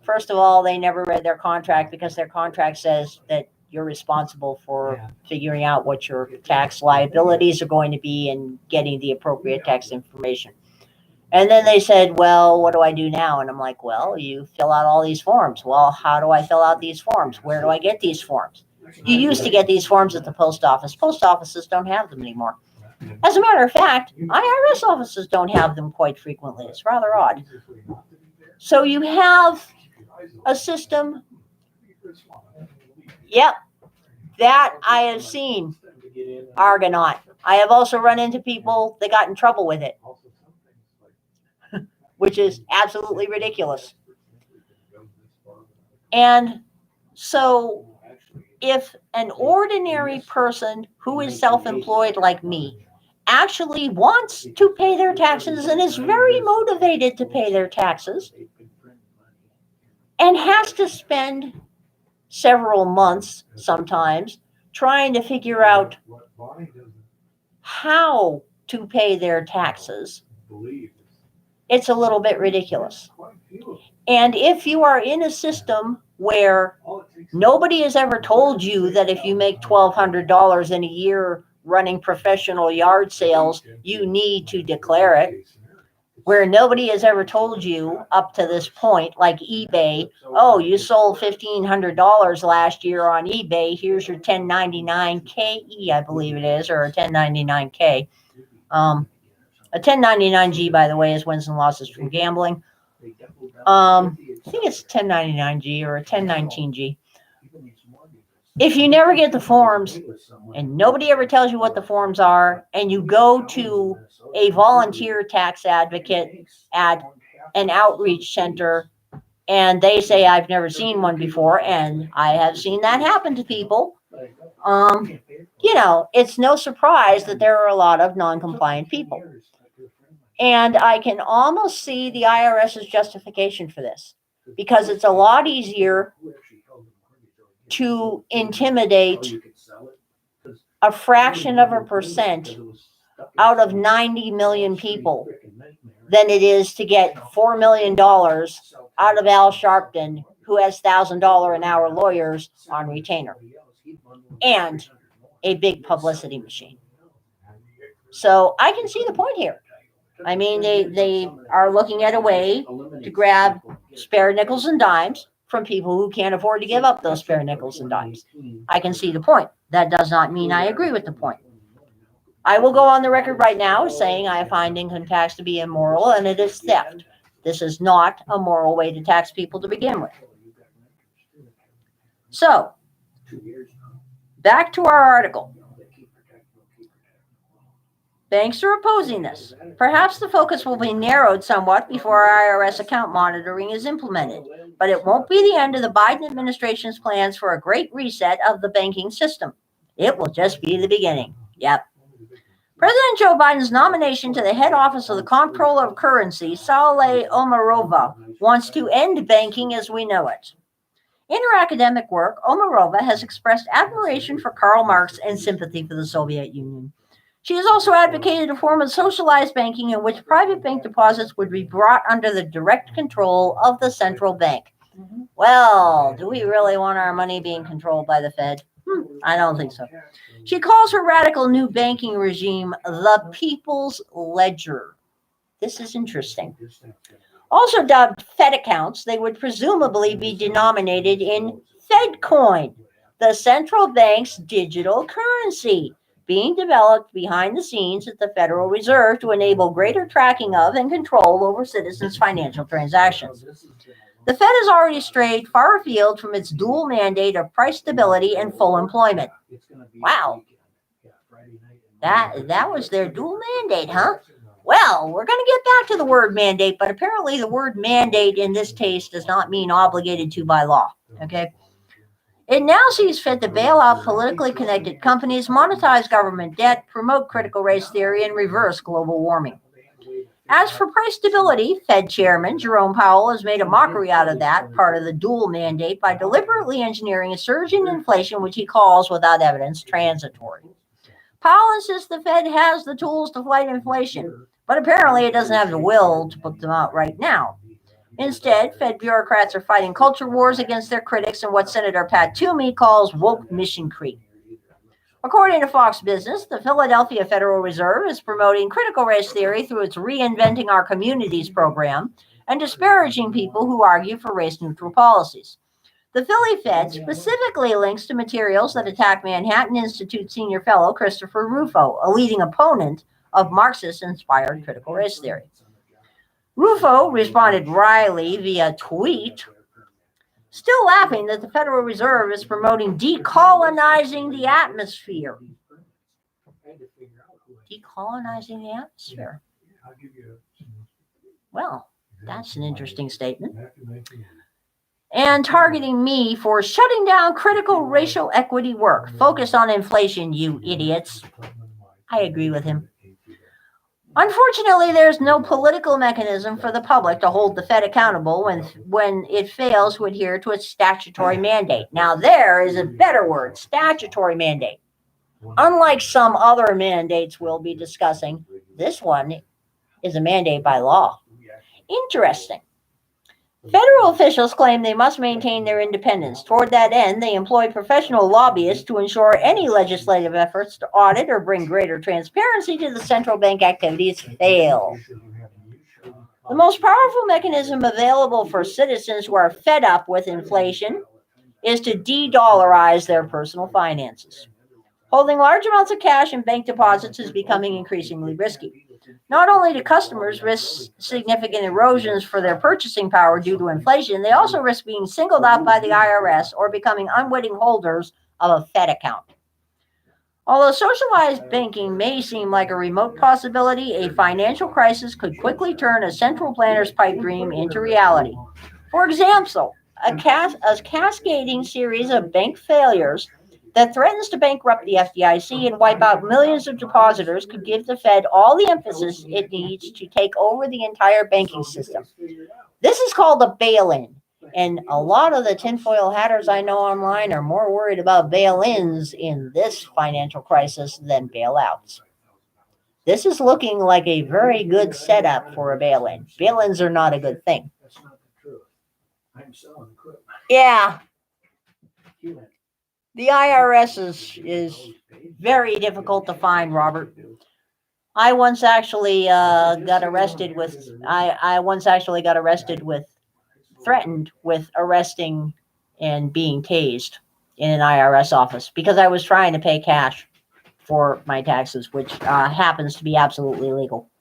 first of all, they never read their contract because their contract says that you're responsible for figuring out what your tax liabilities are going to be and getting the appropriate tax information. And then they said, well, what do I do now? And I'm like, well, you fill out all these forms. Well, how do I fill out these forms? Where do I get these forms? You used to get these forms at the post office. Post offices don't have them anymore. As a matter of fact, IRS offices don't have them quite frequently. It's rather odd. So you have a system. Yep, that I have seen. Argonaut. I have also run into people that got in trouble with it, which is absolutely ridiculous. And so if an ordinary person who is self-employed like me actually wants to pay their taxes and is very motivated to pay their taxes and has to spend several months sometimes trying to figure out how to pay their taxes, it's a little bit ridiculous. And if you are in a system where nobody has ever told you that if you make $1,200 in a year running professional yard sales, you need to declare it, where nobody has ever told you up to this point, like eBay, oh, you sold $1,500 last year on eBay, here's your 1099-KE, I believe it is, or a 1099-K. A 1099-G, by the way, is wins and losses from gambling. I think it's 1099-G or a 1019-G. If you never get the forms and nobody ever tells you what the forms are, and you go to a volunteer tax advocate at an outreach center and they say, I've never seen one before, and I have seen that happen to people, it's no surprise that there are a lot of non-compliant people. And I can almost see the IRS's justification for this, because it's a lot easier to intimidate a fraction of a percent out of 90 million people than it is to get $4 million out of Al Sharpton, who has $1,000 an hour lawyers on retainer and a big publicity machine. So I can see the point here. I mean, they are looking at a way to grab spare nickels and dimes from people who can't afford to give up those spare nickels and dimes. I can see the point. That does not mean I agree with the point. I will go on the record right now saying I find income tax to be immoral and it is theft. This is not a moral way to tax people to begin with. So, back to our article. Banks are opposing this. Perhaps the focus will be narrowed somewhat before IRS account monitoring is implemented, but it won't be the end of the Biden administration's plans for a great reset of the banking system. It will just be the beginning. Yep. President Joe Biden's nomination to the head office of the Comptroller of Currency, Saule Omarova, wants to end banking as we know it. In her academic work, Omarova has expressed admiration for Karl Marx and sympathy for the Soviet Union. She has also advocated a form of socialized banking in which private bank deposits would be brought under the direct control of the central bank. Well, do we really want our money being controlled by the Fed? I don't think so. She calls her radical new banking regime the People's Ledger. This is interesting. Also dubbed Fed accounts, they would presumably be denominated in Fed coin, the central bank's digital currency, being developed behind the scenes at the Federal Reserve to enable greater tracking of and control over citizens' financial transactions. The Fed has already strayed far afield from its dual mandate of price stability and full employment. Wow. That was their dual mandate, huh? Well, we're going to get back to the word mandate, but apparently the word mandate in this case does not mean obligated to by law, okay? It now sees fit to bail out politically connected companies, monetize government debt, promote critical race theory, and reverse global warming. As for price stability, Fed Chairman Jerome Powell has made a mockery out of that part of the dual mandate by deliberately engineering a surge in inflation, which he calls, without evidence, transitory. Powell insists the Fed has the tools to fight inflation, but apparently it doesn't have the will to put them out right now. Instead, Fed bureaucrats are fighting culture wars against their critics in what Senator Pat Toomey calls woke mission creep. According to Fox Business, the Philadelphia Federal Reserve is promoting critical race theory through its Reinventing Our Communities program and disparaging people who argue for race-neutral policies. The Philly Fed specifically links to materials that attack Manhattan Institute senior fellow Christopher Rufo, a leading opponent of Marxist-inspired critical race theory. Rufo responded wryly via tweet, still laughing that the Federal Reserve is promoting decolonizing the atmosphere. Decolonizing the atmosphere. Well, that's an interesting statement. And targeting me for shutting down critical racial equity work. Focus on inflation, you idiots. I agree with him. Unfortunately, there's no political mechanism for the public to hold the Fed accountable when it fails to adhere to its statutory mandate. Now, there is a better word, statutory mandate. Unlike some other mandates we'll be discussing, this one is a mandate by law. Interesting. Federal officials claim they must maintain their independence. Toward that end, they employ professional lobbyists to ensure any legislative efforts to audit or bring greater transparency to the central bank activities fail. The most powerful mechanism available for citizens who are fed up with inflation is to de-dollarize their personal finances. Holding large amounts of cash in bank deposits is becoming increasingly risky. Not only do customers risk significant erosions for their purchasing power due to inflation, they also risk being singled out by the IRS or becoming unwitting holders of a Fed account. Although socialized banking may seem like a remote possibility, a financial crisis could quickly turn a central planner's pipe dream into reality. For example, a cascading series of bank failures that threatens to bankrupt the FDIC and wipe out millions of depositors could give the Fed all the emphasis it needs to take over the entire banking system. This is called a bail-in, and a lot of the tinfoil hatters I know online are more worried about bail-ins in this financial crisis than bailouts. This is looking like a very good setup for a bail-in. Bail-ins are not a good thing. That's not the truth. I'm selling equipment. Yeah. The IRS is very difficult to find, Robert. I once actually got arrested with threatened with arresting and being tased in an IRS office because I was trying to pay cash for my taxes, which happens to be absolutely illegal.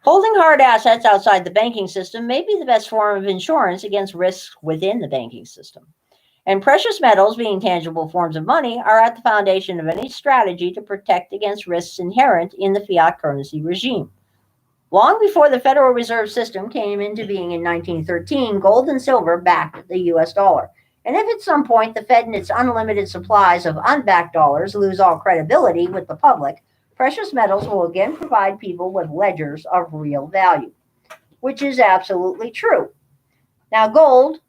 Holding hard assets outside the banking system may be the best form of insurance against risks within the banking system. And precious metals, being tangible forms of money, are at the foundation of any strategy to protect against risks inherent in the fiat currency regime. Long before the Federal Reserve System came into being in 1913, gold and silver backed the US dollar. And if at some point the Fed and its unlimited supplies of unbacked dollars lose all credibility with the public, precious metals will again provide people with ledgers of real value, which is absolutely true. Now, gold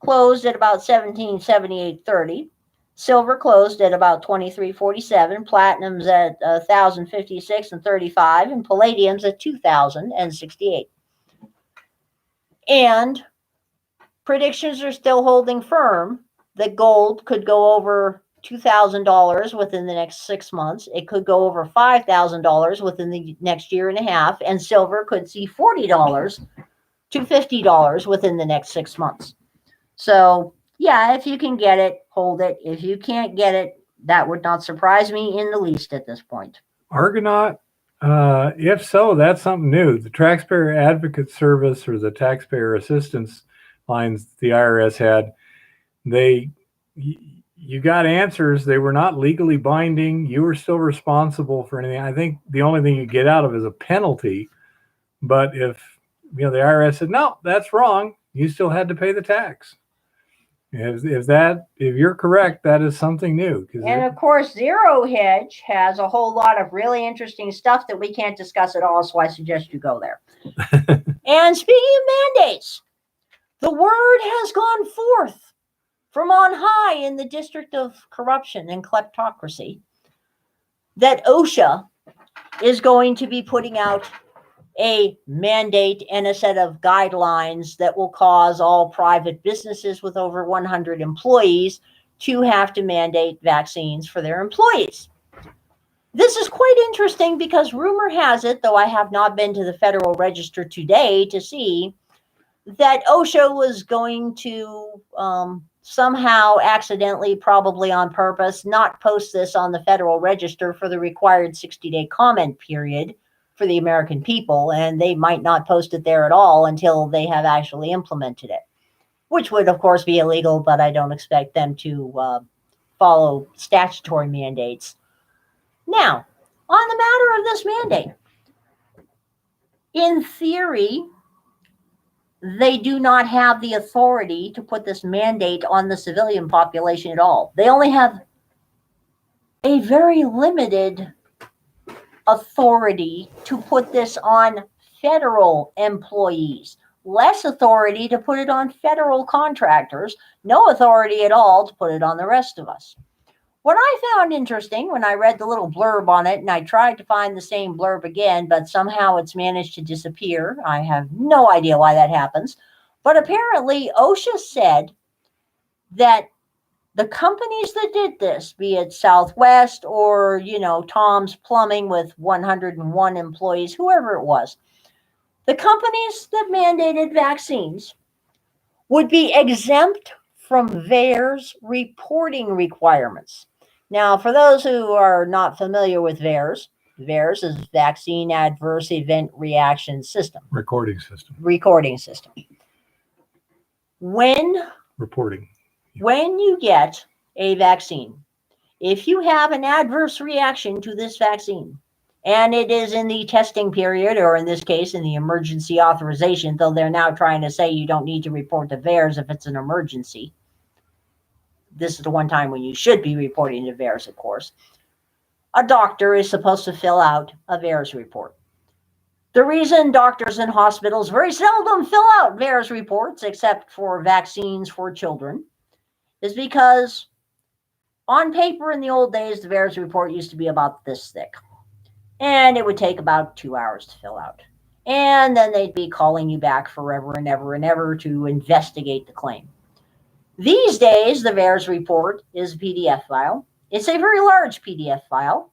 closed at about 1778.30. Silver closed at about 23.47. Platinum's at 1,056.35, and palladium's at 2,068. And predictions are still holding firm that gold could go over $2,000 within the next 6 months. It could go over $5,000 within the next year and a half, and silver could see $40 to $50 within the next 6 months. So, yeah, if you can get it, hold it. If you can't get it, that would not surprise me in the least at this point. Argonaut, if so, that's something new. The Taxpayer Advocate Service or the Taxpayer Assistance lines the IRS had, you got answers. They were not legally binding. You were still responsible for anything. I think the only thing you get out of is a penalty. But if the IRS said, no, that's wrong, you still had to pay the tax. If you're correct, that is something new. And of course, Zero Hedge has a whole lot of really interesting stuff that we can't discuss at all, so I suggest you go there. And speaking of mandates, the word has gone forth from on high in the District of Corruption and Kleptocracy that OSHA is going to be putting out a mandate and a set of guidelines that will cause all private businesses with over 100 employees to have to mandate vaccines for their employees. This is quite interesting because rumor has it, though I have not been to the Federal Register today to see, that OSHA was going to somehow accidentally, probably on purpose, not post this on the Federal Register for the required 60-day comment period for the American people, and they might not post it there at all until they have actually implemented it, which would, of course, be illegal, but I don't expect them to follow statutory mandates. Now, on the matter of this mandate, in theory, they do not have the authority to put this mandate on the civilian population at all. They only have a very limited authority to put this on federal employees, less authority to put it on federal contractors, no authority at all to put it on the rest of us. What I found interesting when I read the little blurb on it, and I tried to find the same blurb again, but somehow it's managed to disappear. I have no idea why that happens. But apparently OSHA said that the companies that did this, be it Southwest or, Tom's Plumbing with 101 employees, whoever it was, the companies that mandated vaccines would be exempt from VAERS reporting requirements. Now, for those who are not familiar with VAERS, VAERS is Vaccine Adverse Event Reaction System. Recording system. Reporting. When you get a vaccine, if you have an adverse reaction to this vaccine, and it is in the testing period, or in this case, in the emergency authorization, though they're now trying to say you don't need to report to VAERS if it's an emergency. This is the one time when you should be reporting to VAERS, of course. A doctor is supposed to fill out a VAERS report. The reason doctors and hospitals very seldom fill out VAERS reports, except for vaccines for children, is because on paper in the old days, the VAERS report used to be about this thick. And it would take about 2 hours to fill out. And then they'd be calling you back forever and ever and ever to investigate the claim. These days, the VAERS report is a PDF file. It's a very large PDF file.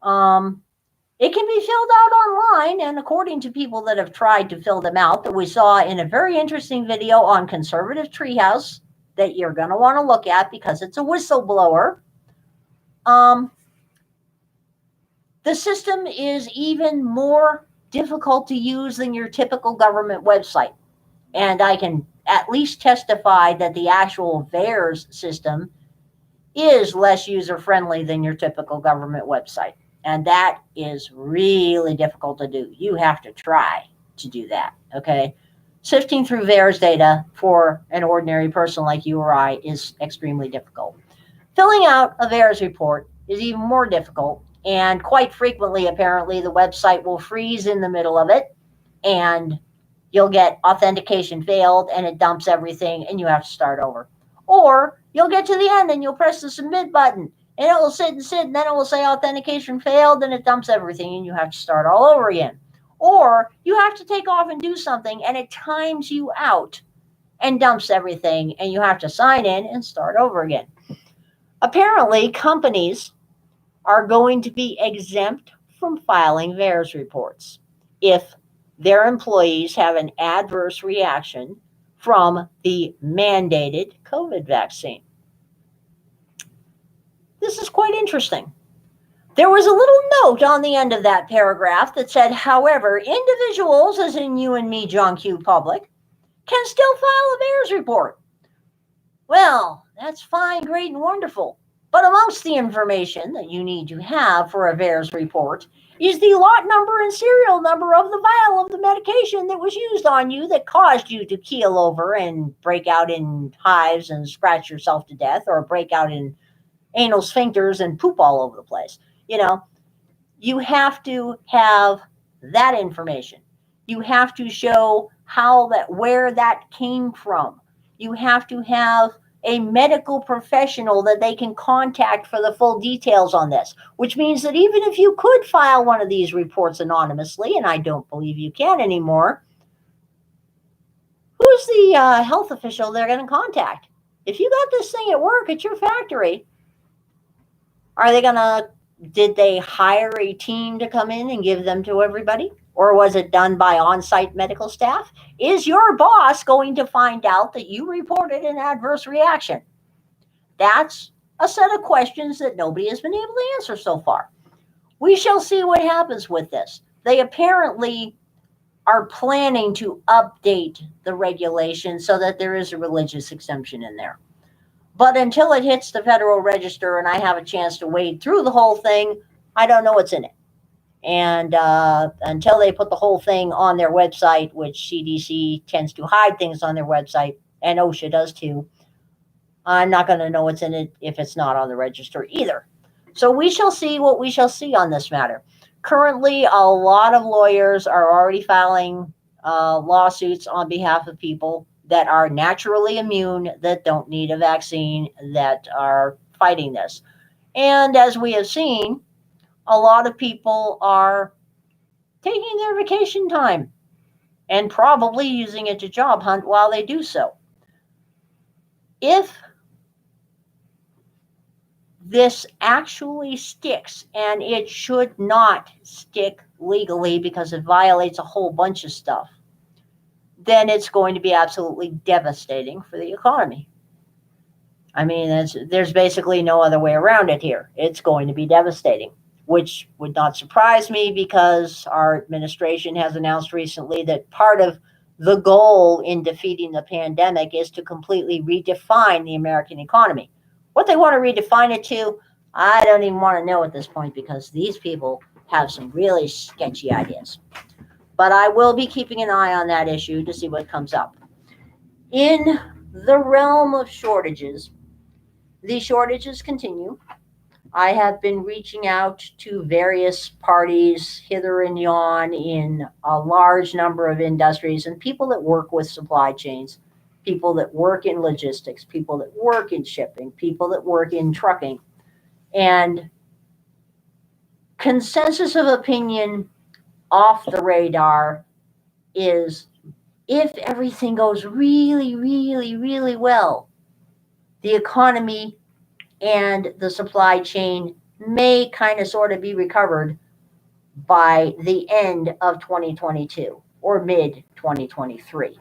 It can be filled out online, and according to people that have tried to fill them out, that we saw in a very interesting video on Conservative Treehouse that you're going to want to look at because it's a whistleblower, the system is even more difficult to use than your typical government website. And I can at least testify that the actual VAERS system is less user-friendly than your typical government website. And that is really difficult to do. You have to try to do that, okay? Sifting through VAERS data for an ordinary person like you or I is extremely difficult. Filling out a VAERS report is even more difficult. And quite frequently, apparently, the website will freeze in the middle of it, and you'll get authentication failed, and it dumps everything, and you have to start over. Or you'll get to the end, and you'll press the submit button, and it will sit, and then it will say authentication failed, and it dumps everything, and you have to start all over again. Or you have to take off and do something, and it times you out and dumps everything, and you have to sign in and start over again. Apparently, companies are going to be exempt from filing VAERS reports if their employees have an adverse reaction from the mandated COVID vaccine. This is quite interesting. There was a little note on the end of that paragraph that said, however, individuals, as in you and me, John Q. Public, can still file a VAERS report. Well, that's fine, great, and wonderful. But amongst the information that you need to have for a VAERS report is the lot number and serial number of the vial of the medication that was used on you that caused you to keel over and break out in hives and scratch yourself to death, or break out in anal sphincters and poop all over the place. You have to have that information. You have to show where that came from. You have to have a medical professional that they can contact for the full details on this, which means that even if you could file one of these reports anonymously, and I don't believe you can anymore, who's the health official they're going to contact? If you got this thing at work at your factory, did they hire a team to come in and give them to everybody? Or was it done by on-site medical staff? Is your boss going to find out that you reported an adverse reaction? That's a set of questions that nobody has been able to answer so far. We shall see what happens with this. They apparently are planning to update the regulation so that there is a religious exemption in there. But until it hits the Federal Register and I have a chance to wade through the whole thing, I don't know what's in it. And until they put the whole thing on their website, which CDC tends to hide things on their website, and OSHA does too, I'm not going to know what's in it if it's not on the register either. So we shall see what we shall see on this matter. Currently, a lot of lawyers are already filing lawsuits on behalf of people that are naturally immune, that don't need a vaccine, that are fighting this. And as we have seen, a lot of people are taking their vacation time and probably using it to job hunt while they do so. If this actually sticks, and it should not stick legally because it violates a whole bunch of stuff, then it's going to be absolutely devastating for the economy. I mean, there's basically no other way around it here. It's going to be devastating, which would not surprise me because our administration has announced recently that part of the goal in defeating the pandemic is to completely redefine the American economy. What they want to redefine it to, I don't even want to know at this point because these people have some really sketchy ideas. But I will be keeping an eye on that issue to see what comes up. In the realm of shortages, the shortages continue. I have been reaching out to various parties hither and yon in a large number of industries and people that work with supply chains, people that work in logistics, people that work in shipping, people that work in trucking. And consensus of opinion off the radar is if everything goes really, really, really well, the economy and the supply chain may kind of sort of be recovered by the end of 2022 or mid 2023.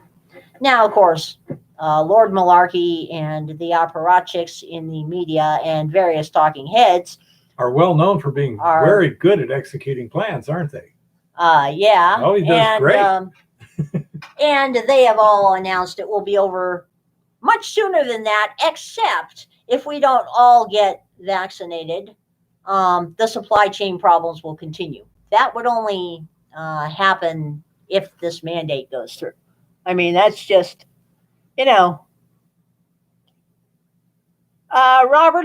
Now, of course, Lord Malarkey and the apparatchiks in the media and various talking heads are well known for being very good at executing plans, aren't they? Yeah. Oh, he does great. And they have all announced it will be over much sooner than that, except if we don't all get vaccinated, the supply chain problems will continue. That would only happen if this mandate goes through. I mean, that's just, Robert,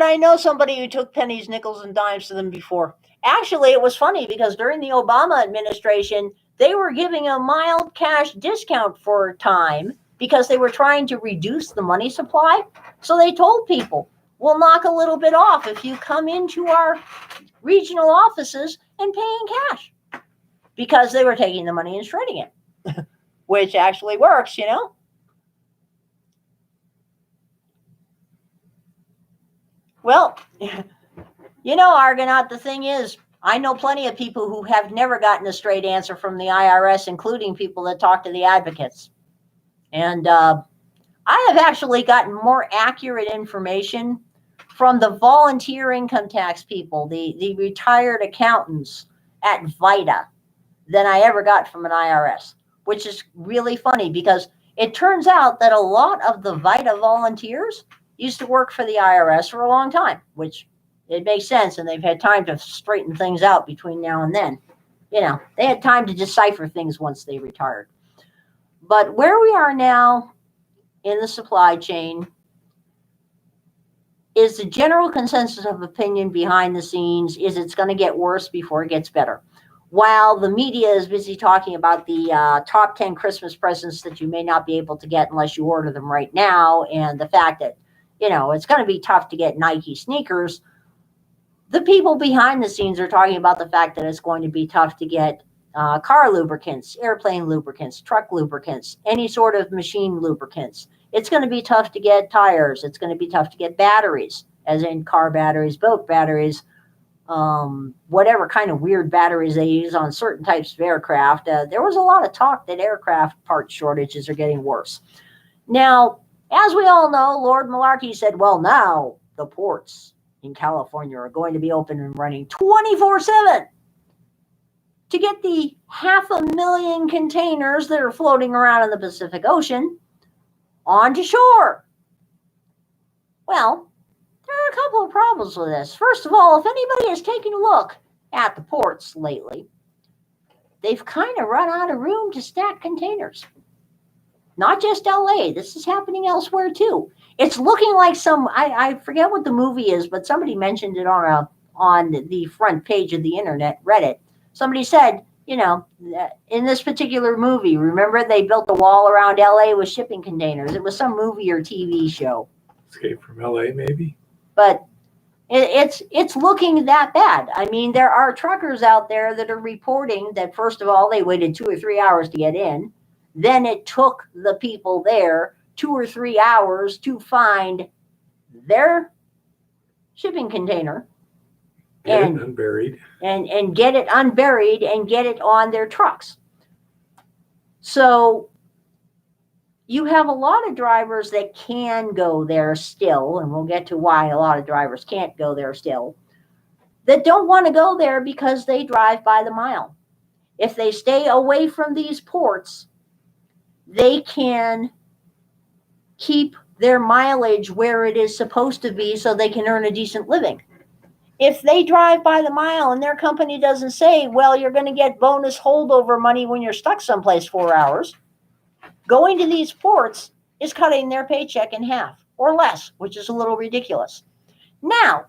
I know somebody who took pennies, nickels, and dimes to them before. Actually, it was funny because during the Obama administration, they were giving a mild cash discount for a time because they were trying to reduce the money supply. So they told people, we'll knock a little bit off if you come into our regional offices and pay in cash, because they were taking the money and shredding it, which actually works, Well, Argonaut, the thing is, I know plenty of people who have never gotten a straight answer from the IRS, including people that talk to the advocates. And I have actually gotten more accurate information from the volunteer income tax people, the retired accountants at VITA, than I ever got from an IRS, which is really funny because it turns out that a lot of the VITA volunteers used to work for the IRS for a long time, which it makes sense, and they've had time to straighten things out between now and then. They had time to decipher things once they retired. But where we are now in the supply chain is the general consensus of opinion behind the scenes is it's going to get worse before it gets better. While the media is busy talking about the top 10 Christmas presents that you may not be able to get unless you order them right now, and the fact that, it's going to be tough to get Nike sneakers, the people behind the scenes are talking about the fact that it's going to be tough to get car lubricants, airplane lubricants, truck lubricants, any sort of machine lubricants. It's going to be tough to get tires. It's going to be tough to get batteries, as in car batteries, boat batteries, whatever kind of weird batteries they use on certain types of aircraft. There was a lot of talk that aircraft part shortages are getting worse. Now, as we all know, Lord Malarkey said, well, now the ports in California are going to be open and running 24/7 to get the 500,000 containers that are floating around in the Pacific Ocean onto shore. Well, there are a couple of problems with this. First of all, if anybody has taken a look at the ports lately, they've kind of run out of room to stack containers. Not just LA, this is happening elsewhere too. It's looking like I forget what the movie is, but somebody mentioned it on the front page of the internet, Reddit. Somebody said, in this particular movie, remember they built the wall around LA with shipping containers. It was some movie or TV show. Escape from LA, maybe? But it's looking that bad. I mean, there are truckers out there that are reporting that, first of all, they waited 2 or 3 hours to get in. Then it took the people there 2 or 3 hours to find their shipping container And unburied. and get it unburied and get it on their trucks. So you have a lot of drivers that can go there still, and we'll get to why a lot of drivers can't go there still, that don't want to go there because they drive by the mile. If they stay away from these ports, they can keep their mileage where it is supposed to be so they can earn a decent living. If they drive by the mile and their company doesn't say, well, you're going to get bonus holdover money when you're stuck someplace 4 hours, going to these ports is cutting their paycheck in half or less, which is a little ridiculous. Now,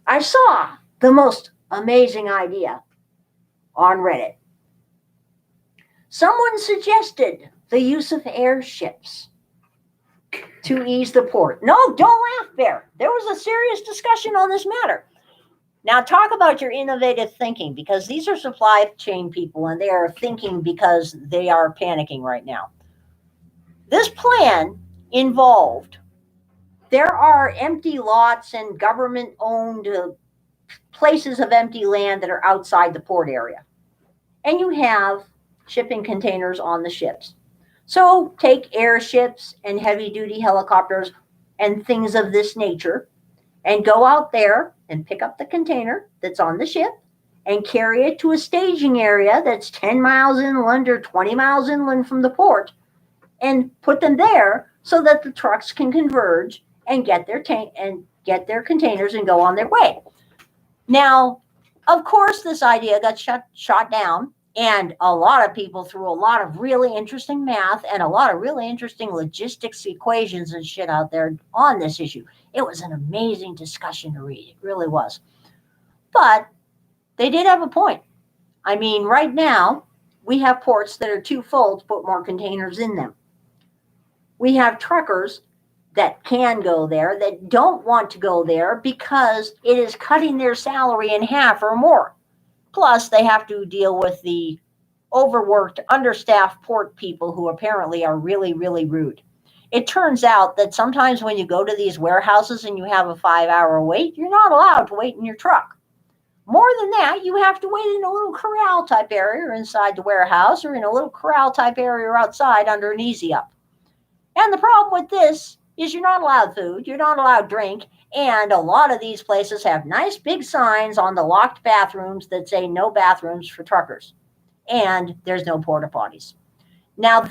I saw the most amazing idea on Reddit. Someone suggested the use of airships to ease the port. No, don't laugh, Bear. There was a serious discussion on this matter. Now, talk about your innovative thinking, because these are supply chain people and they are thinking because they are panicking right now. This plan involved, there are empty lots and government-owned places of empty land that are outside the port area. And you have shipping containers on the ships. So take airships and heavy-duty helicopters and things of this nature and go out there and pick up the container that's on the ship and carry it to a staging area that's 10 miles inland or 20 miles inland from the port and put them there so that the trucks can converge and get their containers and go on their way. Now, of course, this idea got shot down. And a lot of people threw a lot of really interesting math and a lot of really interesting logistics equations and shit out there on this issue. It was an amazing discussion to read. It really was. But they did have a point. I mean, right now, we have ports that are too full to put more containers in them. We have truckers that can go there that don't want to go there because it is cutting their salary in half or more. Plus, they have to deal with the overworked, understaffed port people who apparently are really, really rude. It turns out that sometimes when you go to these warehouses and you have a 5-hour wait, you're not allowed to wait in your truck. More than that, you have to wait in a little corral type area inside the warehouse or in a little corral type area outside under an easy up. And the problem with this is you're not allowed food, you're not allowed drink, and a lot of these places have nice big signs on the locked bathrooms that say no bathrooms for truckers. And there's no porta potties. Now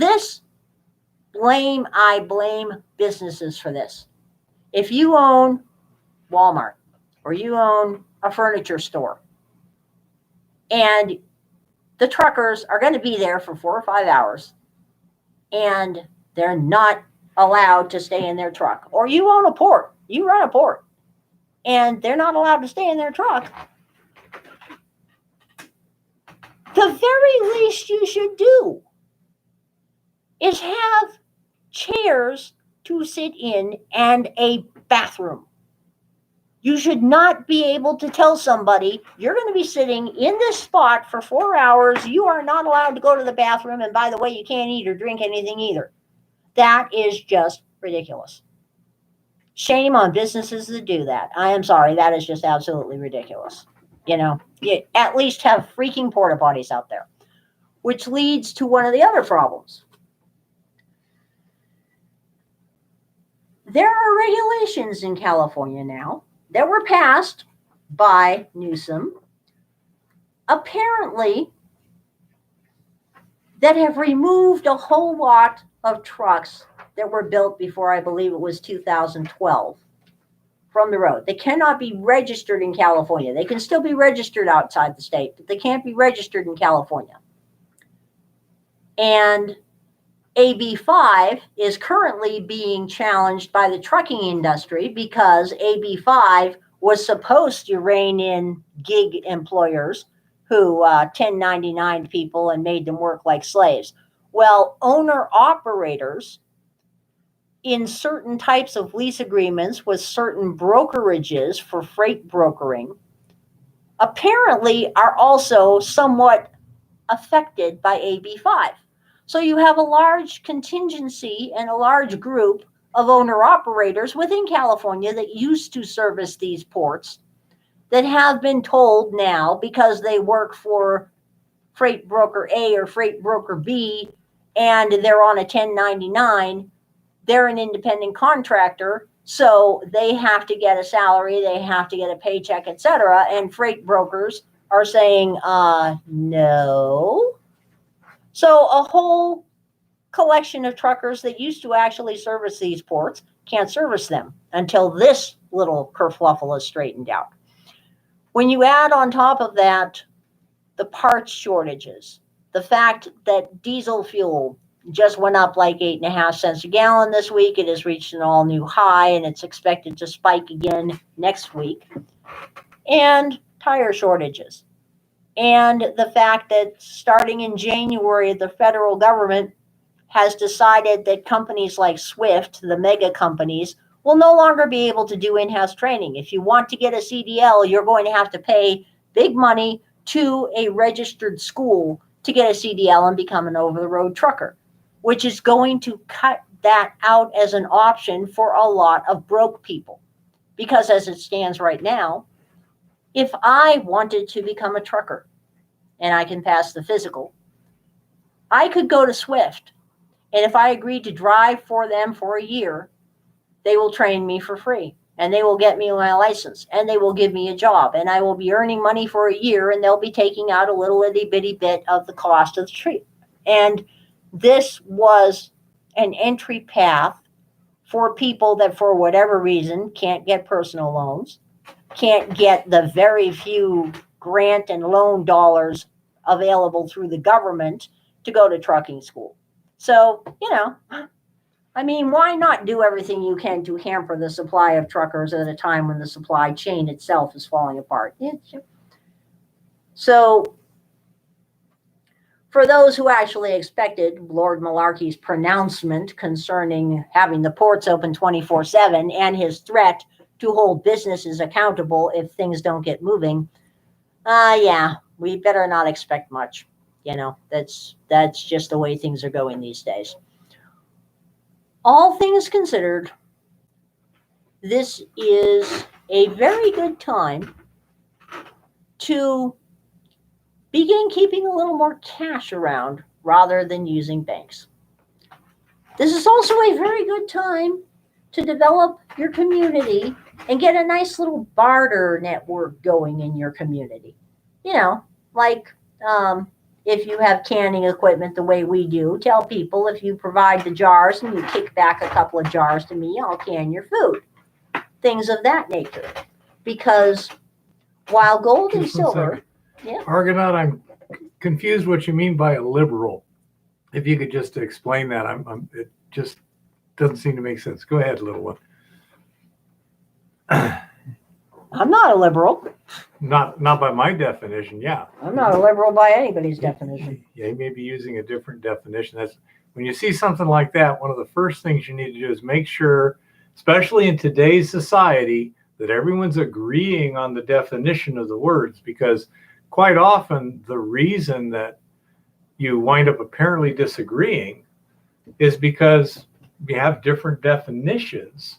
I blame businesses for this. If you own Walmart or you own a furniture store and the truckers are going to be there for 4 or 5 hours and they're not allowed to stay in their truck, or you own a port, you run a port, and they're not allowed to stay in their truck, the very least you should do is have chairs to sit in and a bathroom. You should not be able to tell somebody, you're going to be sitting in this spot for 4 hours, you are not allowed to go to the bathroom, and by the way, you can't eat or drink anything either. That is just ridiculous. Shame on businesses that do that. I am sorry, that is just absolutely ridiculous. You at least have freaking porta potties out there, which leads to one of the other problems. There are regulations in California now that were passed by Newsom, apparently, that have removed a whole lot of trucks that were built before, I believe it was 2012, from the road. They cannot be registered in California. They can still be registered outside the state, but they can't be registered in California. And AB 5 is currently being challenged by the trucking industry because AB 5 was supposed to rein in gig employers who 1099 people and made them work like slaves. Well, owner-operators in certain types of lease agreements with certain brokerages for freight brokering apparently are also somewhat affected by AB 5. So you have a large contingency and a large group of owner-operators within California that used to service these ports that have been told now, because they work for freight broker A or freight broker B and they're on a 1099, they're an independent contractor, so they have to get a salary, they have to get a paycheck, etc. And freight brokers are saying, no. So a whole collection of truckers that used to actually service these ports can't service them until this little kerfluffle is straightened out. When you add on top of that the parts shortages, the fact that diesel fuel just went up like 8.5 cents a gallon this week, it has reached an all new high and it's expected to spike again next week, and tire shortages, and the fact that starting in January, the federal government has decided that companies like Swift, the mega companies, will no longer be able to do in-house training. If you want to get a CDL, you're going to have to pay big money to a registered school to get a CDL and become an over-the-road trucker, which is going to cut that out as an option for a lot of broke people. Because as it stands right now, if I wanted to become a trucker and I can pass the physical, I could go to Swift. And if I agreed to drive for them for a year, they will train me for free and they will get me my license and they will give me a job and I will be earning money for a year and they'll be taking out a little itty bitty bit of the cost of the trip. And this was an entry path for people that for whatever reason can't get personal loans, can't get the very few grant and loan dollars available through the government to go to trucking school. So, I mean, why not do everything you can to hamper the supply of truckers at a time when the supply chain itself is falling apart? So, for those who actually expected Lord Malarkey's pronouncement concerning having the ports open 24/7 and his threat to hold businesses accountable if things don't get moving, yeah, we better not expect much. That's just the way things are going these days. All things considered, this is a very good time to begin keeping a little more cash around rather than using banks. This is also a very good time to develop your community and get a nice little barter network going in your community. Like if you have canning equipment the way we do, tell people if you provide the jars and you kick back a couple of jars to me, I'll can your food. Things of that nature. Because while gold and silver... Yeah. Argonaut, I'm confused what you mean by a liberal. If you could just explain that, it just doesn't seem to make sense. Go ahead, little one. I'm not a liberal. Not by my definition, yeah. I'm not a liberal by anybody's definition. Yeah, you may be using a different definition. That's when you see something like that, one of the first things you need to do is make sure, especially in today's society, that everyone's agreeing on the definition of the words, because quite often the reason that you wind up apparently disagreeing is because we have different definitions.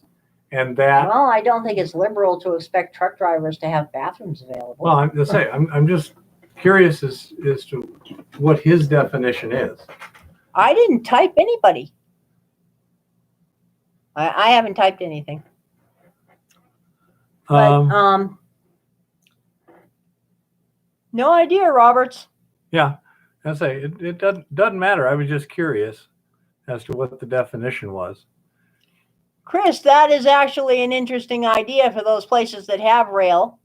And that, Well, I don't think it's liberal to expect truck drivers to have bathrooms available. well, I'm just curious as to what his definition is. I didn't type anybody. I haven't typed anything. But no idea, Roberts. Yeah, it doesn't matter. I was just curious as to what the definition was. Chris, that is actually an interesting idea for those places that have rail.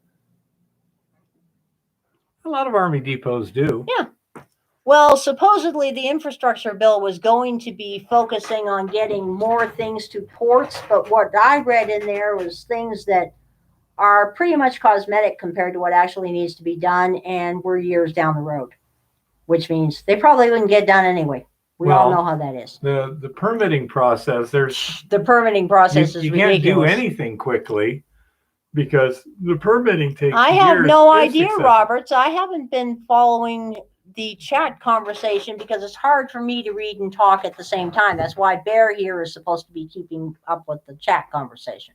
A lot of Army depots do. Yeah. Well, supposedly the infrastructure bill was going to be focusing on getting more things to ports, but what I read in there was things that are pretty much cosmetic compared to what actually needs to be done, and we're years down the road, which means they probably wouldn't get done anyway. We all know how that is. The permitting process, the permitting process is you ridiculous. can't do anything quickly because the permitting takes I years. have no idea, expensive. Roberts. I haven't been following the chat conversation because it's hard for me to read and talk at the same time. That's why Bear here is supposed to be keeping up with the chat conversation.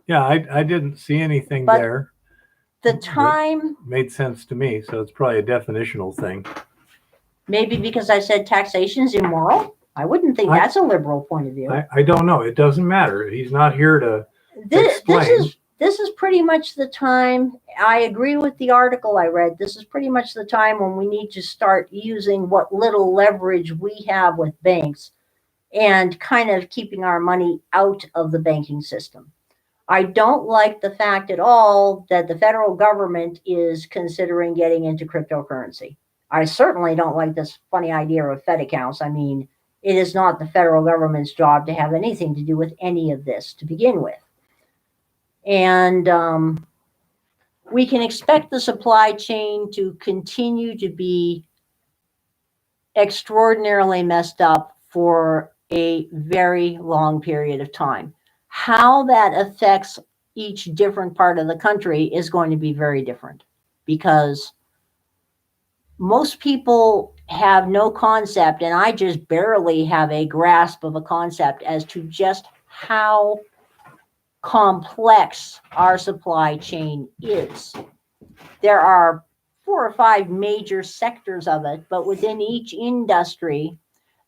Yeah, I didn't see anything But there. The time Made sense to me, so it's probably a definitional thing. maybe because I said taxation's immoral. I wouldn't think that's a liberal point of view. I don't know. It doesn't matter. He's not here to explain. This is pretty much the time. I agree with the article I read. This is pretty much the time when we need to start using what little leverage we have with banks and kind of keeping our money out of the banking system. I don't like the fact at all that the federal government is considering getting into cryptocurrency. I certainly don't like this funny idea of Fed accounts. I mean, it is not the federal government's job to have anything to do with any of this to begin with. And we can expect the supply chain to continue to be extraordinarily messed up for a very long period of time. How that affects each different part of the country is going to be very different because most people have no concept, and I just barely have a grasp of a concept as to just how complex our supply chain is. There are 4 or 5 major sectors of it, but within each industry,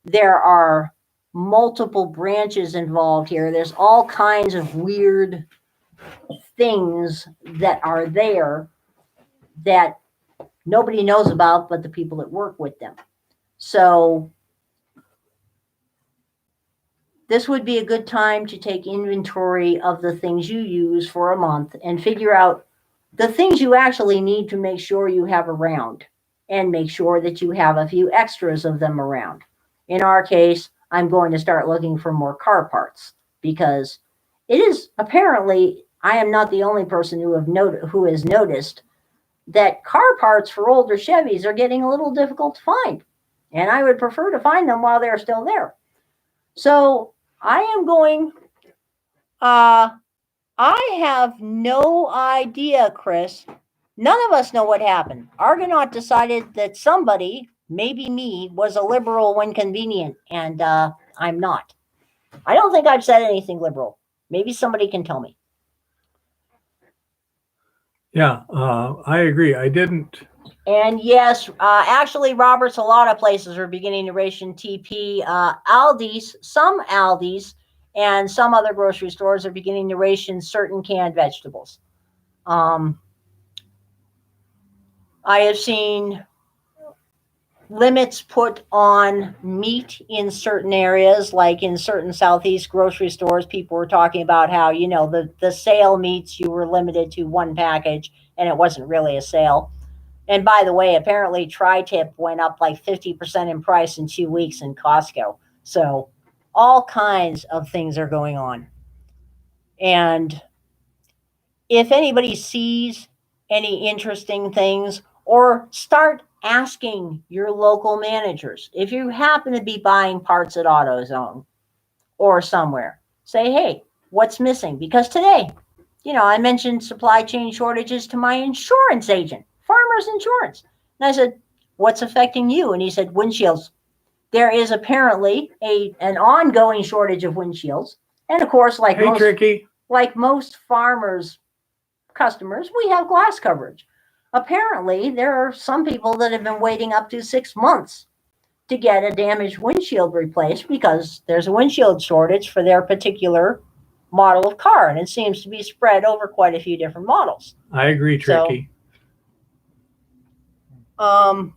there are multiple branches involved here. There's all kinds of weird things that are there that nobody knows about but the people that work with them. So this would be a good time to take inventory of the things you use for a month and figure out the things you actually need to make sure you have around and make sure that you have a few extras of them around. In our case, I'm going to start looking for more car parts because it is apparently, I am not the only person who has noticed that car parts for older Chevys are getting a little difficult to find. And I would prefer to find them while they're still there. So I am going, I have no idea, Chris. None of us know what happened. Argonaut decided that somebody, maybe me, was a liberal when convenient, and I'm not. I don't think I've said anything liberal. Maybe somebody can tell me. Yeah, I agree. I didn't. And yes, actually, Roberts, a lot of places are beginning to ration TP. Some Aldi's, and some other grocery stores are beginning to ration certain canned vegetables. I have seen limits put on meat in certain areas, like in certain Southeast grocery stores. People were talking about how, you know, the sale meats, you were limited to 1 package, and it wasn't really a sale. And by the way, apparently tri-tip went up like 50% in price in 2 weeks in Costco. So all kinds of things are going on. And if anybody sees any interesting things, or start asking your local managers, if you happen to be buying parts at AutoZone or somewhere, say, hey, what's missing? Because today, you know, I mentioned supply chain shortages to my insurance agent, Farmers Insurance. And I said, what's affecting you? And he said, windshields. There is apparently an ongoing shortage of windshields. And of course, like Hey, Tricky. like most farmers' customers, we have glass coverage. Apparently, there are some people that have been waiting up to 6 months to get a damaged windshield replaced because there's a windshield shortage for their particular model of car, and it seems to be spread over quite a few different models. I agree, Tricky. So,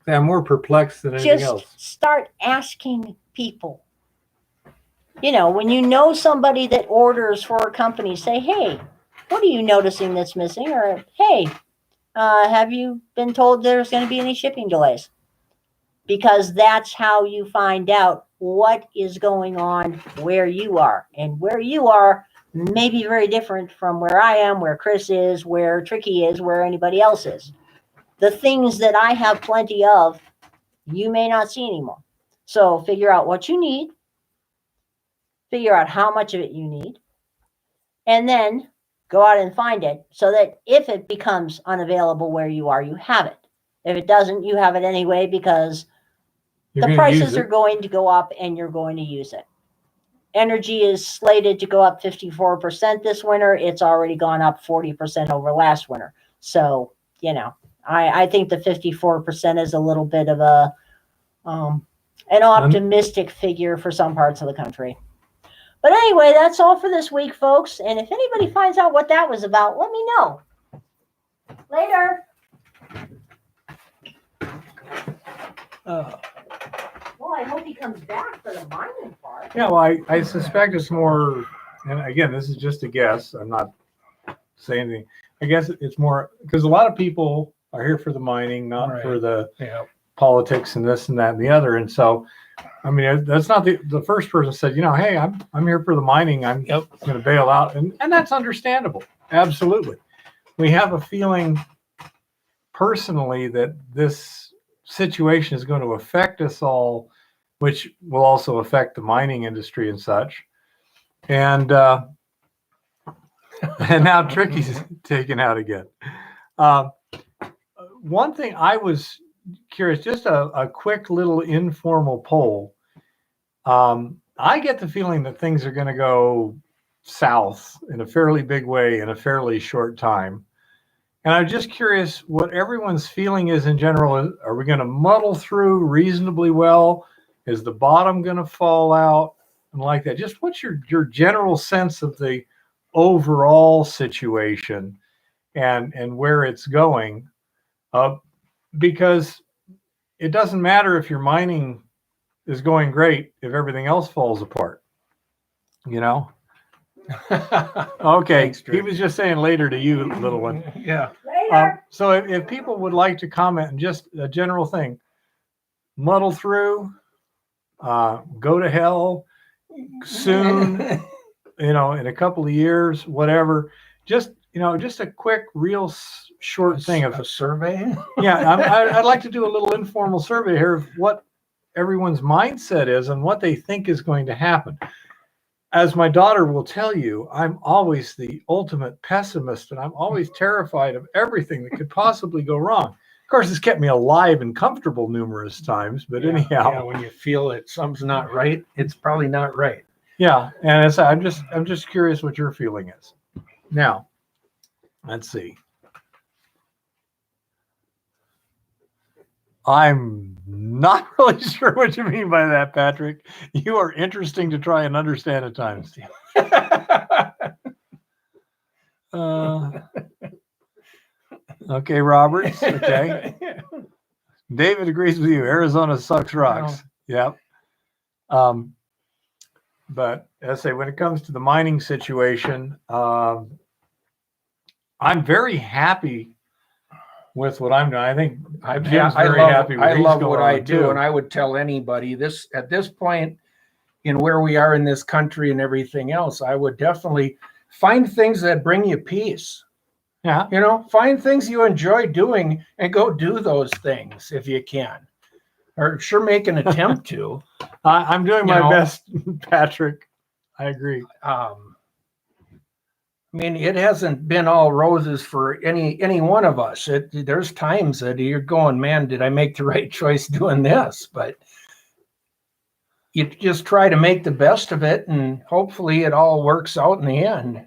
I'm more perplexed than anything just else. start asking people. You know, when you know somebody that orders for a company, say, hey, what are you noticing that's missing? Or, hey, have you been told there's going to be any shipping delays? Because that's how you find out what is going on where you are. And where you are may be very different from where I am, where Chris is, where Tricky is, where anybody else is. The things that I have plenty of, you may not see anymore. So figure out what you need, figure out how much of it you need, and then go out and find it so that if it becomes unavailable where you are, you have it. If it doesn't, you have it anyway because the prices are going to go up and you're going to use it. Energy is slated to go up 54% this winter. It's already gone up 40% over last winter. So, you know, I think the 54% is a little bit of an optimistic figure for some parts of the country. But anyway, that's all for this week, folks. And if anybody finds out what that was about, let me know. Later. Well, I hope he comes back for the mining part. Yeah, well, I suspect it's more, and again, this is just a guess. I'm not saying anything. I guess it's more because a lot of people are here for the mining, not for the politics and this and that and the other. And so, I mean, that's not the first person said, you know, hey, I'm here for the mining. I'm going to bail out. And that's understandable. Absolutely. We have a feeling personally that this situation is going to affect us all, which will also affect the mining industry and such. And and now Tricky's taken out again. One thing I was curious, just a quick little informal poll. I get the feeling that things are going to go south in a fairly big way in a fairly short time. And I'm just curious what everyone's feeling is in general. Are we going to muddle through reasonably well? Is the bottom going to fall out? And like that, just what's your general sense of the overall situation and where it's going? Because it doesn't matter if your mining is going great if everything else falls apart, you know? Okay, Thanks, he was just saying later to you, little one. Yeah. Later. So if people would like to comment and just a general thing, muddle through, go to hell soon, you know, in a couple of years, whatever. Just, you know, just a quick, real short thing of a survey. Yeah, I'd like to do a little informal survey here of what everyone's mindset is and what they think is going to happen. As my daughter will tell you, I'm always the ultimate pessimist, and I'm always terrified of everything that could possibly go wrong. Of course, it's kept me alive and comfortable numerous times, but anyhow. Yeah, when you feel that something's not right, it's probably not right. Yeah, and I'm just curious what your feeling is. Now, let's see. I'm not really sure what you mean by that, Patrick. You are interesting to try and understand at times. Okay, Roberts. Okay. David agrees with you. Arizona sucks rocks. Yep. But as I say, when it comes to the mining situation, I'm very happy with what I'm doing. I think Jim's very happy with I love what I do, too. and I would tell anybody this at this point in where we are in this country and everything else, I would definitely find things that bring you peace. Yeah. You know, find things you enjoy doing and go do those things if you can. Or sure make an attempt to. I'm doing my best, Patrick. I agree. I mean, it hasn't been all roses for any one of us. There's times that you're going, man, did I make the right choice doing this? But you just try to make the best of it, and hopefully it all works out in the end.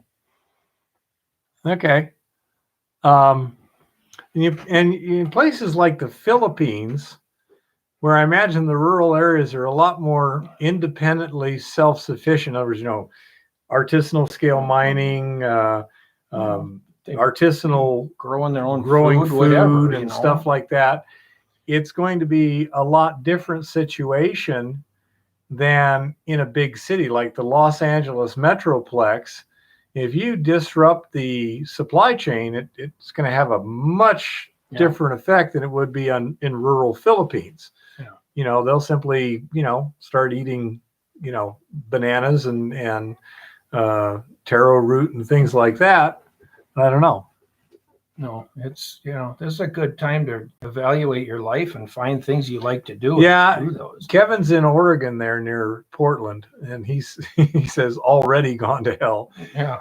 Okay. And in places like the Philippines, where I imagine the rural areas are a lot more independently self-sufficient. In other words, artisanal scale mining, artisanal Growing their own growing food, food whatever, and stuff like that. It's going to be a lot different situation than in a big city like the Los Angeles Metroplex. If you disrupt the supply chain, it's going to have a much different effect than it would be in rural Philippines. Yeah. They'll simply, start eating, bananas and taro root and things like that. I don't know. No, it's, this is a good time to evaluate your life and find things you like to do. Yeah, do those. Kevin's in Oregon there near Portland, and he says already gone to hell. Yeah.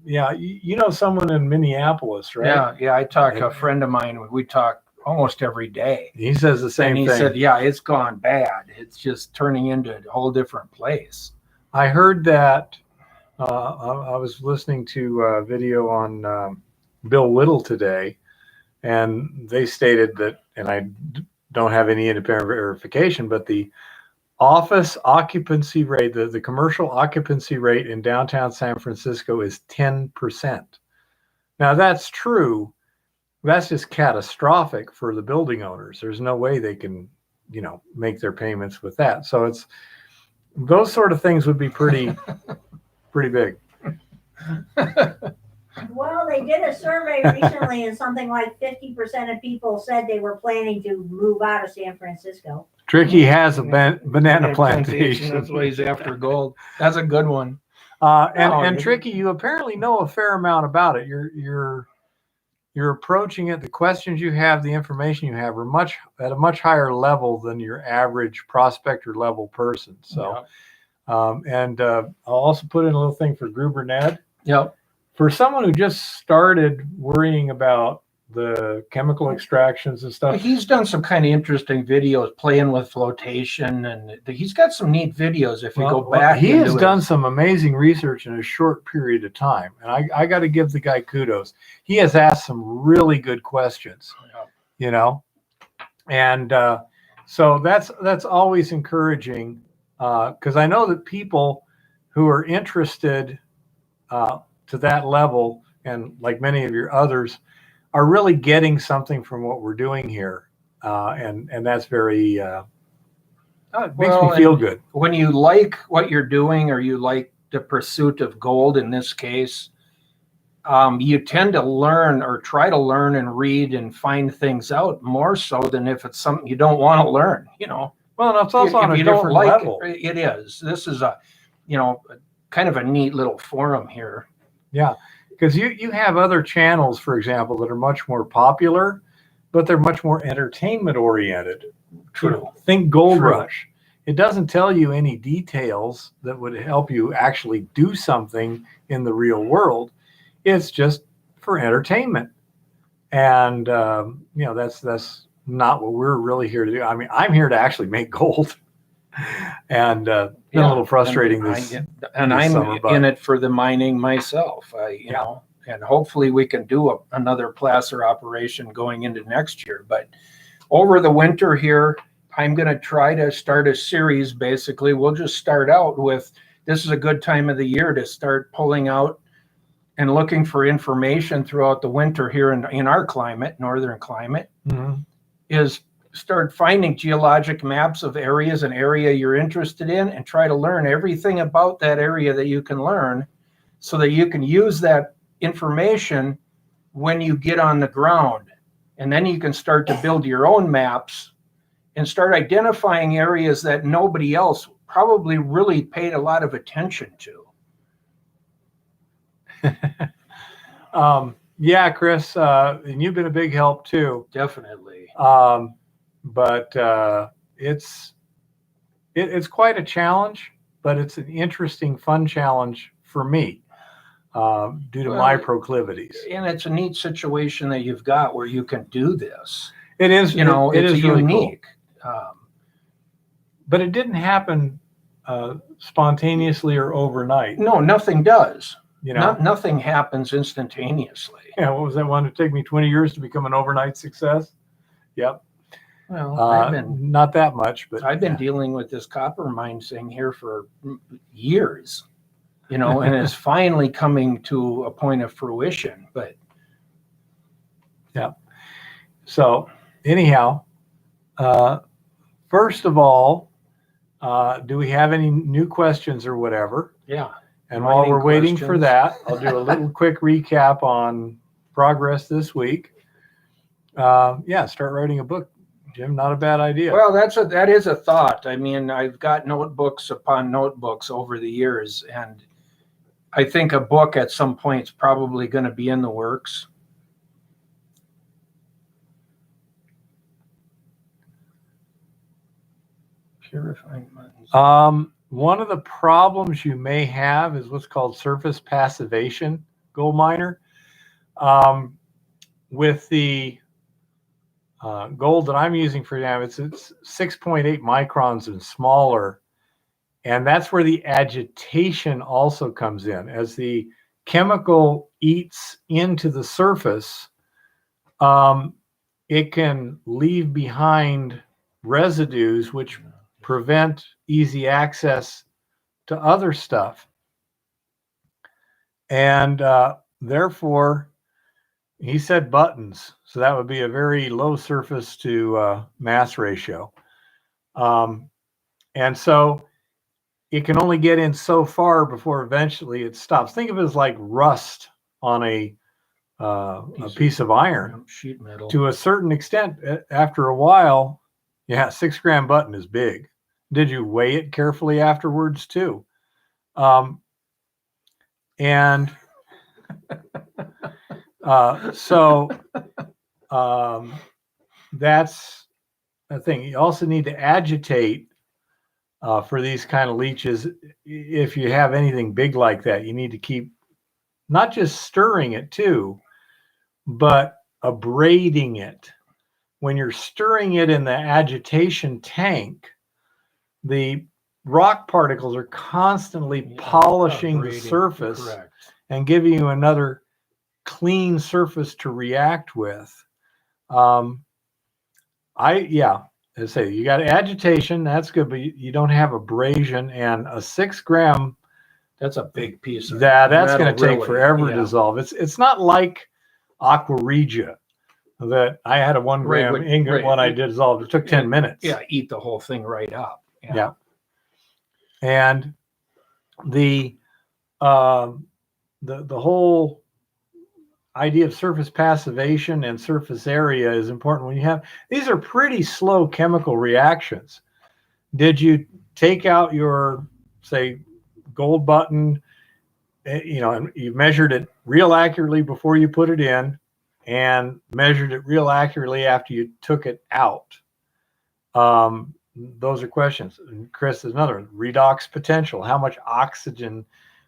Yeah, someone in Minneapolis, right? Yeah, I talk to a friend of mine. We talk almost every day. He says the same thing. And he said, yeah, it's gone bad. It's just turning into a whole different place. I heard that. I was listening to a video on Bill Whittle today, and they stated that, and I don't have any independent verification, but the office occupancy rate, the commercial occupancy rate in downtown San Francisco is 10%. Now that's true. That's just catastrophic for the building owners. There's no way they can, make their payments with that. So it's those sort of things would be pretty big. Well, they did a survey recently, and something like 50% of people said they were planning to move out of San Francisco. Tricky has a banana plantation. That's why he's after gold. That's a good one. And Tricky, you apparently know a fair amount about it. You're approaching it. The questions you have, the information you have, are at a much higher level than your average prospector level person. So, I'll also put in a little thing for Gruber Ned. Yep. For someone who just started worrying about the chemical extractions and stuff. He's done some kind of interesting videos playing with flotation, and he's got some neat videos if you go back. He has done some amazing research in a short period of time, and I got to give the guy kudos. He has asked some really good questions, and so that's always encouraging, because I know that people who are interested to that level, and like many of your others, are really getting something from what we're doing here, and that's very it makes me feel good. When you like what you're doing, or you like the pursuit of gold in this case, you tend to learn or try to learn and read and find things out more so than if it's something you don't want to learn. Well, it's also on a different level. It is. This is a kind of a neat little forum here. Yeah. Because you have other channels, for example, that are much more popular, but they're much more entertainment oriented. True. Think Gold Rush. It doesn't tell you any details that would help you actually do something in the real world. It's just for entertainment. And, that's not what we're really here to do. I mean, I'm here to actually make gold. And been a little frustrating I'm in it for the mining myself. And hopefully we can do another placer operation going into next year. But over the winter here, I'm going to try to start a series. Basically, we'll just start out with, this is a good time of the year to start pulling out and looking for information throughout the winter here in our climate, northern climate, is start finding geologic maps of areas, an area you're interested in, and try to learn everything about that area that you can learn, so that you can use that information when you get on the ground. And then you can start to build your own maps and start identifying areas that nobody else probably really paid a lot of attention to. Yeah, Chris, and you've been a big help too. Definitely. But it's quite a challenge, but it's an interesting, fun challenge for me due to my proclivities. And it's a neat situation that you've got where you can do this. It is, it's really unique. Cool. But it didn't happen spontaneously or overnight. No, nothing does. You know, Nothing happens instantaneously. yeah. What was that one? It took me 20 years to become an overnight success. Yep. Well, Not that much, but I've been dealing with this copper mine thing here for years, you know, and it's finally coming to a point of fruition. But yeah. So anyhow, first of all, do we have any new questions or whatever? yeah. And while Mining we're waiting for questions. that, I'll do a little quick recap on progress this week. Yeah, start writing a book, Jim. Not a bad idea. Well, that is a thought. I mean, I've got notebooks upon notebooks over the years, and I think a book at some point is probably going to be in the works. Purifying mines. One of the problems you may have is what's called surface passivation, gold miner. With the gold that I'm using for now, it's 6.8 microns and smaller. And that's where the agitation also comes in. As the chemical eats into the surface, it can leave behind residues which prevent easy access to other stuff. And therefore, he said buttons. So that would be a very low surface to mass ratio. And so it can only get in so far before eventually it stops. Think of it as like rust on a piece of iron. Sheet metal. To a certain extent, after a while, yeah, 6 gram button is big. Did you weigh it carefully afterwards too? And so that's the thing. You also need to agitate for these kind of leaches. If you have anything big like that, you need to keep not just stirring it too, but abrading it. When you're stirring it in the agitation tank, the rock particles are constantly polishing the surface and giving you another clean surface to react with. As I say, you got agitation, that's good, but you don't have abrasion, and a 6 gram. That's a big piece of that's going to take really, forever to dissolve. It's not like aqua regia that I had a 1 gram ingot one I dissolved. It took 10 minutes. Yeah, eat the whole thing right up. Yeah. And the whole idea of surface passivation and surface area is important when you have these are pretty slow chemical reactions. Did you take out your, say, gold button, and you measured it real accurately before you put it in and measured it real accurately after you took it out? Those are questions. And Chris, there's another one. Redox potential. How much oxygen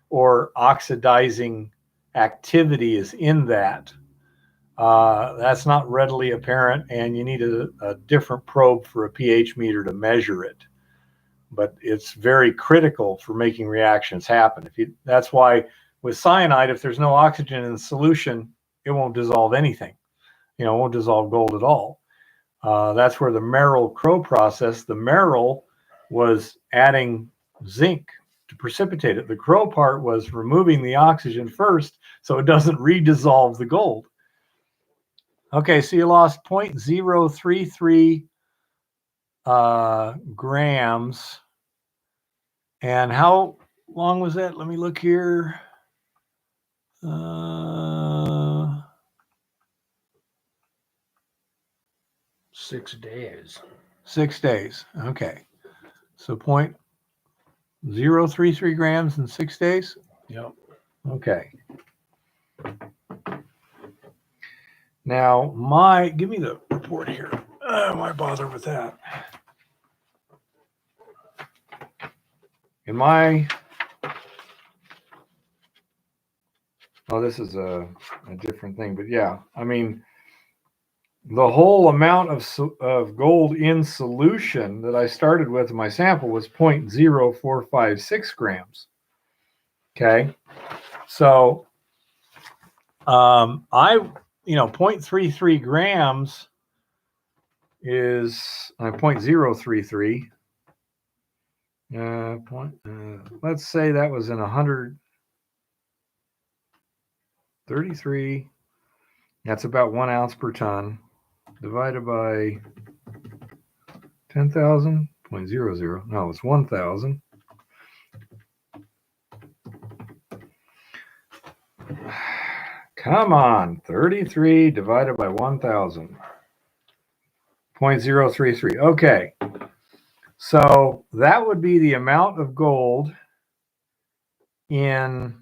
or oxidizing activity is in that? That's not readily apparent, and you need a different probe for a pH meter to measure it. But it's very critical for making reactions happen. That's why with cyanide, if there's no oxygen in the solution, it won't dissolve anything. It won't dissolve gold at all. That's where the Merrill-Crowe process, the Merrill was adding zinc to precipitate it. The Crowe part was removing the oxygen first so it doesn't redissolve the gold. Okay, so you lost 0.033 grams. And how long was that? Let me look here. 6 days. 6 days. Okay. So 0.033 grams in 6 days? Yep. Okay. Now, give me the report here. Why bother with that? This is a different thing, but yeah, I mean, the whole amount of gold in solution that I started with in my sample was 0.0456 grams. Okay. So, 0.33 grams is 0.033. Let's say that was in 133. That's about 1 ounce per ton divided by 10,000, 0.00. No, it's 1,000. Come on, 33 divided by 1,000. 0.033. Okay. So that would be the amount of gold in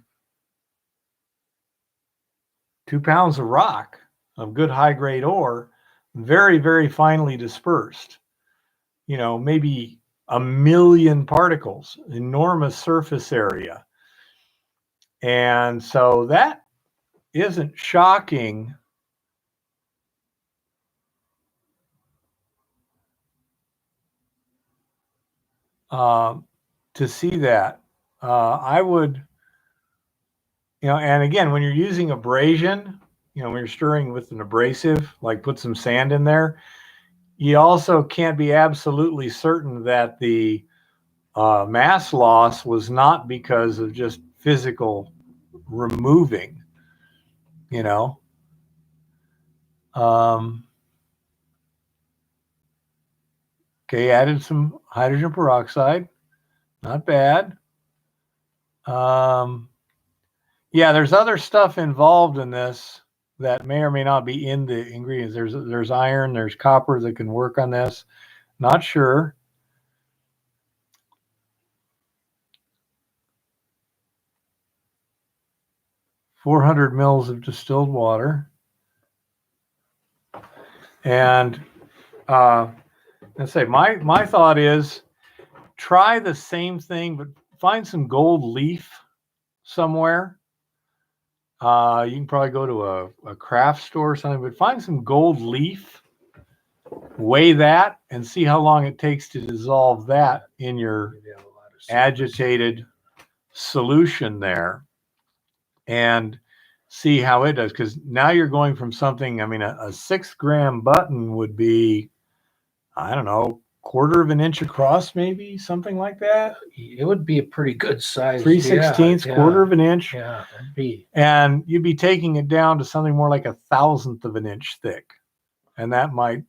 2 pounds of rock of good high grade ore, very, very finely dispersed. Maybe 1 million particles, enormous surface area. And so that isn't shocking to see that. I would, and again, when you're using abrasion, when you're stirring with an abrasive, like put some sand in there, you also can't be absolutely certain that the mass loss was not because of just physical removing, Okay, added some hydrogen peroxide. Not bad. Yeah, there's other stuff involved in this that may or may not be in the ingredients. There's iron, there's copper that can work on this. Not sure. .400 mils of distilled water. And let's say my thought is try the same thing, but find some gold leaf somewhere. You can probably go to a craft store or something, but find some gold leaf, weigh that, and see how long it takes to dissolve that in your agitated solution there, and see how it does. Because now you're going from something, a 6 gram button would be, I don't know, 1/4 of an inch across, maybe something like that. It would be a pretty good size. 3/16, 1/4 of an inch. Yeah, it'd be. And you'd be taking it down to something more like 1/1000th of an inch thick. And that might,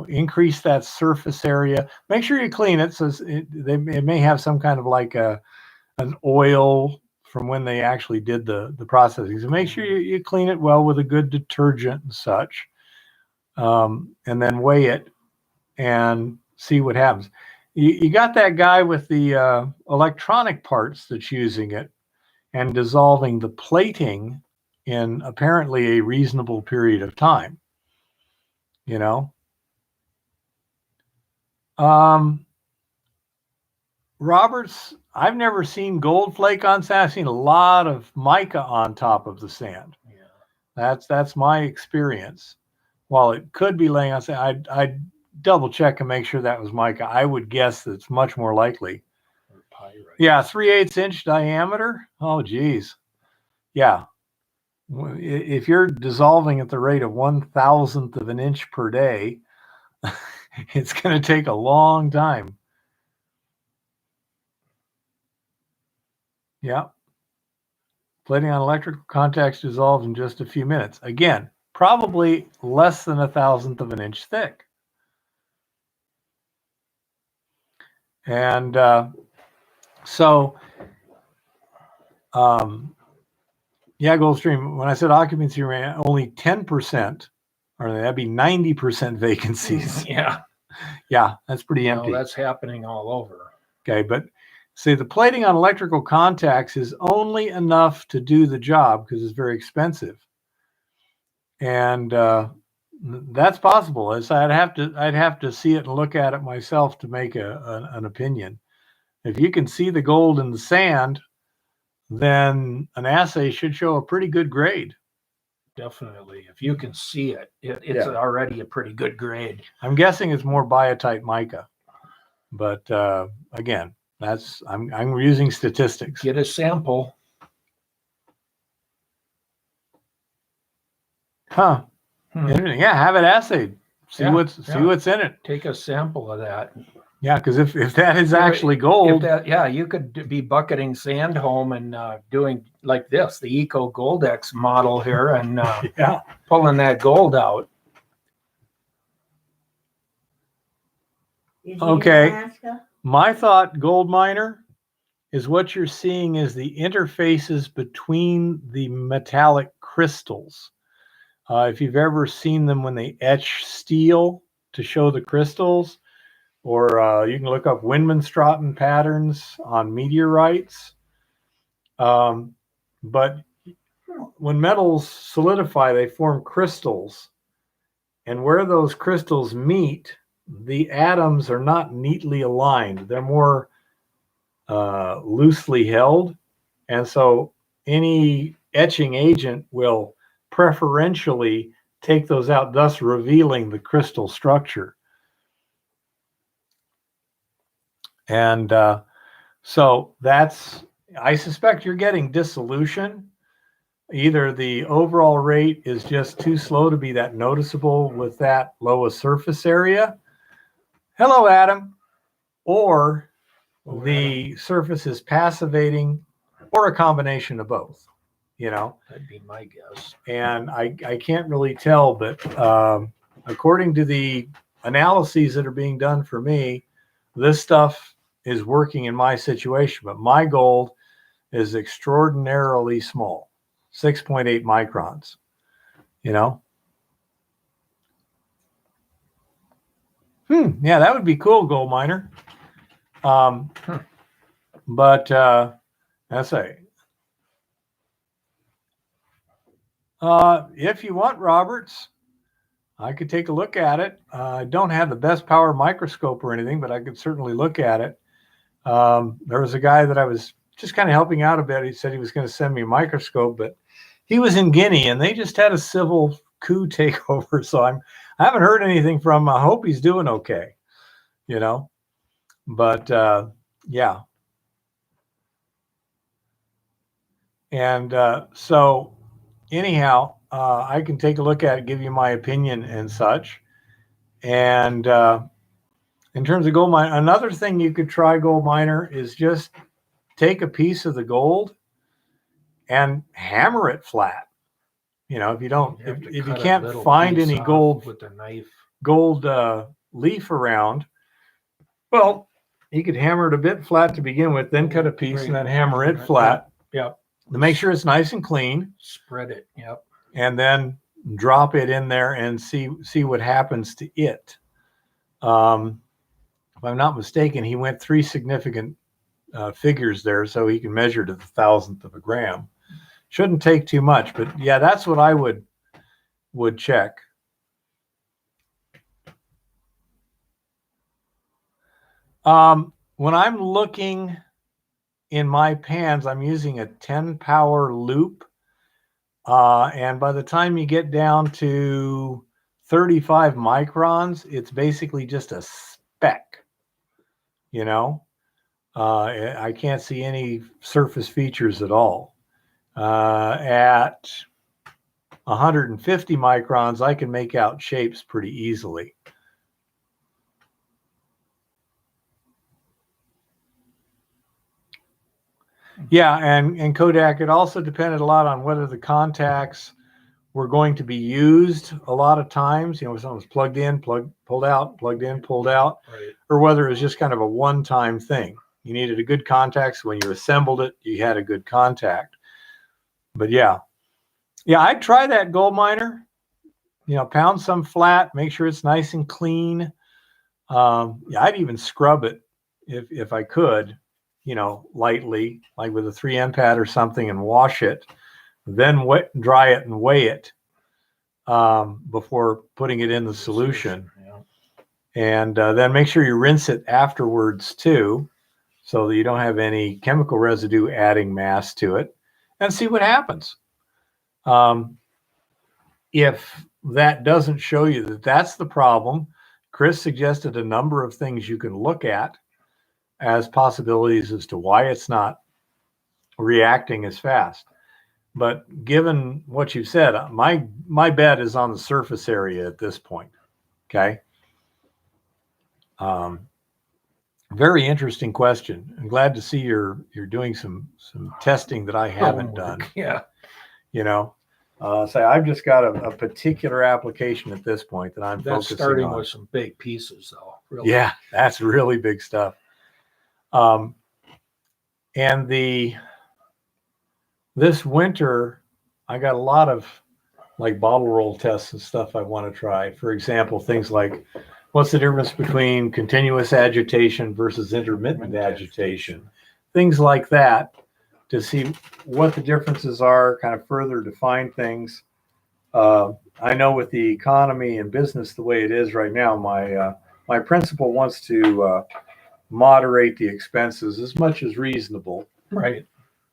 increase that surface area. Make sure you clean it. So it may have some kind of like an oil from when they actually did the processing. So make sure you clean it well with a good detergent and such. And then weigh it and see what happens. You got that guy with the electronic parts that's using it and dissolving the plating in apparently a reasonable period of time. Roberts, I've never seen gold flake on sand. I've seen a lot of mica on top of the sand. Yeah. That's my experience. While it could be laying on sand, I'd double check and make sure that was mica. I would guess that it's much more likely. Or pyrite. Yeah, 3/8 inch diameter. Oh, geez. Yeah. If you're dissolving at the rate of 1/1000th of an inch per day, it's going to take a long time. Yeah. Plating on electrical contacts dissolves in just a few minutes. Again, probably less than 1/1000th of an inch thick. And yeah, Goldstream, when I said occupancy rate, only 10%, or that'd be 90% vacancies. Yeah. Yeah, that's pretty empty. That's happening all over. Okay, but see, the plating on electrical contacts is only enough to do the job because it's very expensive. And that's possible. I'd have to see it and look at it myself to make an opinion. If you can see the gold in the sand, then an assay should show a pretty good grade. definitely. If you can see it, it's Yeah. already a pretty good grade. I'm guessing it's more biotite mica, but again, I'm using statistics. Get a sample. Huh. Interesting. Yeah, have it assayed. See Yeah, what's in it. Take a sample of that. Yeah, because if that is actually gold, you could be bucketing sand home and doing like this, the Eco Goldex model here, and yeah. pulling that gold out. Is he in Okay. Alaska? My thought, gold miner, is what you're seeing is the interfaces between the metallic crystals. If you've ever seen them when they etch steel to show the crystals, or you can look up Windman-Stratton patterns on meteorites. But when metals solidify, they form crystals. And where those crystals meet, the atoms are not neatly aligned. They're more loosely held. And so any etching agent will preferentially take those out, thus revealing the crystal structure. And so I suspect you're getting dissolution. Either the overall rate is just too slow to be that noticeable with that low a surface area. Hello, Adam. Or the surface is passivating, or a combination of both, That'd be my guess. And I can't really tell, but according to the analyses that are being done for me, this stuff is working in my situation, but my gold is extraordinarily small, 6.8 microns, Yeah, that would be cool, gold miner. But let's say, if you want, Roberts, I could take a look at it. I don't have the best power microscope or anything, but I could certainly look at it. There was a guy that I was just kind of helping out a bit. He said he was going to send me a microscope, but he was in Guinea and they just had a civil coup take over. So I haven't heard anything from him. I hope he's doing okay, but yeah. And so anyhow, I can take a look at it, give you my opinion and such. And in terms of gold mine, another thing you could try, gold miner, is just take a piece of the gold and hammer it flat. If you don't, if you can't find any gold with a knife, gold leaf around, well, you could hammer it a bit flat to begin with, then cut a piece and then hammer it flat. Yep. To make sure it's nice and clean. Spread it. Yep. And then drop it in there and see what happens to it. If I'm not mistaken, he went 3 significant figures there, so he can measure to the thousandth of a gram. Shouldn't take too much, but yeah, that's what I would check. When I'm looking in my pans, I'm using a 10 power loop. And by the time you get down to 35 microns, it's basically just a speck, I can't see any surface features at all. At 150 microns, I can make out shapes pretty easily. Yeah, and Kodak, it also depended a lot on whether the contacts were going to be used a lot of times, something was plugged in, pulled out, plugged in, pulled out, right. Or whether it was just kind of a one-time thing. You needed a good contact, so when you assembled it, you had a good contact. But yeah, I'd try that, gold miner. Pound some flat, make sure it's nice and clean. I'd even scrub it if I could, lightly, like with a 3M pad or something, and wash it. Then dry it and weigh it before putting it in the solution. Yeah. And then make sure you rinse it afterwards too, so that you don't have any chemical residue adding mass to it, and see what happens. if that doesn't show you that that's the problem, Chris suggested a number of things you can look at as possibilities as to why it's not reacting as fast. But given what you said, my bet is on the surface area at this point. Okay. Very interesting question. I'm glad to see you're doing some testing that I haven't done. Yeah. You know, so I've just got a particular application at this point that I'm That's focusing starting on. with some big pieces, though. Really. Yeah, that's really big stuff. And this winter, I got a lot of like bottle roll tests and stuff I want to try. For example, things like what's the difference between continuous agitation versus intermittent agitation? Things like that to see what the differences are, kind of further define things. I know with the economy and business the way it is right now, my principal wants to moderate the expenses as much as reasonable. Right.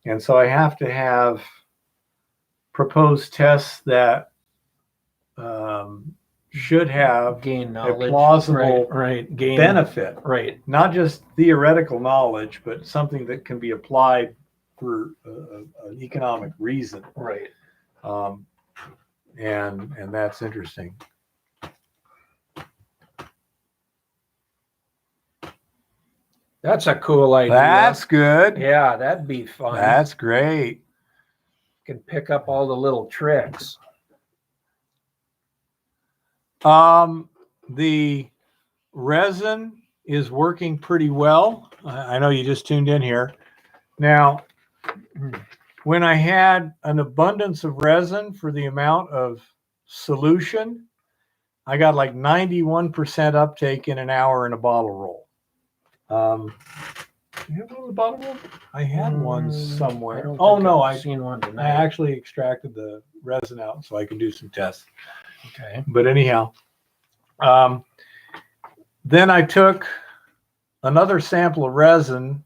And so I have to have proposed tests that should have Gain a knowledge. plausible Right. Gain benefit, Right. not just theoretical knowledge, but something that can be applied for an economic reason. Right. And that's interesting. That's a cool idea. That's good. Yeah, that'd be fun. That's great. Can pick up all the little tricks. The resin is working pretty well. I know you just tuned in here. Now, when I had an abundance of resin for the amount of solution, I got like 91% uptake in an hour in a bottle roll. You have one of the bottle roll? I had one somewhere. Oh no, I've seen one I tonight. actually extracted the resin out so I can do some tests. Okay. But anyhow, then I took another sample of resin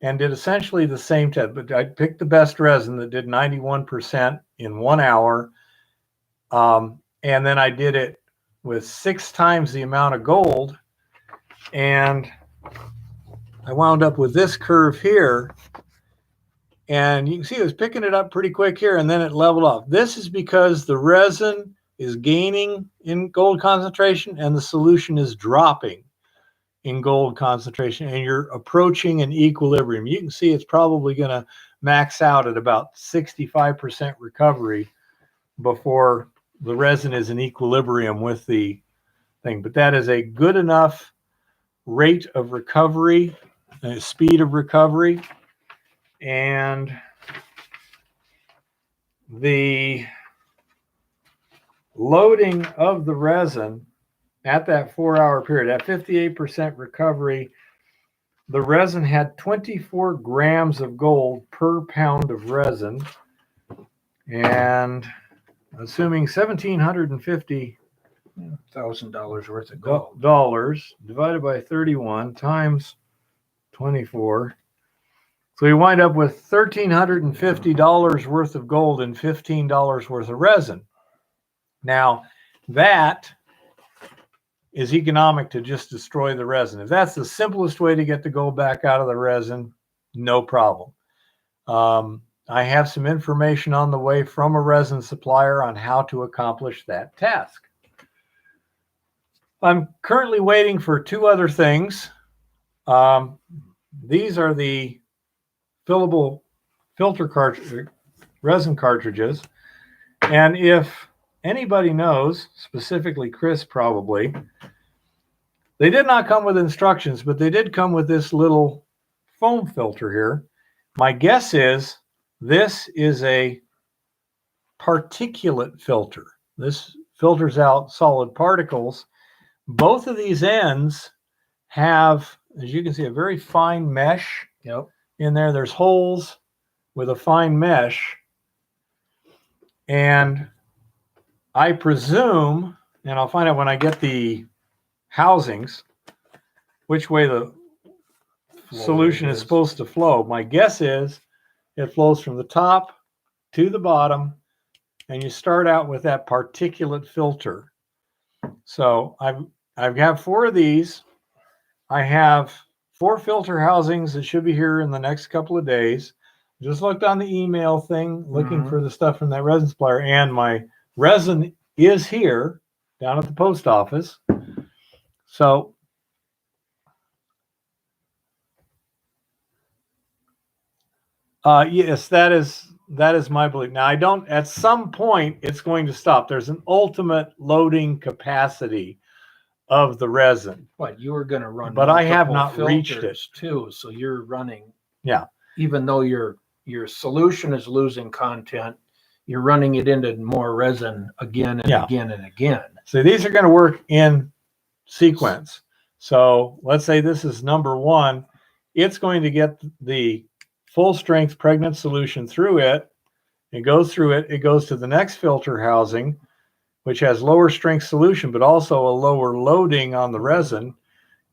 and did essentially the same test, but I picked the best resin that did 91% in 1 hour. And then I did it with 6 times the amount of gold. And I wound up with this curve here. And you can see it was picking it up pretty quick here, and then it leveled off. This is because the resin is gaining in gold concentration and the solution is dropping in gold concentration, and you're approaching an equilibrium. You can see it's probably going to max out at about 65% recovery before the resin is in equilibrium with the thing. But that is a good enough rate of recovery, speed of recovery, and the loading of the resin at that 4-hour period, at 58% recovery, the resin had 24 grams of gold per pound of resin, and assuming $1,750 $1,000 worth of gold. dollars divided by 31 times 24. So you wind up with $1,350 worth of gold and $15 worth of resin. Now, that is economic to just destroy the resin. If that's the simplest way to get the gold back out of the resin, no problem. I have some information on the way from a resin supplier on how to accomplish that task. I'm currently waiting for 2 other things. These are the fillable filter cartridge, resin cartridges. And if anybody knows, specifically Chris probably, they did not come with instructions, but they did come with this little foam filter here. My guess is this is a particulate filter. This filters out solid particles. Both of these ends have, as you can see, a very fine mesh. Yep. In there. There's holes with a fine mesh. And I presume, and I'll find out when I get the housings, which way the solution is supposed to flow. My guess is it flows from the top to the bottom and you start out with that particulate filter. So I have 4 of these. I have 4 filter housings that should be here in the next couple of days. Just looked on the email thing, looking for the stuff from that resin supplier, and my resin is here down at the post office. So yes, that is my belief. Now I don't, at some point it's going to stop. There's an ultimate loading capacity of the resin. But you were going to run, but I have multiple not reached it filters too. So you're running, yeah, even though your solution is losing content, you're running it into more resin again and again and again. So these are going to work in sequence. So let's say this is number 1. It's going to get the full strength pregnant solution through it. It goes through it. It goes to the next filter housing, which has lower strength solution, but also a lower loading on the resin.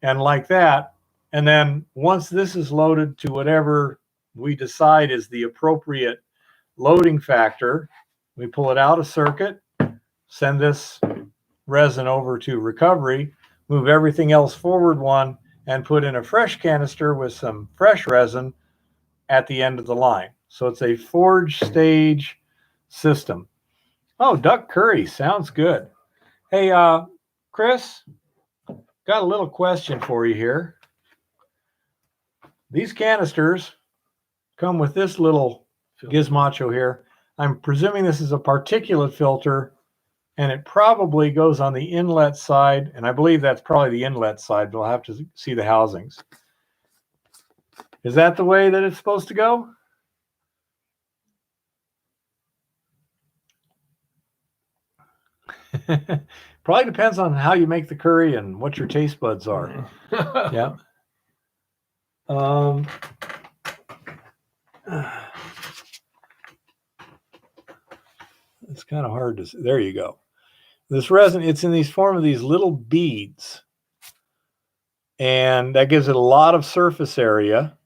And like that. And then once this is loaded to whatever we decide is the appropriate loading factor, we pull it out of circuit, send this resin over to recovery, move everything else forward 1, and put in a fresh canister with some fresh resin at the end of the line. So it's a forge stage system. Oh, duck curry sounds good. Hey, Chris, got a little question for you here. These canisters come with this little gizmacho here. I'm presuming this is a particulate filter, and it probably goes on the inlet side, and I believe that's probably the inlet side, but I'll have to see the housings. Is that the way that it's supposed to go? Probably depends on how you make the curry and what your taste buds are. Yeah. It's kind of hard to see. There you go. This resin, it's in these form of these little beads, and that gives it a lot of surface area.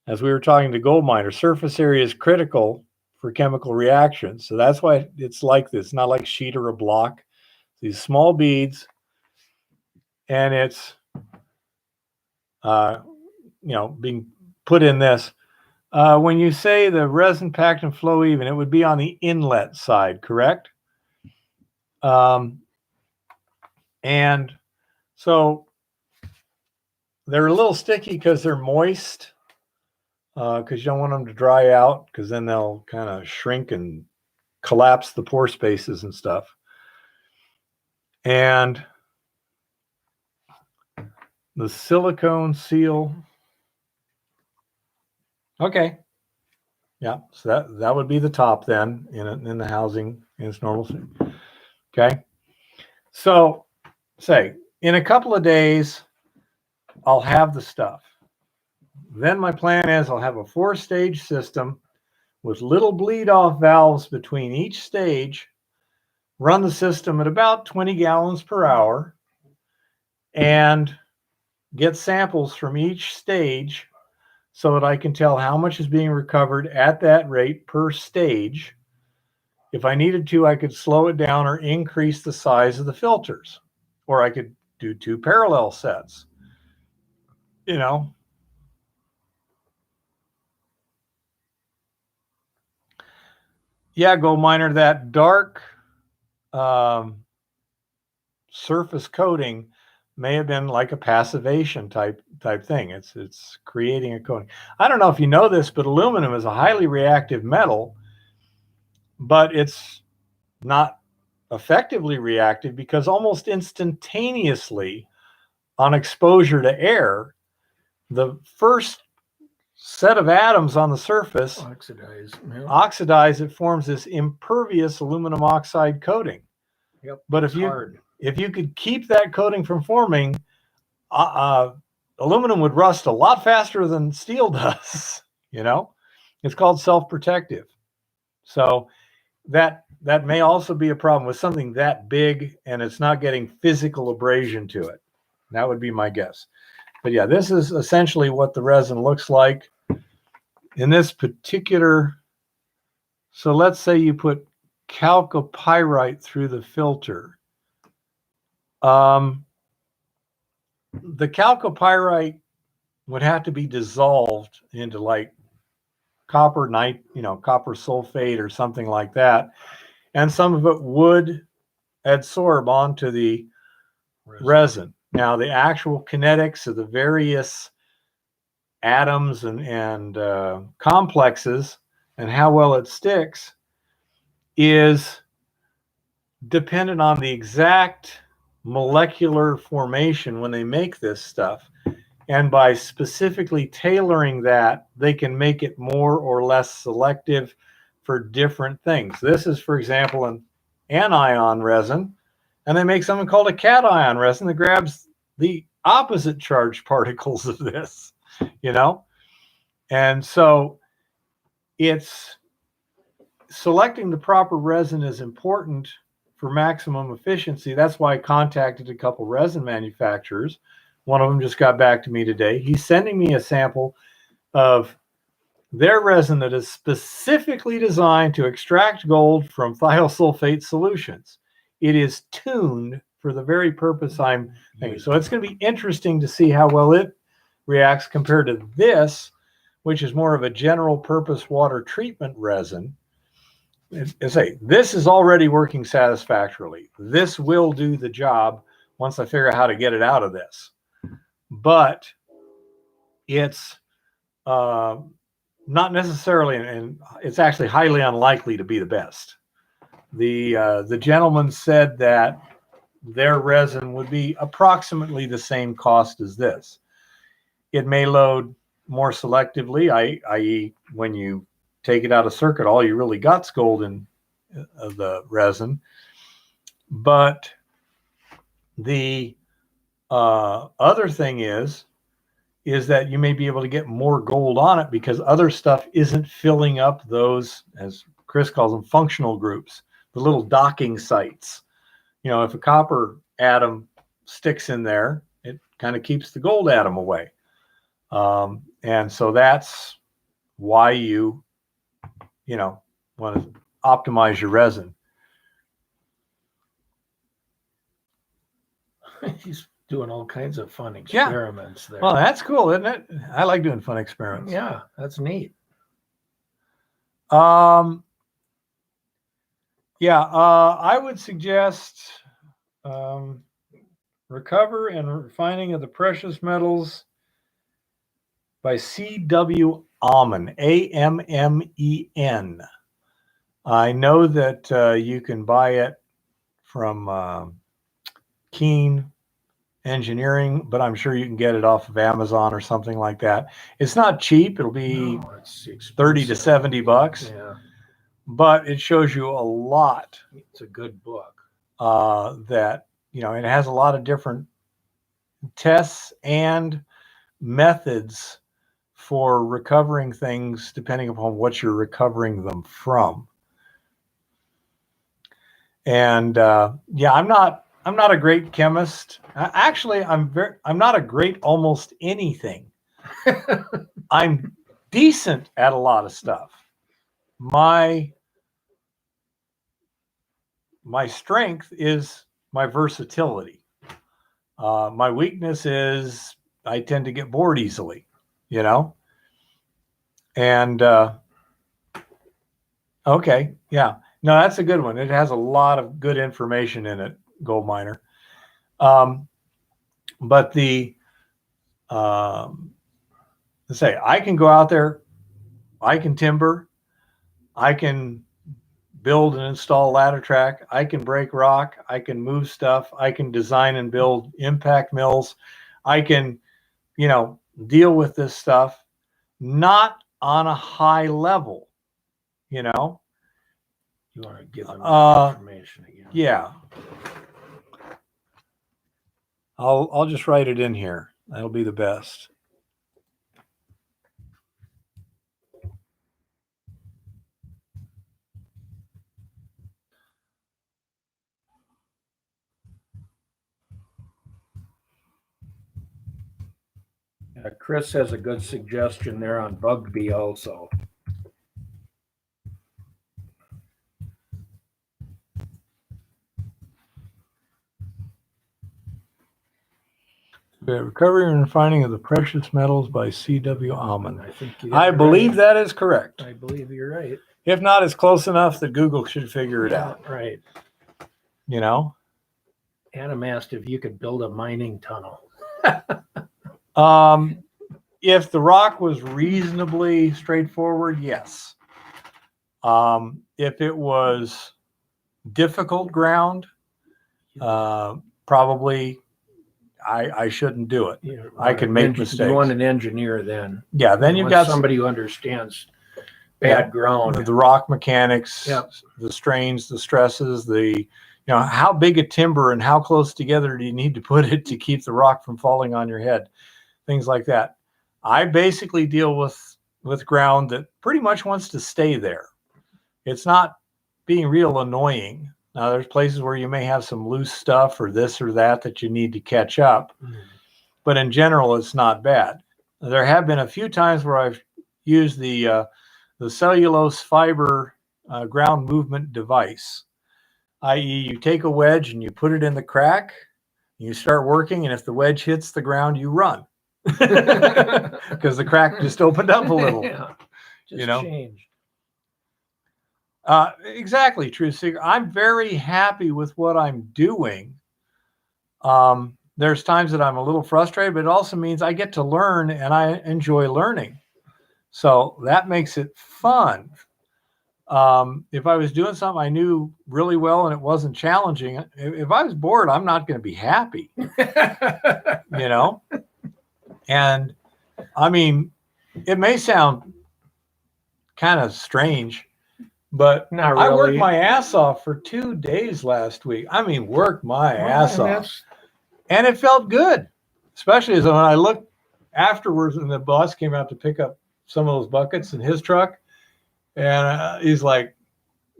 As we were talking to gold miners, surface area is critical for chemical reactions. So that's why it's like this. It's not like sheet or a block. These small beads, and it's being put in this. When you say the resin packed and flow even, it would be on the inlet side, correct? And so they're a little sticky because they're moist, because you don't want them to dry out, because then they'll kind of shrink and collapse the pore spaces and stuff. And the silicone seal. Okay. Yeah, so that would be the top then in the housing in its normal state. Okay. So say in a couple of days, I'll have the stuff. Then my plan is I'll have a 4-stage system with little bleed off valves between each stage, run the system at about 20 gallons per hour, and get samples from each stage so that I can tell how much is being recovered at that rate per stage. If I needed to, I could slow it down or increase the size of the filters, or I could do 2 parallel sets. Yeah, gold miner, that dark surface coating may have been like a passivation type thing. It's creating a coating. I don't know if you know this, but aluminum is a highly reactive metal, but it's not effectively reactive because almost instantaneously on exposure to air, the first set of atoms on the surface oxidize. It forms this impervious aluminum oxide coating. Yep. But if you could keep that coating from forming, aluminum would rust a lot faster than steel does. It's called self-protective. So that may also be a problem with something that big and it's not getting physical abrasion to it. That would be my guess. But yeah, this is essentially what the resin looks like in this particular. So let's say you put chalcopyrite through the filter. The chalcopyrite would have to be dissolved into like copper sulfate or something like that. And some of it would adsorb onto the resin. Now, the actual kinetics of the various atoms and complexes and how well it sticks is dependent on the exact molecular formation when they make this stuff. And by specifically tailoring that, they can make it more or less selective for different things. This is, for example, an anion resin, and they make something called a cation resin that grabs the opposite charged particles of this, And so it's selecting the proper resin is important for maximum efficiency. That's why I contacted a couple resin manufacturers. One of them just got back to me today. He's sending me a sample of their resin that is specifically designed to extract gold from thiosulfate solutions. It is tuned for the very purpose I'm thinking. So it's going to be interesting to see how well it reacts compared to this, which is more of a general purpose water treatment resin. This is already working satisfactorily. This will do the job once I figure out how to get it out of this. But it's not necessarily, and it's actually highly unlikely to be the best. The gentleman said that their resin would be approximately the same cost as this. It may load more selectively, i.e. when you take it out of circuit, all you really got's gold in the resin. But the other thing is that you may be able to get more gold on it because other stuff isn't filling up those, as Chris calls them, functional groups, the little docking sites. If a copper atom sticks in there, it kind of keeps the gold atom away. And so that's why you want to optimize your resin. He's doing all kinds of fun experiments there. Well, that's cool, isn't it? I like doing fun experiments. Yeah, that's neat. I would suggest Recover and Refining of the Precious Metals by C.W. Ammen, Ammen. I know that you can buy it from Keen Engineering, but I'm sure you can get it off of Amazon or something like that. It's not cheap. It'll be $30 to $70. Yeah. But it shows you a lot. It's a good book. That, it has a lot of different tests and methods for recovering things depending upon what you're recovering them from. And I'm not a great chemist. Actually, I'm not a great almost anything. I'm decent at a lot of stuff. My strength is my versatility. My weakness is I tend to get bored easily, And okay, yeah. No, that's a good one. It has a lot of good information in it, Gold Miner. But let's say I can go out there, I can timber, I can build and install ladder track, I can break rock, I can move stuff, I can design and build impact mills, I can, deal with this stuff, not on a high level, You want to give them the information again. Yeah. I'll just write it in here. That'll be the best. Chris has a good suggestion there on Bugbee also. Recovery and refining of the precious metals by C.W. Almond. I think you got I it believe right. that is correct. I believe you're right. If not, it's close enough that Google should figure it Yeah, out. right. You know? Adam asked if you could build a mining tunnel. If the rock was reasonably straightforward, yes. If it was difficult ground, probably I shouldn't do it. I can make mistakes. You want an engineer then. Yeah, then you've got somebody who understands bad ground. The rock mechanics, Yep. the strains, the stresses, how big a timber and how close together do you need to put it to keep the rock from falling on your head, things like that. I basically deal with ground that pretty much wants to stay there. It's not being real annoying. Now, there's places where you may have some loose stuff or this or that you need to catch up. But in general, it's not bad. There have been a few times where I've used the cellulose fiber ground movement device, i.e. you take a wedge and you put it in the crack, and you start working, and if the wedge hits the ground, you run. Because the crack just opened up a little. Yeah, just changed. Exactly, Truth Seeker. I'm very happy with what I'm doing. There's times that I'm a little frustrated, but it also means I get to learn and I enjoy learning. So that makes it fun. If I was doing something I knew really well and it wasn't challenging, if I was bored, I'm not going to be happy. And I mean, it may sound kind of strange, but not really. I worked my ass off for 2 days last week. I mean, worked my ass off. And it felt good, especially as when I looked afterwards and the boss came out to pick up some of those buckets in his truck. And he's like,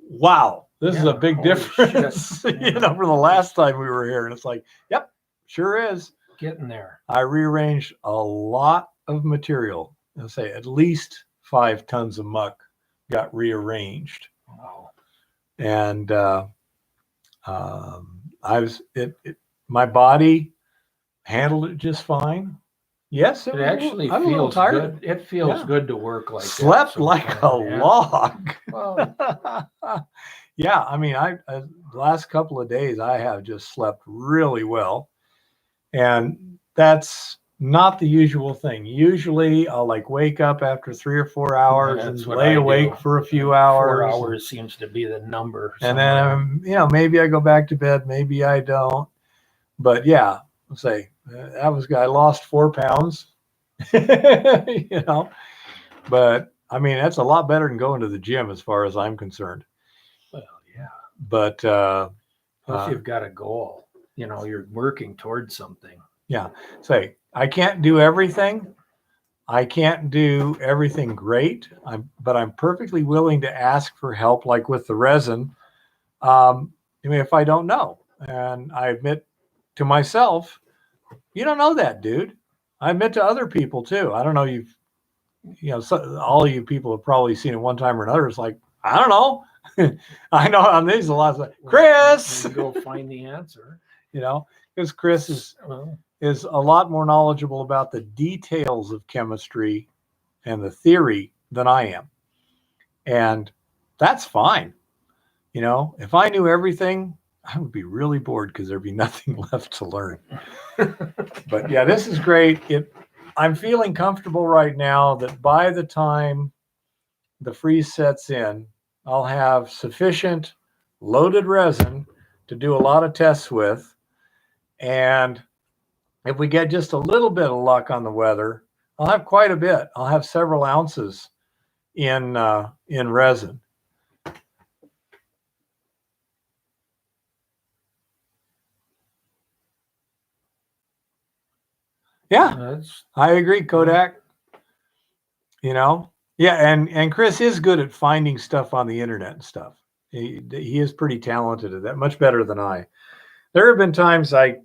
wow, this is a big difference, from the last time we were here. And it's like, yep, sure is. Getting there. I rearranged a lot of material. I'll say at least 5 tons of muck got rearranged. Wow. And my body handled it just fine. Yes, it actually feels good. It feels good to work like Slept like a log. Well, yeah, I mean, the last couple of days I have just slept really well. And that's not the usual thing. Usually I'll wake up after 3 or 4 hours and lay awake for a few hours. 4 hours seems to be the number. And then, maybe I go back to bed, maybe I don't. But yeah, I'll say I lost 4 pounds, but I mean, that's a lot better than going to the gym as far as I'm concerned. Well, yeah. But, plus you've got a goal, you're working towards something. Yeah. Say, I can't do everything. I can't do everything great. But I'm perfectly willing to ask for help, like with the resin. If I don't know, and I admit to myself, you don't know that, dude. I admit to other people too. I don't know. All you people have probably seen it one time or another. It's like, I don't know. I know on these a lot of Chris. Go find the answer. Because Chris is a lot more knowledgeable about the details of chemistry and the theory than I am. And that's fine. If I knew everything, I would be really bored because there'd be nothing left to learn. But yeah, this is great. I'm feeling comfortable right now that by the time the freeze sets in, I'll have sufficient loaded resin to do a lot of tests with. And if we get just a little bit of luck on the weather, I'll have quite a bit. I'll have several ounces in resin. Yeah, I agree, Kodak. Yeah, and Chris is good at finding stuff on the internet and stuff. He is pretty talented at that, much better than I. There have been times I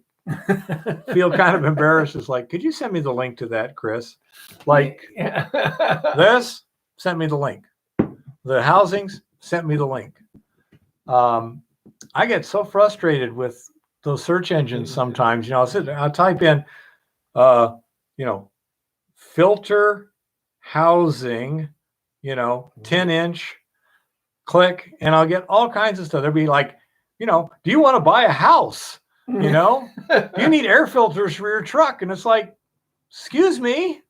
feel kind of embarrassed. It's like, could you send me the link to that, Chris? This, sent me the link. The housings, sent me the link. I get so frustrated with those search engines sometimes. I'll type in You know, filter housing, 10-inch, click, and I'll get all kinds of stuff. There'll be like, do you want to buy a house? Do you need air filters for your truck? And it's like, excuse me,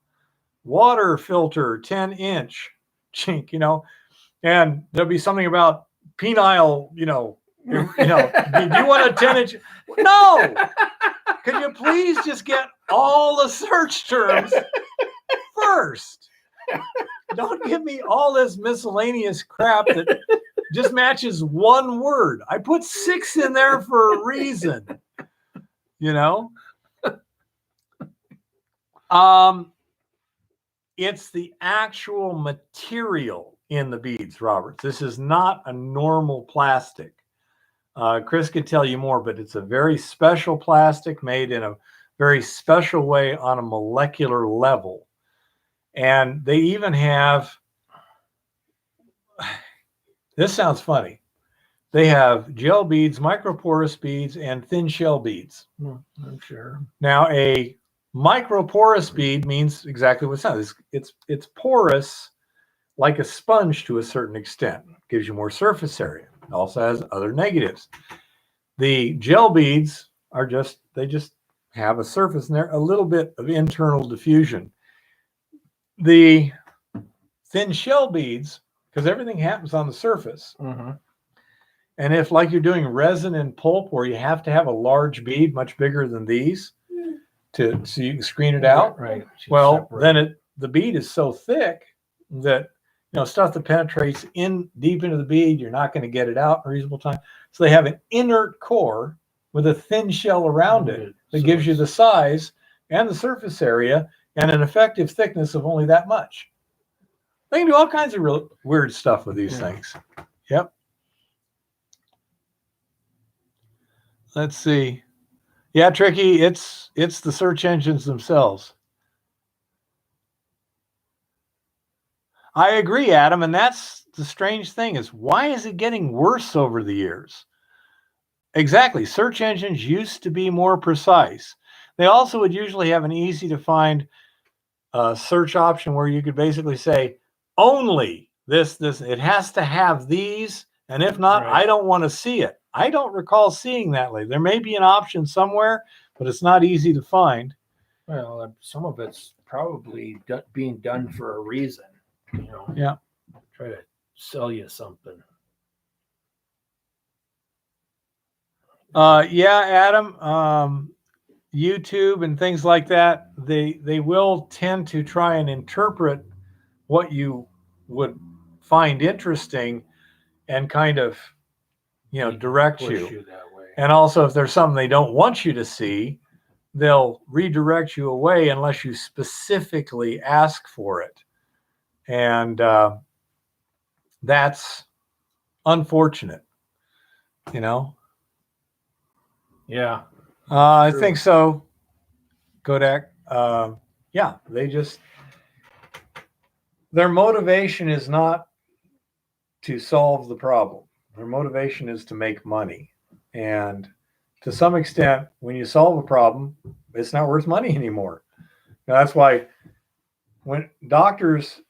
water filter, 10-inch, chink, and there'll be something about penile, do you want a 10-inch? No. Can you please just get all the search terms first? Don't give me all this miscellaneous crap that just matches one word. I put 6 in there for a reason, It's the actual material in the beads, Robert. This is not a normal plastic. Chris could tell you more, but it's a very special plastic made in a very special way on a molecular level. And they even have, this sounds funny, they have gel beads, microporous beads, and thin shell beads. I'm sure. Now, a microporous bead means exactly what it sounds. It's porous like a sponge to a certain extent. It gives you more surface area. It also has other negatives. The gel beads they just have a surface in there, a little bit of internal diffusion. The thin shell beads, because everything happens on the surface. Mm-hmm. And if, like you're doing resin and pulp, where you have to have a large bead, much bigger than these, so you can screen it out. Right. Well, then the bead is so thick that stuff that penetrates in deep into the bead, you're not going to get it out in a reasonable time. So they have an inert core with a thin shell around it that gives you the size and the surface area and an effective thickness of only that much. They can do all kinds of real weird stuff with these things. Yep. Let's see. Yeah, Tricky, it's the search engines themselves. I agree, Adam, and that's the strange thing is, why is it getting worse over the years? Exactly. Search engines used to be more precise. They also would usually have an easy to find search option where you could basically say, only this, it has to have these, and if not, I don't want to see it. I don't recall seeing that lately. There may be an option somewhere, but it's not easy to find. Well, some of it's probably being done for a reason. Yeah. Try to sell you something. Yeah, Adam. YouTube and things like that, they will tend to try and interpret what you would find interesting and kind of, direct you that way. And also, if there's something they don't want you to see, they'll redirect you away unless you specifically ask for it. And that's unfortunate, Yeah. I think so. Kodak. Yeah, their motivation is not to solve the problem. Their motivation is to make money. And to some extent, when you solve a problem, it's not worth money anymore. Now, that's why when doctors,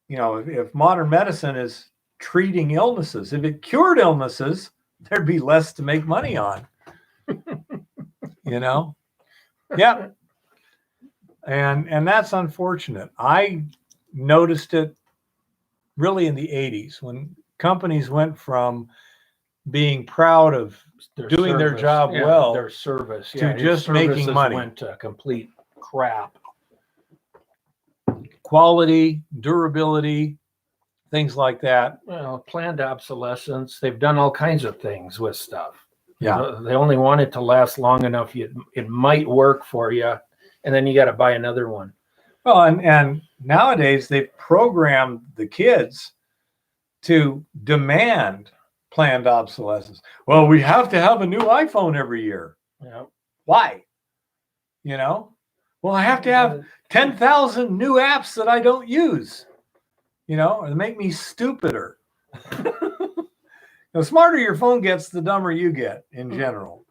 if modern medicine is treating illnesses, if it cured illnesses, there'd be less to make money on. Yeah. And that's unfortunate. I noticed it really in the 80s when companies went from being proud of doing their job well, their service, to just making money. Went to complete crap. Quality, durability, things like that. Well, planned obsolescence. They've done all kinds of things with stuff. Yeah. They only want it to last long enough. It might work for you, and then you got to buy another one. Well, and nowadays they've programmed the kids to demand planned obsolescence. Well, we have to have a new iPhone every year. Yeah. Why? Well, I have to have 10,000 new apps that I don't use, or make me stupider. The smarter your phone gets, the dumber you get in general.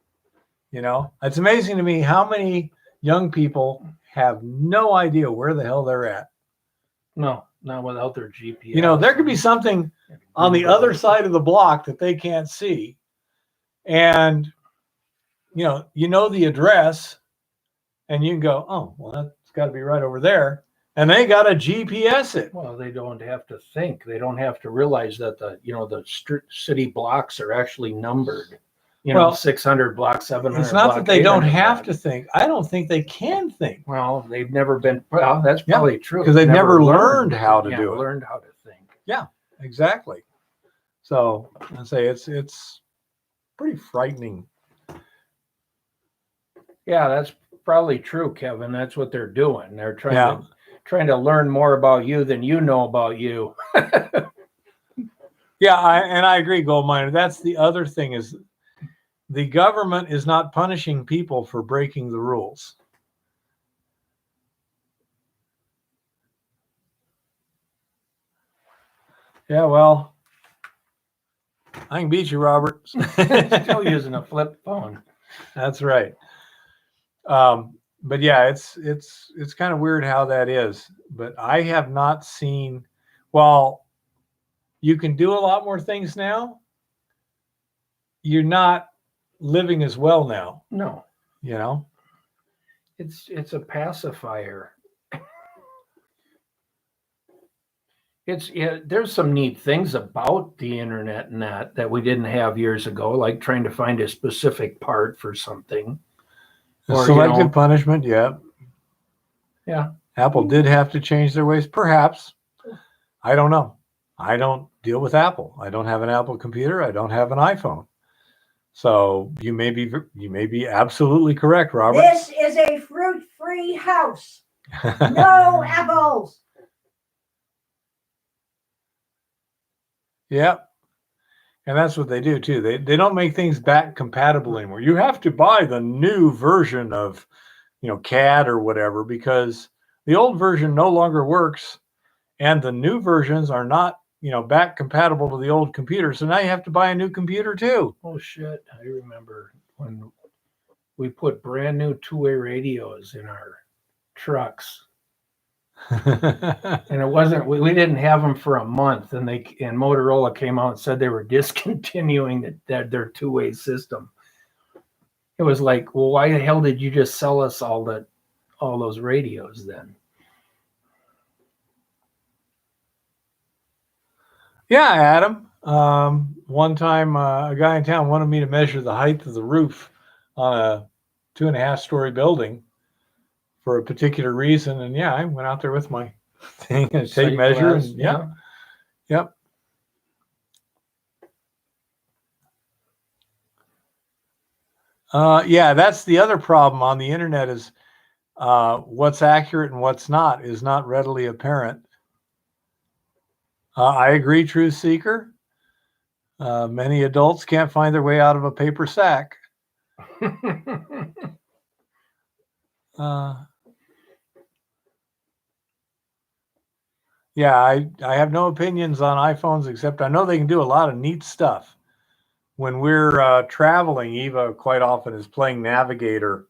It's amazing to me how many young people have no idea where the hell they're at. No, not without their GPS. You know, there could be something on the other side of the block that they can't see. And, you know the address, and you can go, oh, well, that's got to be right over there. And they got to GPS it. Well, they don't have to think. They don't have to realize that the city blocks are actually numbered. 600 blocks, 700. It's not that they don't have to think. I don't think they can think. Well, they've never been. Well, that's probably true. Because they've never learned how to do it. Learned how to think. Yeah, exactly. So I say it's pretty frightening. Yeah, that's probably true, Kevin. That's what they're doing. They're trying to learn more about you than you know about you. Yeah, I agree, Gold Miner. That's the other thing is the government is not punishing people for breaking the rules. Yeah, well, I can beat you, Robert. Still using a flip phone. That's right. But yeah, it's kind of weird how that is. But I have not seen, while you can do a lot more things now, you're not living as well now. No. It's a pacifier. There's some neat things about the internet and that we didn't have years ago, like trying to find a specific part for something. Or, selective punishment, yeah. Yeah. Apple did have to change their ways, perhaps. I don't know. I don't deal with Apple. I don't have an Apple computer. I don't have an iPhone. So you may be absolutely correct, Robert. This is a fruit-free house. No apples. Yeah. And that's what they do too. They don't make things back compatible anymore. You have to buy the new version of, CAD or whatever, because the old version no longer works, and the new versions are not, back compatible to the old computer. So now you have to buy a new computer too. Oh shit! I remember when we put brand new two-way radios in our trucks. And it wasn't, we didn't have them for a month, and Motorola came out and said they were discontinuing their two-way system. It was like, well, why the hell did you just sell us all those radios then? Yeah, Adam. One time a guy in town wanted me to measure the height of the roof on a 2.5-story building for a particular reason, and I went out there with my thing and tape measure, and yep. That's the other problem on the internet is what's accurate and what's not is not readily apparent. I agree, Truth Seeker. Many adults can't find their way out of a paper sack. I have no opinions on iPhones, except I know they can do a lot of neat stuff. When we're traveling, Eva quite often is playing Navigator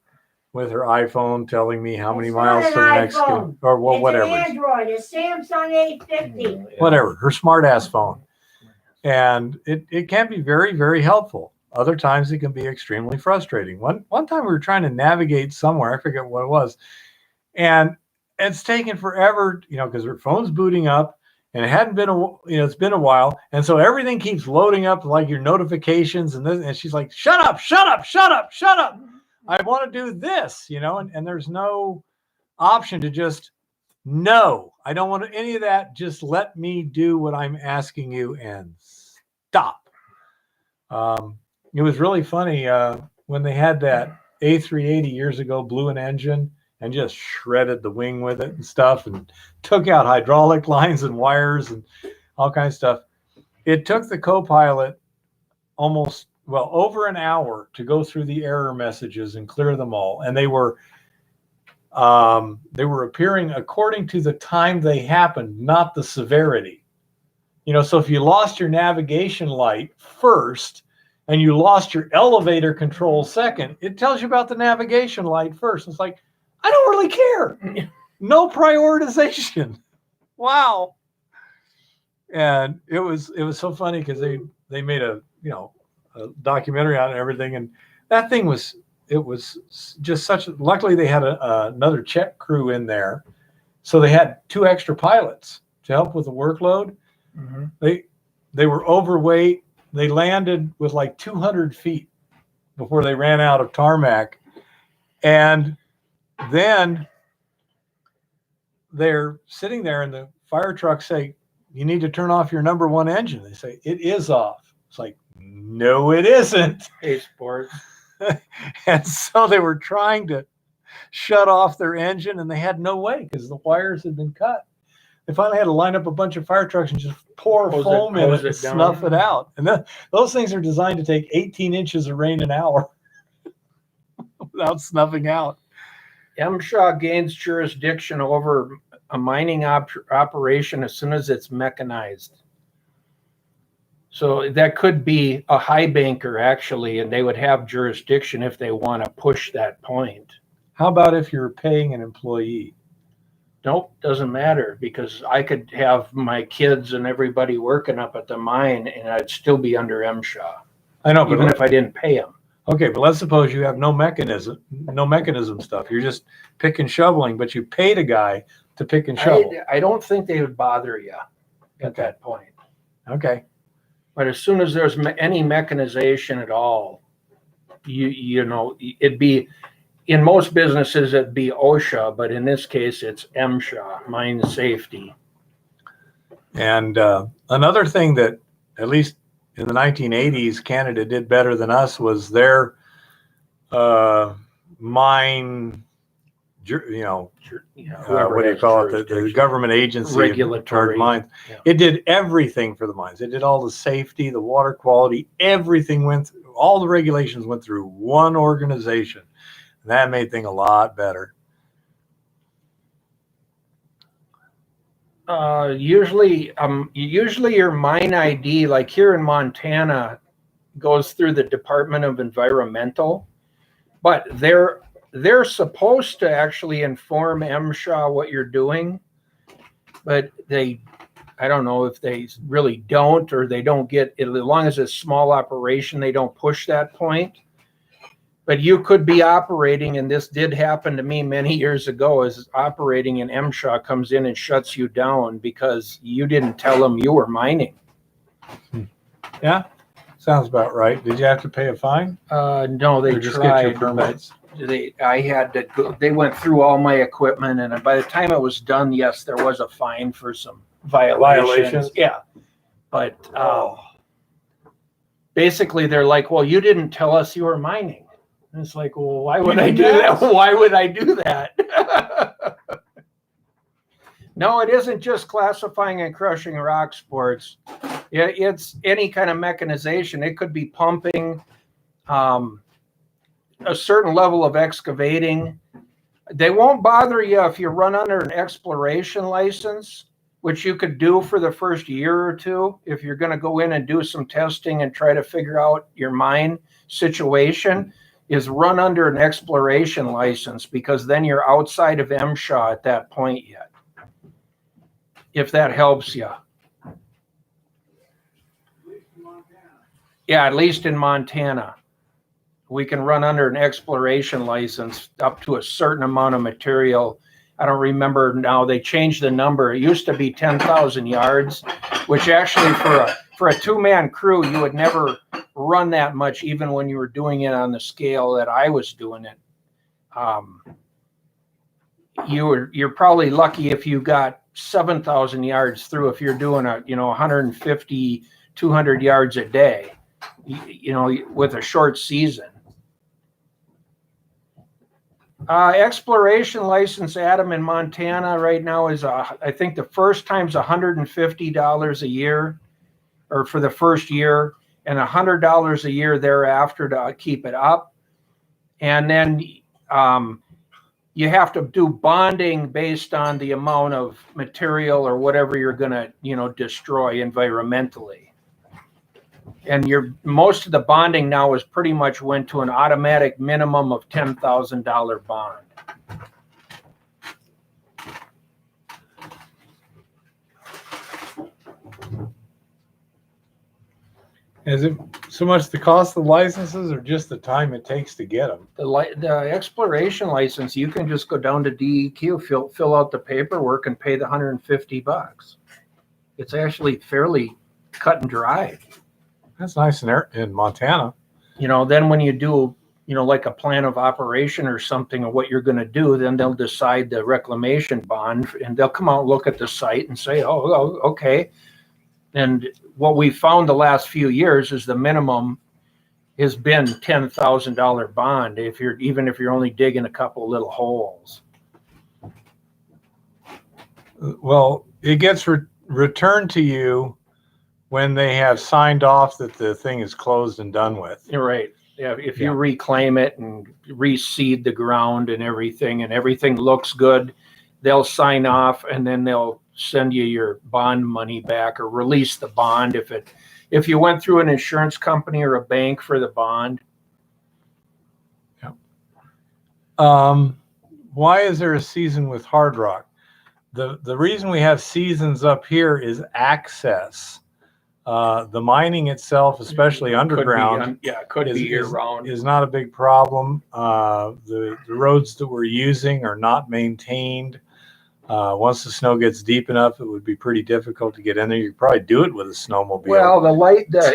with her iPhone, telling me how many miles to the next, or whatever. It's an Android, a Samsung 850. Whatever, her smart ass phone. And it can be very, very helpful. Other times it can be extremely frustrating. One time we were trying to navigate somewhere, I forget what it was, and it's taken forever, because her phone's booting up, and it hadn't been it's been a while, and so everything keeps loading up, like your notifications and she's like, shut up, I want to do this, and there's no option to just, no, I don't want any of that, just let me do what I'm asking you and stop. It was really funny when they had that A380 years ago, blew an engine and just shredded the wing with it and stuff, and took out hydraulic lines and wires and all kinds of stuff. It took the co-pilot over an hour to go through the error messages and clear them all. And they were appearing according to the time they happened, not the severity. So if you lost your navigation light first and you lost your elevator control second, it tells you about the navigation light first. It's like, I don't really care. No prioritization. Wow. And it was so funny because they made a documentary on it and everything, and that thing was just such. Luckily, they had another check crew in there, so they had 2 extra pilots to help with the workload. Mm-hmm. They were overweight. They landed with like 200 feet before they ran out of tarmac, and then they're sitting there, and the fire trucks say, "You need to turn off your number 1 engine." They say, "It is off." It's like, no, it isn't. Hey, sports. And so they were trying to shut off their engine, and they had no way because the wires had been cut. They finally had to line up a bunch of fire trucks and just pour foam in it and snuff it out. And then those things are designed to take 18 inches of rain an hour without snuffing out. MSHA gains jurisdiction over a mining operation as soon as it's mechanized. So that could be a high banker, actually, and they would have jurisdiction if they want to push that point. How about if you're paying an employee? Nope, doesn't matter, because I could have my kids and everybody working up at the mine, and I'd still be under MSHA. I know, but even if I didn't pay them. Okay, but let's suppose you have no mechanism stuff. You're just pick and shoveling, but you paid a guy to pick and shovel. I don't think they would bother you at that point. Okay. But as soon as there's any mechanization at all, you know, it'd be, in most businesses, it'd be OSHA, but in this case, it's MSHA, mine safety. And another thing that, at least in the 1980s, Canada did better than us was their mine, what do you call it? The government agency, regulatory mines. Yeah. It did everything for the mines. It did all the safety, the water quality, everything went through, all the regulations went through one organization. And that made things a lot better. Usually your mine ID, like here in Montana, goes through the Department of Environmental, but they're supposed to actually inform MSHA what you're doing, but I don't know if they really don't, or they don't get it. As long as it's a small operation, they don't push that point. But you could be operating, and this did happen to me many years ago, as operating, and MSHA comes in and shuts you down because you didn't tell them you were mining. Yeah, sounds about right. Did you have to pay a fine? No, they just tried, get your permits? I had to go, they went through all my equipment, and by the time it was done, yes, there was a fine for some violations. Yeah. But basically they're like, well, you didn't tell us you were mining. And it's like, well, why would I do that? Why would I do that? No, it isn't just classifying and crushing rock, sports. It's any kind of mechanization. It could be pumping, a certain level of excavating. They won't bother you if you run under an exploration license, which you could do for the first year or two if you're going to go in and do some testing and try to figure out your mine situation, is run under an exploration license, because then you're outside of MSHA at that point yet, if that helps you. Yeah, at least in Montana. We can run under an exploration license up to a certain amount of material. I don't remember now. They changed the number. It used to be 10,000 yards, which actually for a two-man crew, you would never run that much, even when you were doing it on the scale that I was doing it. You're probably lucky if you got 7,000 yards through, if you're doing 150, 200 yards a day, with a short season. Exploration license, Adam, in Montana right now is, I think the first time's $150 a year, or for the first year, and $100 a year thereafter to keep it up. And then you have to do bonding based on the amount of material or whatever you're going to, destroy environmentally. And most of the bonding now is pretty much went to an automatic minimum of $10,000 bond. Is it so much the cost of the licenses or just the time it takes to get them? The exploration license, you can just go down to DEQ, fill out the paperwork and pay the $150. It's actually fairly cut and dry. That's nice in Montana. Then when you do, like a plan of operation or something of what you're going to do, then they'll decide the reclamation bond and they'll come out and look at the site and say, oh, okay. And what we found the last few years is the minimum has been $10,000 bond even if you're only digging a couple of little holes. Well, it gets returned to you when they have signed off that the thing is closed and done with. You're right. Yeah, if you reclaim it and reseed the ground and everything looks good, they'll sign off and then they'll send you your bond money back or release the bond if you went through an insurance company or a bank for the bond. Yeah. Why is there a season with Hard Rock? The reason we have seasons up here is access. The mining itself, especially underground, could be year round. Is not a big problem. The roads that we're using are not maintained. Once the snow gets deep enough, it would be pretty difficult to get in there. You could probably do it with a snowmobile. Well,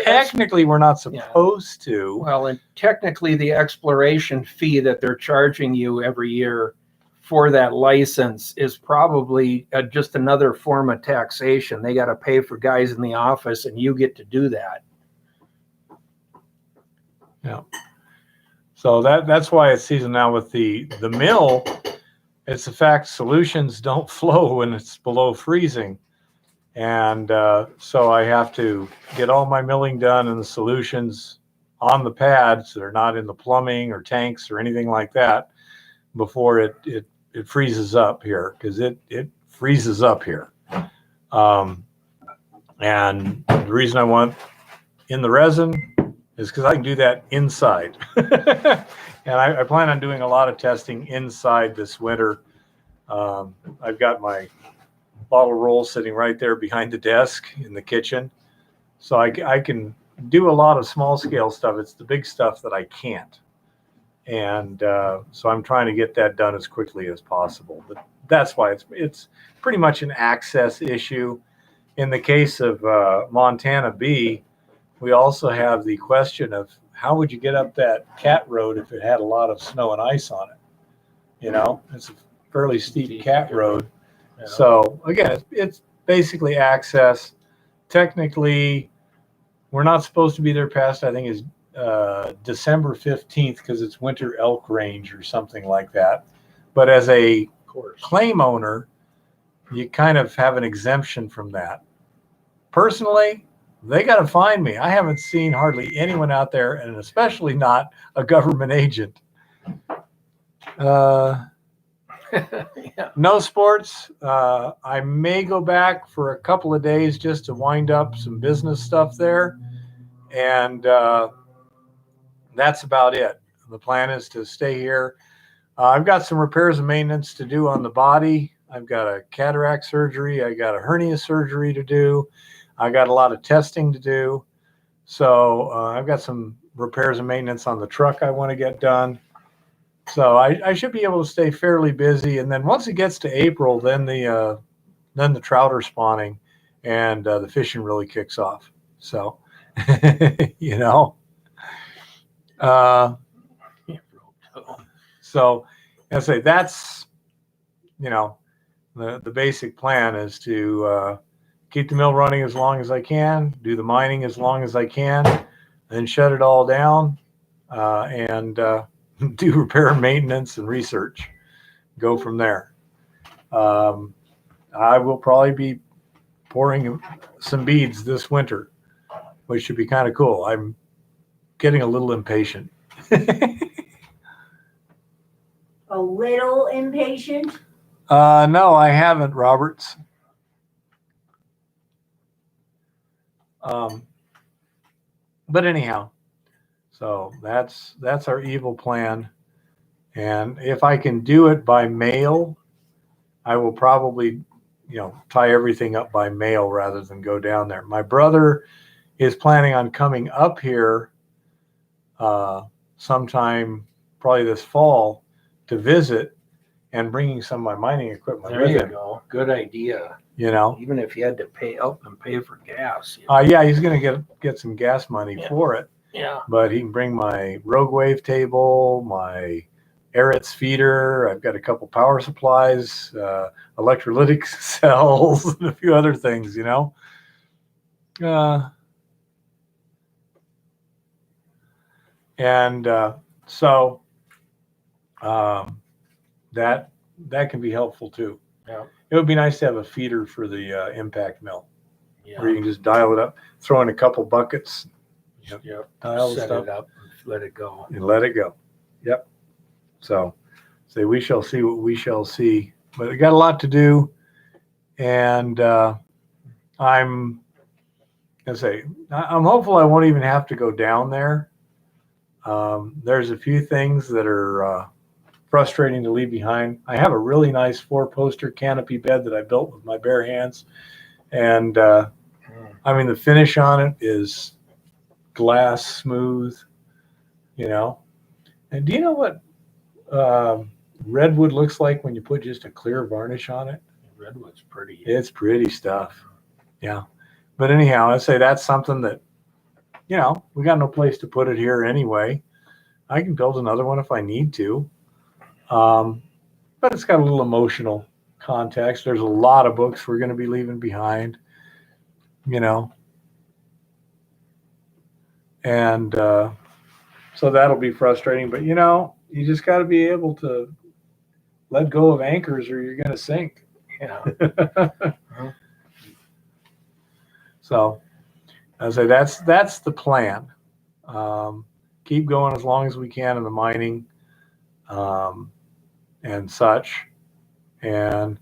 technically, we're not supposed to. Well, and technically, the exploration fee that they're charging you every year for that license is probably just another form of taxation. They got to pay for guys in the office, and you get to do that. Yeah. So that's why it's seasonal now with the mill. It's the fact solutions don't flow when it's below freezing. And so I have to get all my milling done and the solutions on the pads that are not in the plumbing or tanks or anything like that before it freezes up here, because it freezes up here. And the reason I want in the resin is because I can do that inside. And I plan on doing a lot of testing inside this winter. I've got my bottle roll sitting right there behind the desk in the kitchen. So I can do a lot of small scale stuff. It's the big stuff that I can't. And so I'm trying to get that done as quickly as possible. But that's why it's pretty much an access issue. In the case of Montana B, we also have the question of how would you get up that cat road if it had a lot of snow and ice on it? It's a fairly steep cat road. Yeah. So again, it's basically access. Technically, we're not supposed to be there past, I think, is December 15th because it's winter elk range or something like that. But as a claim owner, you kind of have an exemption from that. Personally, they got to find me. I haven't seen hardly anyone out there, and especially not a government agent. Yeah. No sports. I may go back for a couple of days just to wind up some business stuff there. And that's about it. The plan is to stay here. I've got some repairs and maintenance to do on the body. I've got a cataract surgery. I got a hernia surgery to do. I got a lot of testing to do. So I've got some repairs and maintenance on the truck I want to get done. So I should be able to stay fairly busy. And then once it gets to April, then the trout are spawning and the fishing really kicks off. So, so I say that's, the basic plan is to keep the mill running as long as I can, do the mining as long as I can, then shut it all down and do repair and maintenance and research. Go from there. I will probably be pouring some beads this winter, which should be kind of cool. I'm getting a little impatient. A little impatient? No, I haven't, Roberts. But anyhow, so that's our evil plan. And if I can do it by mail, I will probably, tie everything up by mail rather than go down there. My brother is planning on coming up here sometime probably this fall to visit and bringing some of my mining equipment There with you him. go. Good idea. You know, Even if you had to help them pay for gas. yeah, he's going to get some gas money for it, Yeah. but he can bring my Rogue Wave table, my Aritz feeder. I've got a couple power supplies, electrolytic cells, and a few other things, you know. So that can be helpful too. Yeah. It would be nice to have a feeder for the impact mill, Yeah. where you can just dial it up, throw in a couple buckets, Yep. dial the Set stuff, it up and let it go. and let it go. Yep. So, say we shall see what we shall see. But I got a lot to do, and I'm hopeful I won't even have to go down there. There's a few things that are frustrating to leave behind. I have a really nice 4-poster canopy bed that I built with my bare hands, and I mean the finish on it is glass smooth, you know. And do you know what redwood looks like when you put just a clear varnish on it? Redwood's pretty. It's pretty stuff. Yeah. But anyhow, I'd say that's something that, you know, we got no place to put it here anyway. I can build another one if I need to. But it's got a little emotional context. There's a lot of books we're going to be leaving behind, you know. And so that'll be frustrating. But, you know, you just got to be able to let go of anchors or you're going to sink. Yeah. So I say that's the plan. Keep going as long as we can in the mining and such. And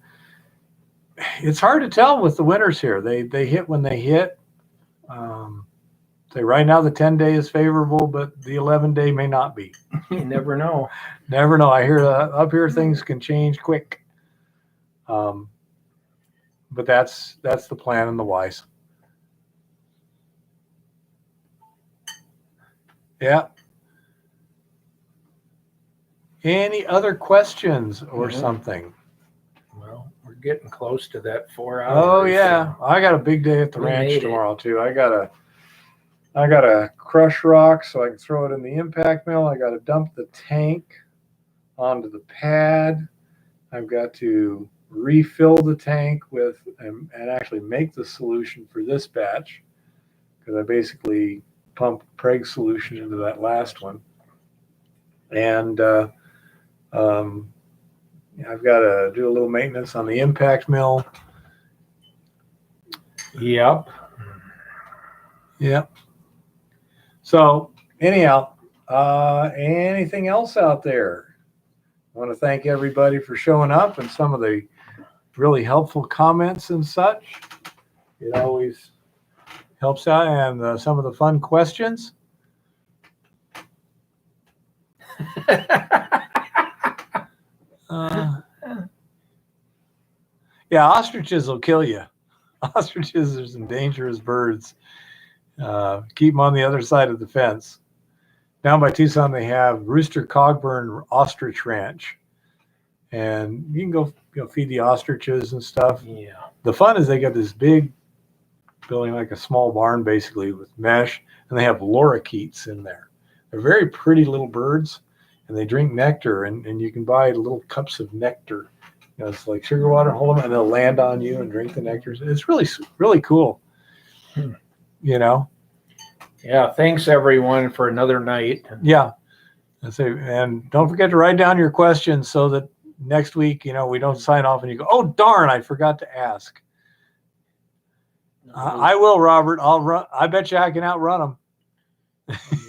it's hard to tell with the winters here. They hit when they hit. Say right now the 10-day is favorable, but the 11-day may not be. You never know. Never know. I hear up here things can change quick. But that's the plan and the wise. Yeah. Any other questions or something? Well, we're getting close to that 4 hours. Oh yeah, I got a big day at the ranch tomorrow too. I gotta crush rock so I can throw it in the impact mill. I gotta dump the tank onto the pad. I've got to refill the tank with and actually make the solution for this batch, because I basically pump preg solution into that last one. And I've got to do a little maintenance on the impact mill. Yep. Yep. So anyhow, anything else out there? I want to thank everybody for showing up and some of the really helpful comments and such. It always helps out, and some of the fun questions. Yeah, ostriches will kill you. Ostriches are some dangerous birds. Keep them on the other side of the fence. Down by Tucson, they have Rooster Cogburn Ostrich Ranch, and you can go feed the ostriches and stuff. Yeah. The fun is they got this big building, like a small barn basically, with mesh, and they have lorikeets in there. They're very pretty little birds, and they drink nectar, and you can buy little cups of nectar. You know, it's like sugar water, hold them, and they'll land on you and drink the nectar. It's really, really cool. You know? Yeah. Thanks everyone for another night. Yeah. And don't forget to write down your questions so that next week, you know, we don't sign off and you go, oh, darn, I forgot to ask. I will, Robert. I'll run. I bet you I can outrun them.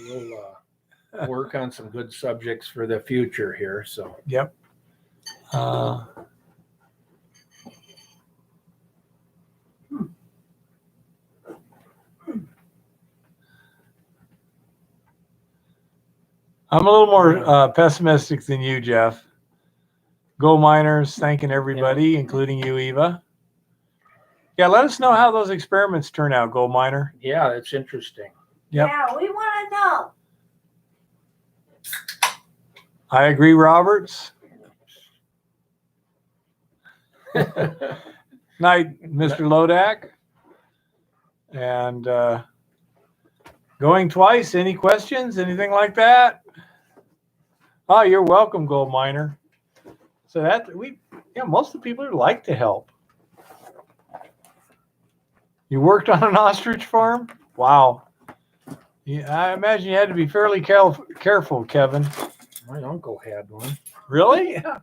We'll work on some good subjects for the future here. So. Yep. I'm a little more pessimistic than you, Jeff. Go Miners, thanking everybody, including you, Eva. Yeah, let us know how those experiments turn out, Gold Miner. Yeah, that's interesting. Yep. Yeah, we want to know. I agree, Roberts. Night, Mr. Lodak. And going twice, any questions? Anything like that? Oh, you're welcome, Gold Miner. So most of the people like to help. You worked on an ostrich farm? Wow. Yeah, I imagine you had to be fairly careful, Kevin. My uncle had one. Really? Yeah,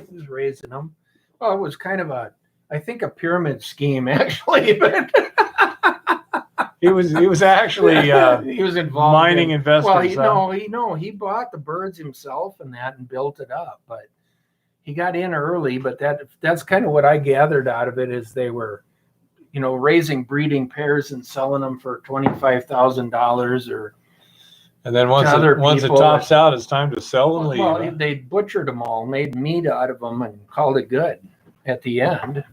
he was raising them. Well, it was kind of I think a pyramid scheme actually, but He was actually he was involved mining in, investors. well, he bought the birds himself and that and built it up, but he got in early. But that's kind of what I gathered out of it is they were, raising breeding pairs and selling them for $25,000 or. And then once it tops out, it's time to sell and leave. Well, they butchered them all, made meat out of them, and called it good at the end.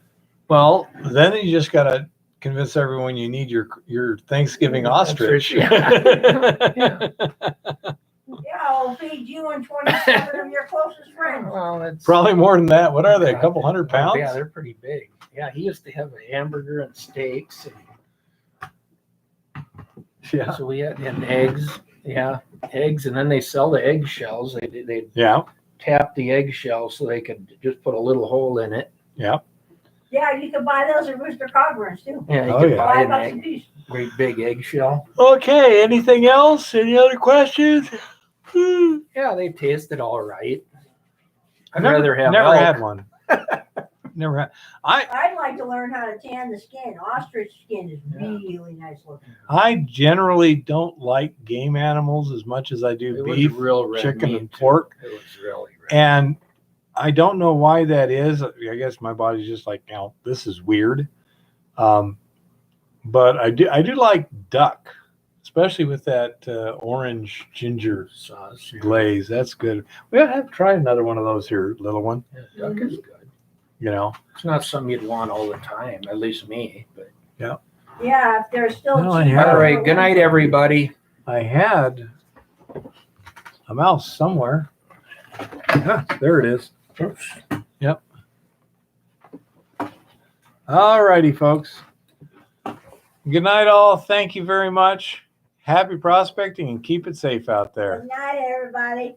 Well, then you just got to convince everyone you need your Thanksgiving ostrich. Yeah. Yeah, I'll feed you and 27 of your closest friends. Well, that's Probably more than that. What are they? A couple hundred pounds? Yeah, they're pretty big. Yeah, he used to have a hamburger and steaks, Yeah. so we had and eggs. Yeah, eggs, and then they sell the egg shells. They Yeah. tap the egg shell so they could just put a little hole in it. Yeah. Yeah, you can buy those at Rooster Cogburns too. Yeah, you Oh, could yeah. buy an $5 a egg, piece. great big eggshell. Okay. Anything else? Any other questions? Yeah, they tasted all right. I'd Never- rather have never elk. had one. Never had. I'd like to learn how to tan the skin. Ostrich skin is really nice looking. I generally don't like game animals as much as I do It was beef, real red chicken, meat, and too. pork. It was really red. And I don't know why that is. I guess my body's just like, this is weird. But I do like duck, especially with that orange ginger Sauce. glaze. That's good. We have to try another one of those here, little one. Yeah, duck is good. It's It's not something you'd want all the time, at least me. But Yeah, if there's still No, I cheap. have. all right, good night, everybody. I had a mouse somewhere. Yeah, there it is. Oops. Yep. All righty, folks. Good night, all. Thank you very much. Happy prospecting and keep it safe out there. Good night, everybody.